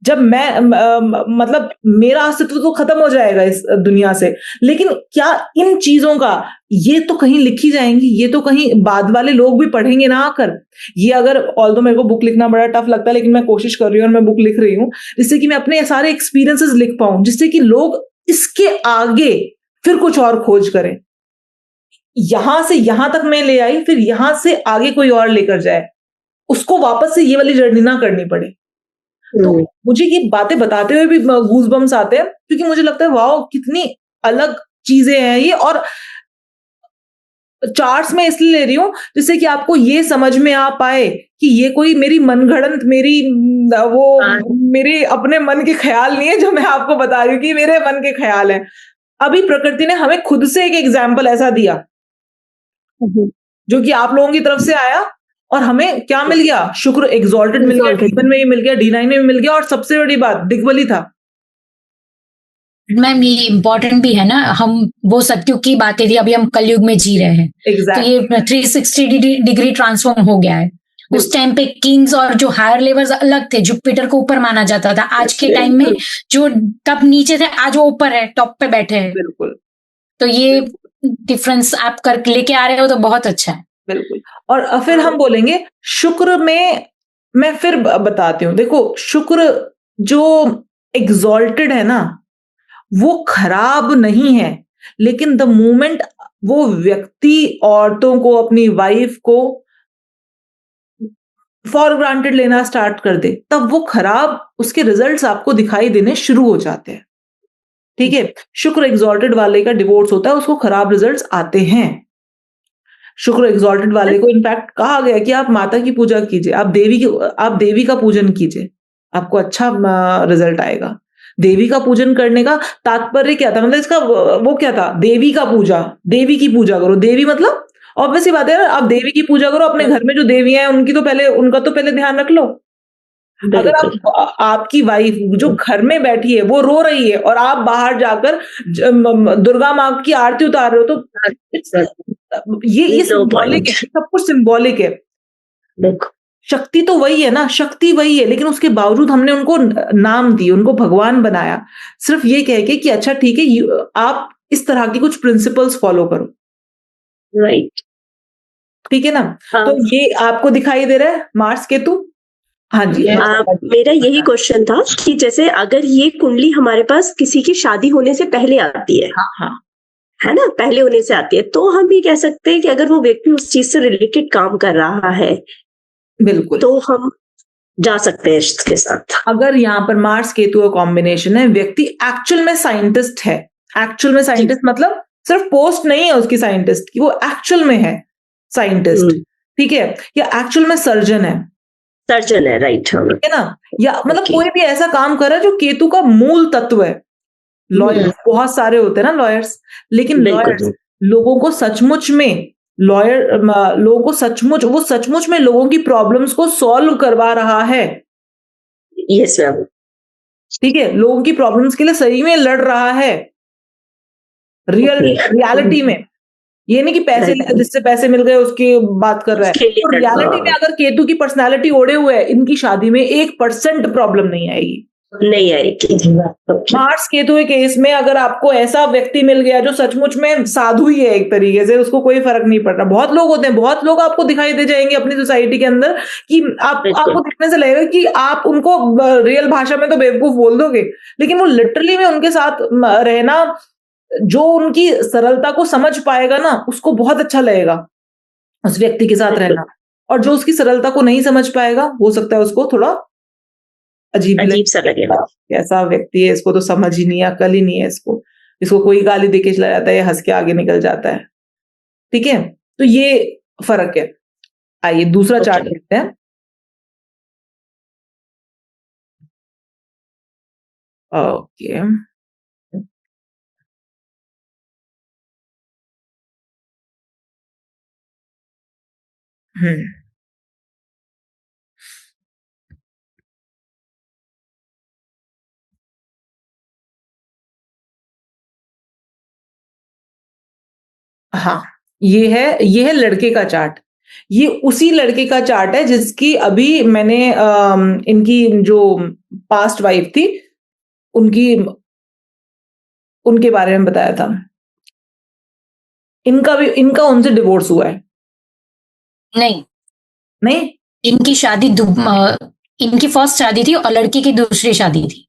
जब मैं मतलब मेरा अस्तित्व तो खत्म हो जाएगा इस दुनिया से, लेकिन क्या इन चीजों का ये तो कहीं लिखी जाएंगी, ये तो कहीं बाद वाले लोग भी पढ़ेंगे ना आकर। ये अगर ऑल्दो मेरे को बुक लिखना बड़ा टफ लगता है, लेकिन मैं कोशिश कर रही हूँ और मैं बुक लिख रही हूँ जिससे कि मैं अपने सारे एक्सपीरियंसेस लिख पाऊं, जिससे कि लोग इसके आगे फिर कुछ और खोज करें। यहां से यहां तक मैं ले आई, फिर यहां से आगे कोई और लेकर जाए, उसको वापस से ये वाली जर्नी ना करनी पड़े। तो मुझे ये बातें बताते हुए भी गूज़बम्स आते हैं, क्योंकि मुझे लगता है वाओ कितनी अलग चीजें हैं ये। और चार्ट्स में इसलिए ले रही हूं जिससे कि आपको ये समझ में आ पाए कि ये कोई मेरी मनगढ़ंत, मेरे अपने मन के ख्याल नहीं है जो मैं आपको बता रही हूँ कि मेरे मन के ख्याल हैं। अभी प्रकृति ने हमें खुद से एक एग्जाम्पल ऐसा दिया जो कि आप लोगों की तरफ से आया, और हमें क्या मिल गया? शुक्र एग्जॉल्टेड मिल गया, D1 में भी मिल गया, D9 में भी मिल गया, और सबसे बड़ी बात दिग्बली था। मैम ये इम्पोर्टेंट भी है ना, हम वो सत्युग की बातें थी, अभी हम कलयुग में जी रहे हैं। Exactly. तो ये 360 डिग्री ट्रांसफॉर्म हो गया है। उस टाइम पे किंग्स और जो हायर लेवल्स अलग थे, जुपिटर को ऊपर माना जाता था। आज के टाइम में जो तब नीचे थे, आज वो ऊपर है, टॉप पे बैठे हैं। बिल्कुल। तो ये डिफरेंस आप कर लेके आ रहे हो तो बहुत अच्छा है। बिल्कुल। और फिर हम बोलेंगे शुक्र में, मैं फिर बताती हूँ। देखो शुक्र जो एग्जॉल्टेड है ना, वो खराब नहीं है, लेकिन द मोमेंट वो व्यक्ति औरतों को, अपनी वाइफ को फॉर ग्रांटेड लेना स्टार्ट कर दे, तब वो खराब, उसके रिजल्ट्स आपको दिखाई देने शुरू हो जाते हैं। ठीक है, शुक्र एग्जॉल्टेड वाले का डिवोर्स होता है, उसको खराब रिजल्ट्स आते हैं। शुक्र एग्जॉल्टेड वाले को इनफैक्ट कहा गया कि आप माता की पूजा कीजिए, आप देवी का पूजन कीजिए, आपको अच्छा रिजल्ट आएगा। देवी का पूजन करने का तात्पर्य क्या था? मतलब इसका वो क्या था? देवी का पूजा, देवी की पूजा करो। देवी मतलब ऑब्वियसली बात है, आप देवी की पूजा करो, अपने घर में जो देवियां हैं उनका तो पहले ध्यान रख लो। अगर आपकी वाइफ जो घर में बैठी है वो रो रही है और आप बाहर जाकर दुर्गा माँ की आरती उतार रहे हो, तो ये सिंबॉलिक है, सब कुछ सिंबॉलिक है। शक्ति तो वही है ना, शक्ति वही है, लेकिन उसके बावजूद हमने उनको नाम दिए, उनको भगवान बनाया, सिर्फ ये कह के कि अच्छा ठीक है, आप इस तरह की कुछ प्रिंसिपल्स फॉलो करो। राइट, ठीक है ना? तो ये आपको दिखाई दे रहा है मार्स केतु? हाँ जी। मेरा यही क्वेश्चन था कि जैसे अगर ये कुंडली हमारे पास किसी की शादी होने से पहले आती है, है ना, पहले होने से आती है, तो हम ये कह सकते हैं कि अगर वो व्यक्ति उस चीज से रिलेटेड काम कर रहा है, बिल्कुल, तो हम जा सकते हैं इसके साथ। अगर यहाँ पर मार्स केतु का कॉम्बिनेशन है, व्यक्ति एक्चुअल में साइंटिस्ट है, एक्चुअल में साइंटिस्ट मतलब सिर्फ पोस्ट नहीं है उसकी साइंटिस्ट की, वो एक्चुअल में है साइंटिस्ट, ठीक है, या एक्चुअल में सर्जन है, राइट, ठीक है ना, या मतलब कोई भी ऐसा काम कर रहा है जो केतु का मूल तत्व है। लॉयर्स बहुत सारे होते हैं ना लॉयर्स, लेकिन लॉयर्स लोगों को सचमुच में वो सचमुच में लोगों की प्रॉब्लम्स को सॉल्व करवा रहा है। यस मैम, ठीक है, लोगों की प्रॉब्लम्स के लिए सही में लड़ रहा है, रियलिटी में। ये नहीं कि पैसे जिससे पैसे मिल गए उसकी बात कर रहा है। तो रियलिटी में अगर केतु की पर्सनालिटी ओढ़े हुए है, इनकी शादी में 1% प्रॉब्लम नहीं आएगी। मार्स केतु के केस में अगर आपको ऐसा व्यक्ति मिल गया जो सचमुच में साधु ही है एक तरीके से, उसको कोई फर्क नहीं पड़ रहा। बहुत लोग होते हैं, बहुत लोग आपको दिखाई दे जाएंगे अपनी सोसाइटी के अंदर कि आपको दिखने से लगेगा कि आप उनको रियल भाषा में तो बेवकूफ बोल दोगे, लेकिन वो लिटरली में उनके साथ रहना, जो उनकी सरलता को समझ पाएगा ना, उसको बहुत अच्छा लगेगा। उस व्यक्ति के साथ रहना। और जो उसकी सरलता को नहीं समझ पाएगा, हो सकता है उसको थोड़ा अजीब सा लगेगा। ऐसा व्यक्ति है, इसको तो समझ ही नहीं है, अकल ही नहीं है इसको कोई गाली देके चला जाता है, हंस के आगे निकल जाता है। ठीक है, तो ये फर्क है। आइए दूसरा चार्ट देखते हैं। ओके, हाँ, ये है लड़के का चार्ट। ये उसी लड़के का चार्ट है जिसकी अभी मैंने इनकी जो पास्ट वाइफ थी उनके बारे में बताया था। इनका उनसे डिवोर्स हुआ है। नहीं, इनकी शादी इनकी फर्स्ट शादी थी और लड़की की दूसरी शादी थी।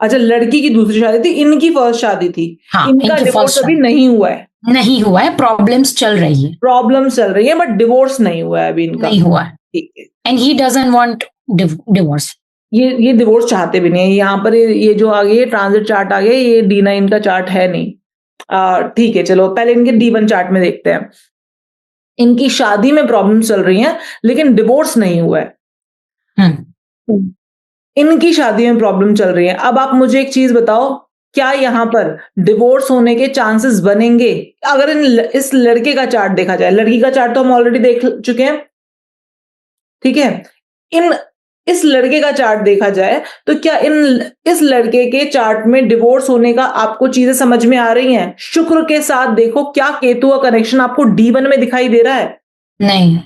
अच्छा, लड़की की दूसरी शादी थी, इनकी फर्स्ट शादी थी। हाँ, इनका डिवोर्स अभी नहीं हुआ है, प्रॉब्लम्स चल रही है, बट डिवोर्स नहीं हुआ है अभी इनका। नहीं हुआ है। ठीक है, and he doesn't want divorce. ये डिवोर्स चाहते भी नहीं है। यहाँ पर ये जो आ गई ट्रांजिट चार्ट आ गया, ये D9 का चार्ट है नहीं। ठीक है, चलो पहले इनके D1 चार्ट में देखते हैं। इनकी शादी में प्रॉब्लम चल रही हैं, लेकिन डिवोर्स नहीं हुआ है। इनकी शादी में प्रॉब्लम चल रही है। अब आप मुझे एक चीज बताओ, क्या यहाँ पर डिवोर्स होने के चांसेस बनेंगे? अगर इस लड़के का चार्ट देखा जाए, लड़की का चार्ट तो हम ऑलरेडी देख चुके हैं। ठीक है, इस लड़के का चार्ट देखा जाए तो क्या इस लड़के के चार्ट में डिवोर्स होने का आपको चीजें समझ में आ रही हैं? शुक्र के साथ देखो, क्या केतु का कनेक्शन आपको D1 में दिखाई दे रहा है? नहीं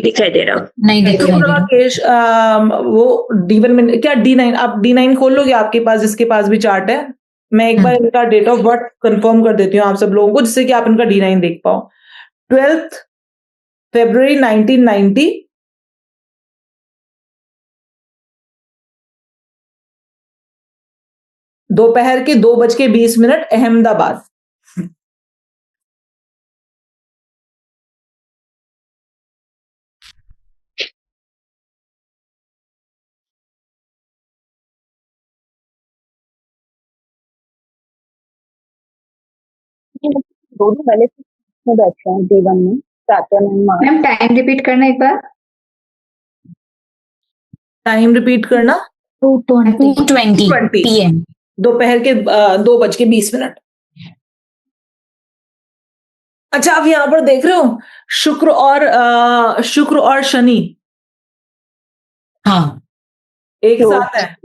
दिखाई दे रहा। नहीं दिखाई दे रहा। वो D1 में क्या D9? आप D9 खोल लोगे आपके पास, जिसके पास भी चार्ट है। मैं एक बार इनका डेट ऑफ बर्थ कंफर्म कर देती हूँ आप सब लोगों को, जिससे कि आप इनका D9 देख पाओ। 12 फरवरी 1990, दोपहर के 2:20 अहमदाबाद। दोनों पहले में बैठे हैं D1 में, Saturn and Mars. Ma'am time repeat करना एक बार। टाइम रिपीट करना। 2:20 PM, दोपहर के 2:20। अच्छा, आप यहां पर देख रहे हो शुक्र और शनि हाँ एक साथ है।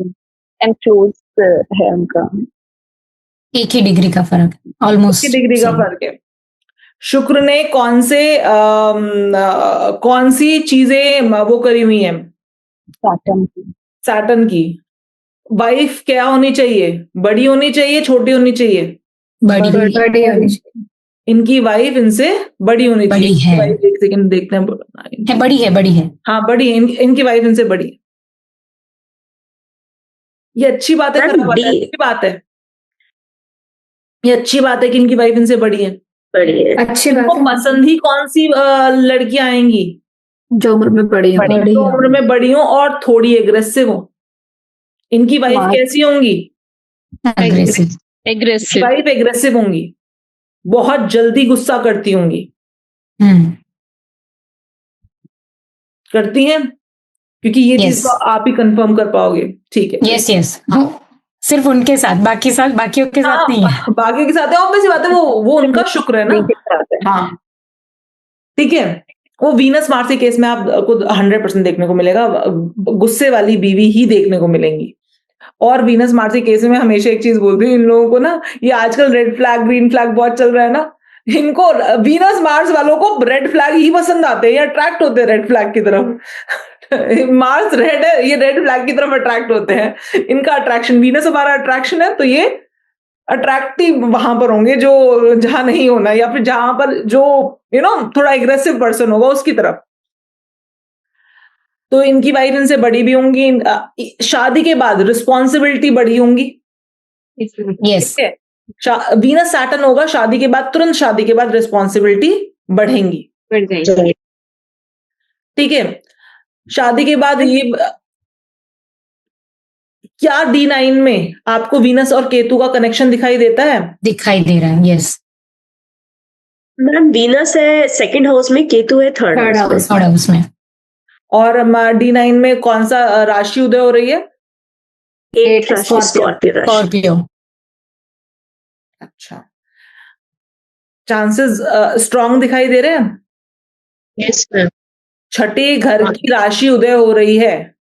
एंड क्लोज है उनका, एक ही डिग्री का फर्क, ऑलमोस्ट डिग्री का फर्क है। शुक्र ने कौन सी चीजें वो करी हुई हैं? सैटर्न की। वाइफ क्या होनी चाहिए? बड़ी होनी चाहिए, छोटी होनी चाहिए? बड़ी होनी चाहिए। इनकी वाइफ इनसे बड़ी होनी चाहिए। बड़ी है। एक सेकंड देखते हैं। बड़ी है। हाँ, बड़ी है। इनकी वाइफ इनसे बड़ी है। ये अच्छी बात है, खराब बात है? अच्छी बात है। ये अच्छी बात है कि इनकी वाइफ इनसे बड़ी है। अच्छी बात है। पसंद ही कौन सी लड़कियां आएंगी? जो उम्र में बड़ी हो। जो उम्र में बड़ी हो और थोड़ी एग्रेसिव हो। इनकी वाइफ कैसी होंगी? एग्रेसिव। वाइफ एग्रेसिव होंगी, बहुत जल्दी गुस्सा करती होंगी। करती हैं, क्योंकि ये चीज तो आप ही कंफर्म कर पाओगे। ठीक है, यस सिर्फ उनके साथ, बाकियों के साथ नहीं है। बाकी के साथ है, ऑब्वियस बात है, वो उनका शुक्र है ना। हाँ, ठीक है। वो वीनस मार्स के केस में आपको 100% देखने को मिलेगा, गुस्से वाली बीवी ही देखने को मिलेंगी। और वीनस मार्स के केस में हमेशा एक चीज बोलती हूँ इन लोगों को ना, ये आजकल रेड फ्लैग ग्रीन फ्लैग बहुत चल रहा है ना, इनको वीनस मार्स वालों को रेड फ्लैग ही पसंद आते हैं, ये अट्रैक्ट होते हैं रेड फ्लैग की तरफ। मार्स रेड है, ये रेड फ्लैग की तरफ अट्रैक्ट होते हैं। इनका अट्रैक्शन, वीनस हमारा अट्रैक्शन है, तो ये अट्रैक्टिव वहां पर होंगे जो जहां नहीं होना, या फिर जहां पर जो थोड़ा एग्रेसिव पर्सन होगा उसकी तरफ। तो इनकी वाइफ इनसे बड़ी भी होंगी। शादी के बाद रिस्पॉन्सिबिलिटी बड़ी होंगी। यस, वीनस सैटर्न होगा शादी के बाद, तुरंत शादी के बाद रिस्पॉन्सिबिलिटी बढ़ेंगी। ठीक है। शादी के बाद ये क्या D9 में आपको वीनस और केतु का कनेक्शन दिखाई देता है? दिखाई दे रहा है, यस। मैम वीनस है सेकंड हाउस में, केतु है थर्ड हाउस थर्ड हाउस में। और D9 में कौन सा राशि उदय हो रही है? 8 राशि स्कॉर्पियो राशि। स्कॉर्पियो। अच्छा, चांसेस स्ट्रांग दिखाई दे रहे हैं। Yes ma'am. छठे घर की राशि उदय हो रही है,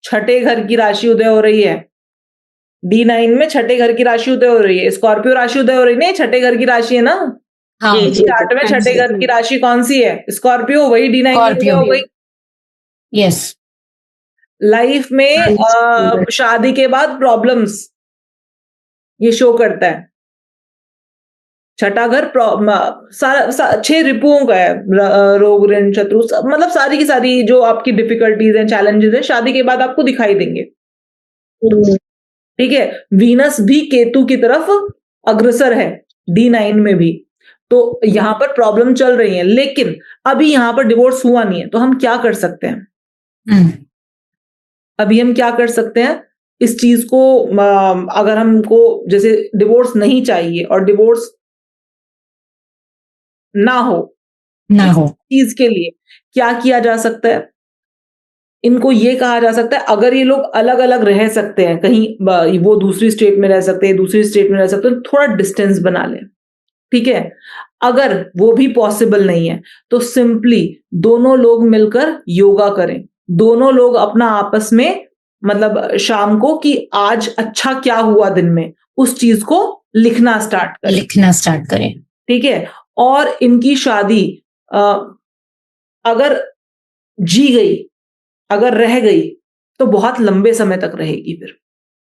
छठे घर की राशि उदय हो रही है। D9 में छठे घर की राशि उदय हो रही है, स्कॉर्पियो राशि उदय हो रही नहीं, छठे घर की राशि है ना। हाँ, चार्ट में छठे घर की राशि कौन सी है? स्कॉर्पियो, वही D9 में हो गई। यस। लाइफ में शादी के बाद प्रॉब्लम्स ये शो करता है। छठा घर सारा 6 रिपुओं का है, रोग ऋण शत्रु, मतलब सारी की सारी जो आपकी डिफिकल्टीज हैं, चैलेंजेस हैं, शादी के बाद आपको दिखाई देंगे। ठीक है। वीनस भी केतु की तरफ अग्रसर है D9 में भी, तो यहां पर प्रॉब्लम चल रही है, लेकिन अभी यहां पर डिवोर्स हुआ नहीं है, तो हम क्या कर सकते हैं? अभी हम क्या कर सकते हैं इस चीज को? अगर हमको जैसे डिवोर्स नहीं चाहिए और डिवोर्स ना हो चीज के लिए क्या किया जा सकता है? इनको ये कहा जा सकता है, अगर ये लोग अलग अलग रह सकते हैं, कहीं वो दूसरी स्टेट में रह सकते हैं, दूसरी स्टेट में रह सकते हैं, थोड़ा डिस्टेंस बना लें। ठीक है। अगर वो भी पॉसिबल नहीं है तो सिंपली दोनों लोग मिलकर योगा करें, दोनों लोग अपना आपस में मतलब शाम को कि आज अच्छा क्या हुआ दिन में, उस चीज को लिखना स्टार्ट करें। ठीक है। और इनकी शादी अगर जी गई, अगर रह गई, तो बहुत लंबे समय तक रहेगी फिर।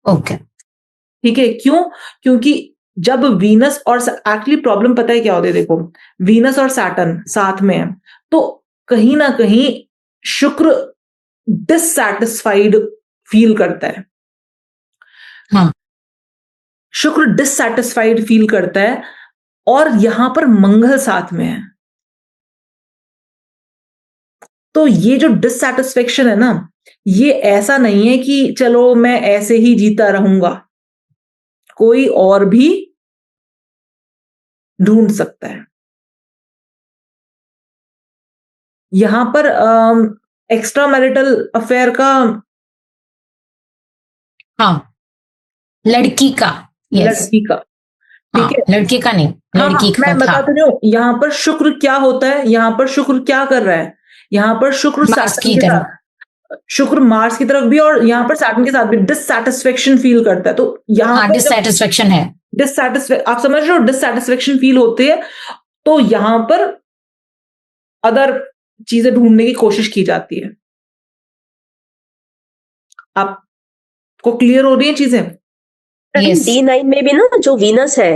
ओके। ठीक है। क्यों? क्योंकि जब वीनस और एक्चुअली प्रॉब्लम पता है क्या होती है? देखो, वीनस और सैटर्न साथ में है, तो कहीं ना कहीं शुक्र डिससैटिस्फाइड फील करता है। हाँ। शुक्र डिससैटिस्फाइड फील करता है, और यहां पर मंगल साथ में है, तो ये जो डिससैटिस्फैक्शन है ना, ये ऐसा नहीं है कि चलो मैं ऐसे ही जीता रहूंगा, कोई और भी ढूंढ सकता है। यहां पर एक्स्ट्रा मैरिटल अफेयर का, हाँ, लड़की का। लड़की का, ठीक है। लड़के का नहीं, लड़की का। मैं बता तो रही हूँ, यहां पर शुक्र क्या होता है, यहां पर शुक्र क्या कर रहा है? यहां पर शुक्र सैटर्न के साथ, शुक्र मार्स की तरफ भी, और यहां पर सैटर्न के साथ भी डिससैटिस्फैक्शन फील करता है। तो यहां पर डिससैटिस्फैक्शन है, आप समझ रहे हो, डिससैटिस्फैक्शन फील होती है, तो यहां पर अदर चीजें ढूंढने की कोशिश की जाती है। आपको क्लियर हो रही है चीजें? yes. D9 में भी ना जो वीनस है,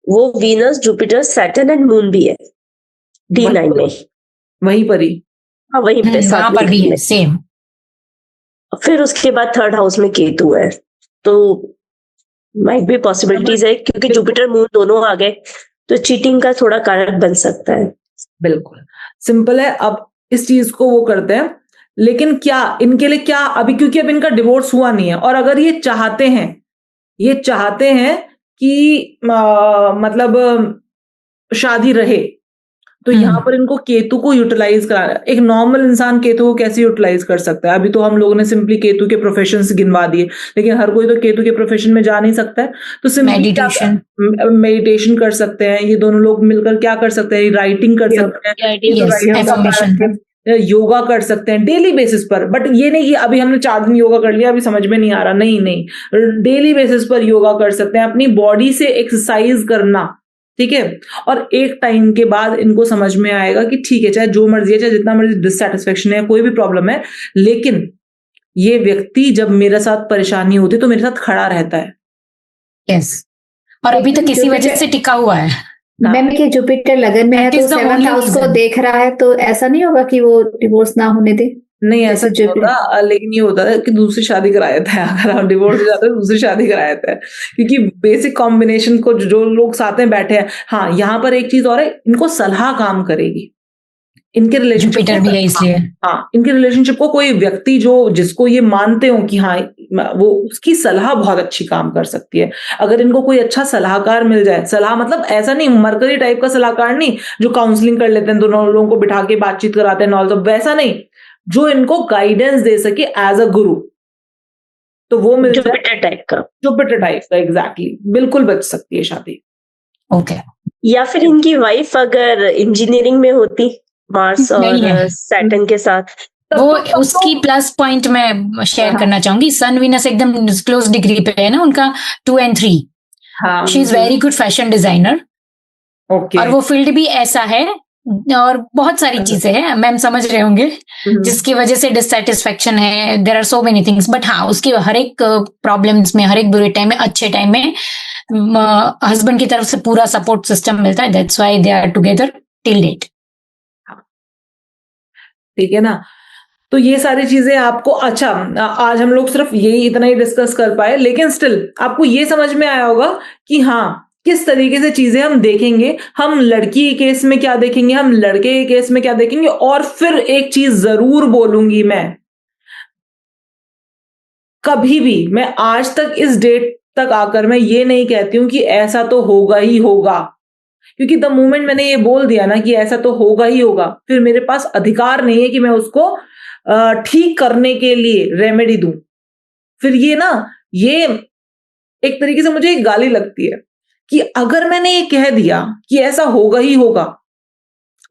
वो Venus, Jupiter, Saturn and moon भी है D9 में, वहीं पर ही। हाँ, वहीं पे वहां पर भी है, सेम। फिर उसके बाद थर्ड हाउस में केतु है, तो माइट भी पॉसिबिलिटीज है, क्योंकि जुपिटर मून दोनों आ गए, तो चीटिंग का थोड़ा कारण बन सकता है। बिल्कुल सिंपल है। अब इस चीज को वो करते हैं, लेकिन क्या इनके लिए क्या अभी, क्योंकि अब इनका डिवोर्स हुआ नहीं है, और अगर ये चाहते हैं कि मतलब शादी रहे, तो यहाँ पर इनको केतु को यूटिलाइज कराना। एक नॉर्मल इंसान केतु को कैसे यूटिलाइज कर सकता है? अभी तो हम लोगों ने सिंपली केतु के प्रोफेशंस गिनवा दिए, लेकिन हर कोई तो केतु के प्रोफेशन में जा नहीं सकता है, तो सिंपली मेडिटेशन कर सकते हैं। ये दोनों लोग मिलकर क्या कर सकते हैं? राइटिंग कर सकते हैं, योगा कर सकते हैं डेली बेसिस पर। बट ये नहीं कि अभी हमने 4 दिन योगा कर लिया, अभी समझ में नहीं आ रहा, नहीं, डेली बेसिस पर योगा कर सकते हैं, अपनी बॉडी से एक्सरसाइज करना। ठीक है। और एक टाइम के बाद इनको समझ में आएगा कि ठीक है, चाहे जो मर्जी है, चाहे जितना मर्जी डिससैटिस्फैक्शन है, कोई भी प्रॉब्लम है, लेकिन ये व्यक्ति जब मेरे साथ परेशानी होती तो मेरे साथ खड़ा रहता है। यस। और अभी तो किसी वजह से टिका हुआ है। मैम के जुपिटर लगन में है, तो 7th हाउस को देख रहा है, तो ऐसा नहीं होगा कि वो डिवोर्स ना होने दे? नहीं, ऐसा नहीं होता, लेकिन ये होता है कि दूसरी शादी कराया था। अगर हम डिवोर्स हो जाता है, दूसरी शादी कराया था, क्योंकि बेसिक कॉम्बिनेशन को जो लोग साथ में बैठे हैं। हाँ, यहाँ पर एक चीज और है, इनको सलाह काम करेगी। इनके रिलेशनशिप जुपिटर भी है इसलिए। हाँ, इनके रिलेशनशिप को कोई व्यक्ति जो जिसको ये मानते हो कि हाँ वो उसकी सलाह बहुत अच्छी काम कर सकती है, अगर इनको कोई अच्छा सलाहकार मिल जाए, सलाह मतलब ऐसा नहीं मरकरी टाइप का सलाहकार नहीं जो काउंसलिंग कर लेते हैं, दोनों लोगों को बिठा के बातचीत कराते हैं, सब वैसा नहीं, जो इनको गाइडेंस दे सके एज अ गुरु, तो वो मिल जाए जुपिटर टाइप का। जुपिटर टाइप का, एग्जैक्टली, बिल्कुल बच सकती है शादी। ओके। या फिर इनकी वाइफ अगर इंजीनियरिंग में होती, मार्स नहीं है। और सैटर्न के साथ, वो उसकी प्लस पॉइंट मैं शेयर करना चाहूंगी। सन वीनस एकदम क्लोज डिग्री पे है ना उनका, 2 and 3। हाँ, she is very good fashion designer. Okay. और वो फील्ड भी ऐसा है, और बहुत सारी चीजें हैं, मैम समझ रहे होंगे, जिसकी वजह से डिससेटिस्फेक्शन है, there are so many things, but हाँ उसके हर एक प्रॉब्लम्स में, हर एक बुरे टाइम में, अच्छे टाइम में हस्बैंड की तरफ से पूरा सपोर्ट सिस्टम मिलता है। That's why they are together till date. ठीक है ना, तो ये सारी चीजें आपको, अच्छा आज हम लोग सिर्फ यही इतना ही डिस्कस कर पाए, लेकिन स्टिल आपको ये समझ में आया होगा कि हाँ किस तरीके से चीजें हम देखेंगे, हम लड़की के केस में क्या देखेंगे, हम लड़के के केस में क्या देखेंगे। और फिर एक चीज जरूर बोलूंगी, मैं कभी भी, मैं आज तक इस डेट तक आकर मैं ये नहीं कहती हूं कि ऐसा तो होगा ही होगा, क्योंकि द मोमेंट मैंने ये बोल दिया ना कि ऐसा तो होगा ही होगा, फिर मेरे पास अधिकार नहीं है कि मैं उसको ठीक करने के लिए रेमेडी दूं। फिर ये ना, ये एक तरीके से मुझे एक गाली लगती है कि अगर मैंने ये कह दिया कि ऐसा होगा ही होगा,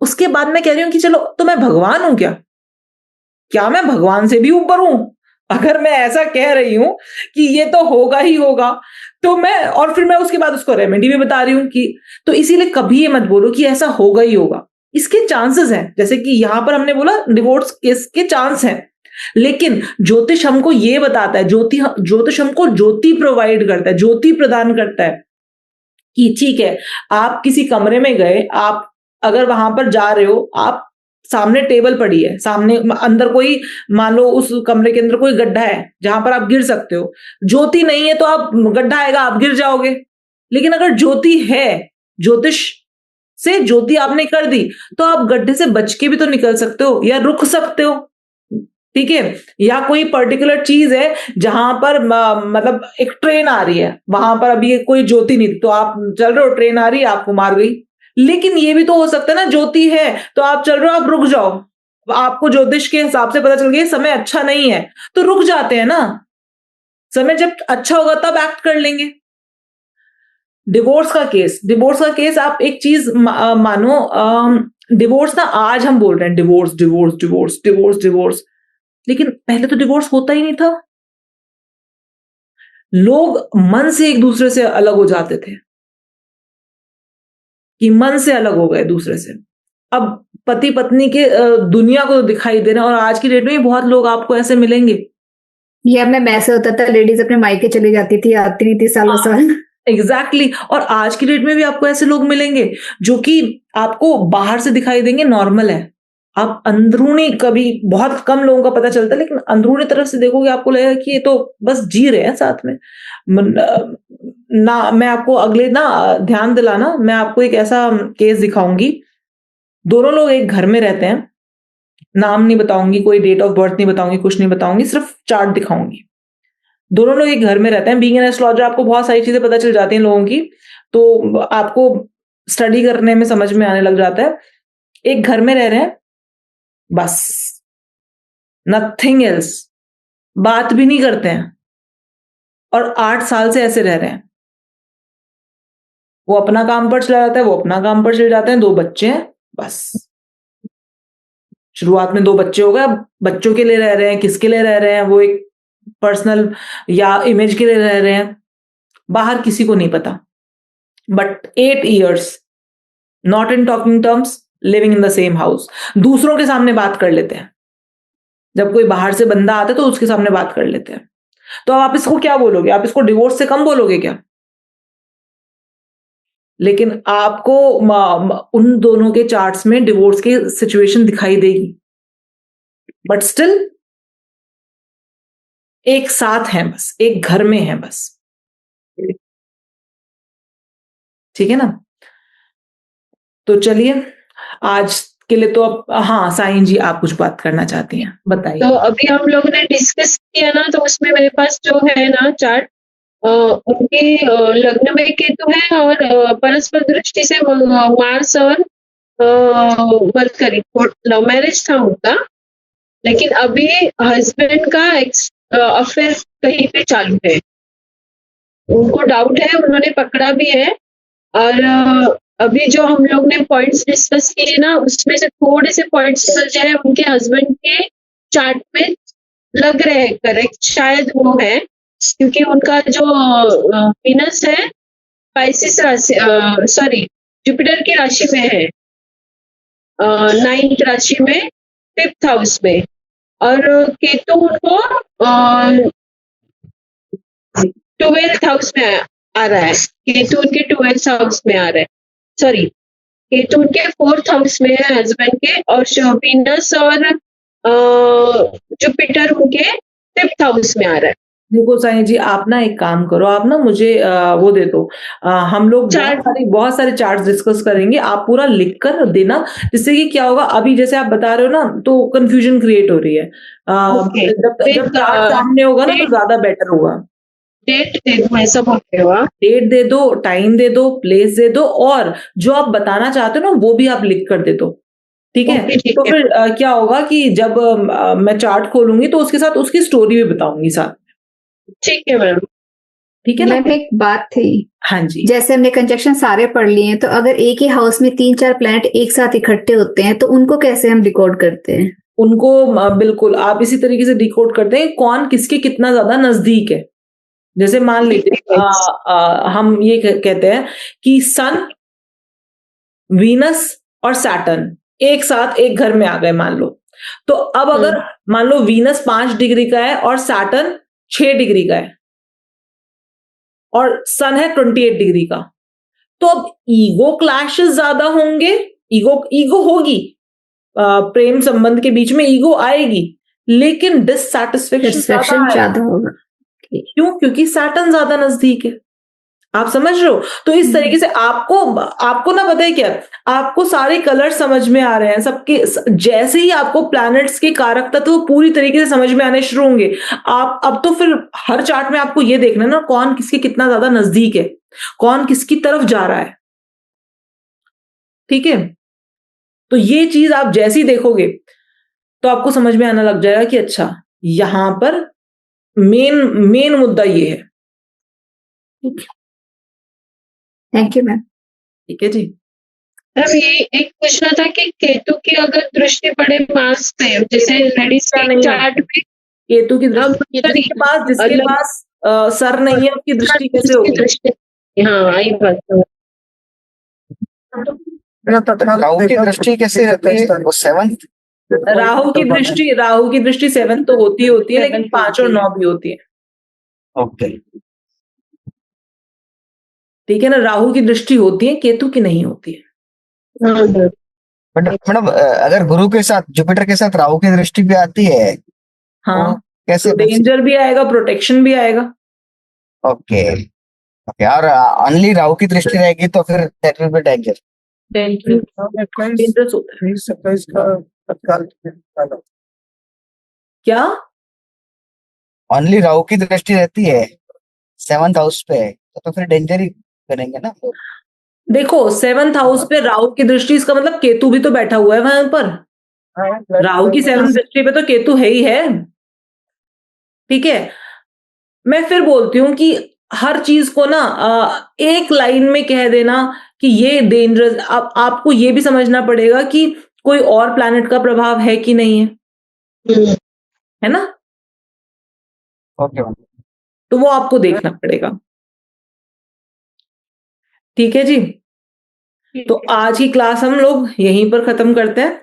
उसके बाद मैं कह रही हूं कि चलो तो मैं भगवान हूं क्या मैं भगवान से भी ऊपर हूं? अगर मैं ऐसा कह रही हूं कि ये तो होगा ही होगा, तो मैं, और फिर मैं उसके बाद उसको रेमेडी भी बता रही हूं कि, तो इसीलिए कभी ये मत बोलो कि ऐसा होगा ही होगा। इसके चांसेस हैं, जैसे कि यहां पर हमने बोला डिवोर्स केस के चांस हैं, लेकिन ज्योतिष हमको ये बताता है, ज्योतिष हमको ज्योति प्रोवाइड करता है, ज्योति प्रदान करता है कि ठीक है, आप किसी कमरे में गए, आप अगर वहां पर जा रहे हो, आप सामने टेबल पड़ी है, सामने अंदर कोई, मान लो उस कमरे के अंदर कोई गड्ढा है जहां पर आप गिर सकते हो, ज्योति नहीं है तो आप, गड्ढा आएगा आप गिर जाओगे। लेकिन अगर ज्योति है, ज्योतिष से ज्योति आपने कर दी, तो आप गड्ढे से बच के भी तो निकल सकते हो या रुक सकते हो, ठीक है। या कोई पर्टिकुलर चीज है जहां पर मतलब एक ट्रेन आ रही है, वहां पर अभी कोई ज्योति नहीं, तो आप चल रहे हो, ट्रेन आ रही है, आपको मार गई। लेकिन ये भी तो हो सकता है ना, ज्योति है तो आप चल रहे हो, आप रुक जाओ, आपको ज्योतिष के हिसाब से पता चल गया समय अच्छा नहीं है, तो रुक जाते हैं ना, समय जब अच्छा होगा तब एक्ट कर लेंगे। डिवोर्स का केस आप एक चीज मानो, डिवोर्स ना, आज हम बोल रहे हैं divorce divorce divorce divorce divorce, लेकिन पहले तो डिवोर्स होता ही नहीं था। लोग मन से एक दूसरे से अलग हो जाते थे, कि मन से अलग हो गए दूसरे से। अब पति पत्नी के दुनिया को दिखाई दे रहे हैं, और आज की डेट में बहुत लोग आपको ऐसे मिलेंगे। ये अब में ऐसे होता था, लेडीज अपने मायके चली जाती थी, आती नहीं थी सालों साल। एग्जैक्टली। और आज की डेट में भी आपको ऐसे लोग मिलेंगे जो कि आपको बाहर से दिखाई देंगे नॉर्मल है, आप अंदरूनी कभी बहुत कम लोगों का पता चलता है, लेकिन अंदरूनी तरफ से देखोगे आपको लगेगा कि ये तो बस जी रहे हैं साथ में ना। मैं आपको अगले ना, ध्यान दिलाना, मैं आपको एक ऐसा केस दिखाऊंगी। दोनों लोग एक घर में रहते हैं, नाम नहीं बताऊंगी, कोई डेट ऑफ बर्थ नहीं बताऊंगी, कुछ नहीं बताऊंगी, सिर्फ चार्ट दिखाऊंगी। दोनों लोग एक घर में रहते हैं। बीइंग एन एस्ट्रोलॉजर आपको बहुत सारी चीजें पता चल जाती हैं लोगों की, तो आपको स्टडी करने में समझ में आने लग जाता है। एक घर में रह रहे हैं, बस नथिंग एल्स, बात भी नहीं करते हैं, और 8 साल से ऐसे रह रहे हैं। वो अपना काम पर चला जाता है, वो अपना काम पर चले जाते हैं, 2 बच्चे हैं, बस। शुरुआत में 2 बच्चे हो गए, अब बच्चों के लिए रह रहे हैं, किसके लिए रह रहे हैं, वो एक पर्सनल या इमेज के लिए रह रहे हैं, बाहर किसी को नहीं पता। But 8 years not in talking terms, living in the same house. दूसरों के सामने बात कर लेते हैं, जब कोई बाहर से बंदा आता है तो उसके सामने बात कर लेते हैं। तो आप इसको क्या बोलोगे? आप इसको डिवोर्स से कम बोलोगे क्या? लेकिन आपको उन दोनों के चार्ट्स में डिवोर्स की सिचुएशन दिखाई देगी, बट स्टिल एक साथ हैं, बस एक घर में हैं, बस। ठीक है ना? तो चलिए, आज के लिए तो अब हाँ साईं जी आप कुछ बात करना चाहती हैं, बताइए। तो अभी हम लोग ने डिस्कस किया ना, तो उसमें मेरे पास जो है ना चार्ट, उनके लग्न में केतु है और परस्पर दृष्टि से मार्स और मरकरी, लव मैरिज था उनका, लेकिन अभी हस्बैंड का अफेयर कहीं पे चालू है, उनको डाउट है, उन्होंने पकड़ा भी है। और अभी जो हम लोग ने पॉइंट्स डिस्कस किए ना, उसमें से थोड़े से पॉइंट्स जो है उनके हस्बैंड के चार्ट में लग रहे हैं करेक्ट, शायद वो है, क्योंकि उनका जो वीनस है स्पाइसिस राशि, सॉरी जुपिटर की राशि में है, 9th राशि में 5th हाउस में, और केतु उनको 12th हाउस में आ रहा है, केतु उनके 12th हाउस में आ रहा है, सॉरी केतु उनके 4th हाउस में है हस्बैंड के, और वीनस और जुपिटर उनके 5th हाउस में आ रहा है। देखो साईं जी आप ना एक काम करो, आप ना मुझे वो दे दो, हम लोग बहुत सारे चार्ट्स डिस्कस करेंगे, आप पूरा लिख कर देना, जिससे कि क्या होगा, अभी जैसे आप बता रहे हो ना तो कंफ्यूजन क्रिएट हो रही है। जब चार्ट सामने होगा ना तो ज्यादा बेटर होगा। डेट दे दो, ऐसा बोल रहे हो आप? डेट दे दो, टाइम दे दो, प्लेस दे दो, और जो आप बताना चाहते हो ना वो भी आप लिख कर दे दो, ठीक है? तो फिर क्या होगा कि जब मैं चार्ट खोलूंगी तो उसके साथ उसकी स्टोरी भी बताऊंगी साथ। ठीक है मैम। ठीक है ना? मैम एक बात थी, हाँ जी, जैसे हमने कंजक्शन सारे पढ़ लिए हैं, तो अगर एक ही हाउस में 3-4 प्लैनेट एक साथ इकट्ठे होते हैं तो उनको कैसे हम रिकॉर्ड करते हैं? उनको बिल्कुल आप इसी तरीके से डिकोड करते हैं कौन किसके कितना ज्यादा नजदीक है। जैसे मान लीजिए हम ये कहते हैं कि सन, वीनस और सैटर्न एक साथ एक घर में आ गए मान लो, तो अब अगर मान लो वीनस 5 डिग्री का है और सैटर्न 6 डिग्री का है और सन है 28 डिग्री का, तो अब ईगो क्लैशेस ज्यादा होंगे, ईगो होगी, प्रेम संबंध के बीच में ईगो आएगी, लेकिन डिससैटिस्फैक्शन ज्यादा होगा। क्यों? क्योंकि सैटर्न ज्यादा नजदीक है। आप समझ रहे हो? तो इस तरीके से आपको ना पता है क्या, आपको सारे कलर समझ में आ रहे हैं सबके, जैसे ही आपको प्लैनेट्स के कारक तत्व पूरी तरीके से समझ में आने शुरू होंगे, आप अब तो फिर हर चार्ट में आपको ये देखना ना कौन किसके कितना ज्यादा नजदीक है, कौन किसकी तरफ जा रहा है, ठीक है? तो ये चीज आप जैसे ही देखोगे तो आपको समझ में आने लग जाएगा कि अच्छा यहां पर मेन मुद्दा ये है। Thank you ma'am. ठीक है जी। मैम ये एक पूछना था कि केतु की अगर दृष्टि पड़े मार्स पे, जैसे लेडीज के चार्ट में केतु की दृष्टि जिसके पास सर नहीं है उसकी दृष्टि कैसे होगी? हाँ आई बात तो। राहु की दृष्टि कैसे रहती है? वो 7th राहु की दृष्टि 7 तो होती है, लेकिन 5 और 9 भी होती है। ओके ठीक है ना, राहु की दृष्टि होती है, केतु की नहीं होती है। बट मैडम अगर गुरु के साथ जुपिटर के साथ राहु की दृष्टि भी आती है, हाँ, कैसे? तो डेंजर भी आएगा, प्रोटेक्शन भी आएगा। ओके ओके, और ओनली राहु की दृष्टि रहेगी तो फिर that will be danger. Dangerous होता है। 27 का तत्काल क्या? ओनली राहु की दृष्टि रहती है 7th हाउस पे, तो फिर डेंजर ही करेंगे ना। देखो 7th हाउस पे राहु की दृष्टि, इसका मतलब केतु भी तो बैठा हुआ है वहां पर। राहु की 7th दृष्टि पे तो केतु है ही है। ठीक है, मैं फिर बोलती हूं कि हर चीज को ना एक लाइन में कह देना कि ये डेंजरस, आपको ये भी समझना पड़ेगा कि कोई और प्लैनेट का प्रभाव है कि नहीं है ना? ओके, तो वो आपको देखना पड़ेगा। ठीक है जी, तो आज की क्लास हम लोग यहीं पर खत्म करते हैं।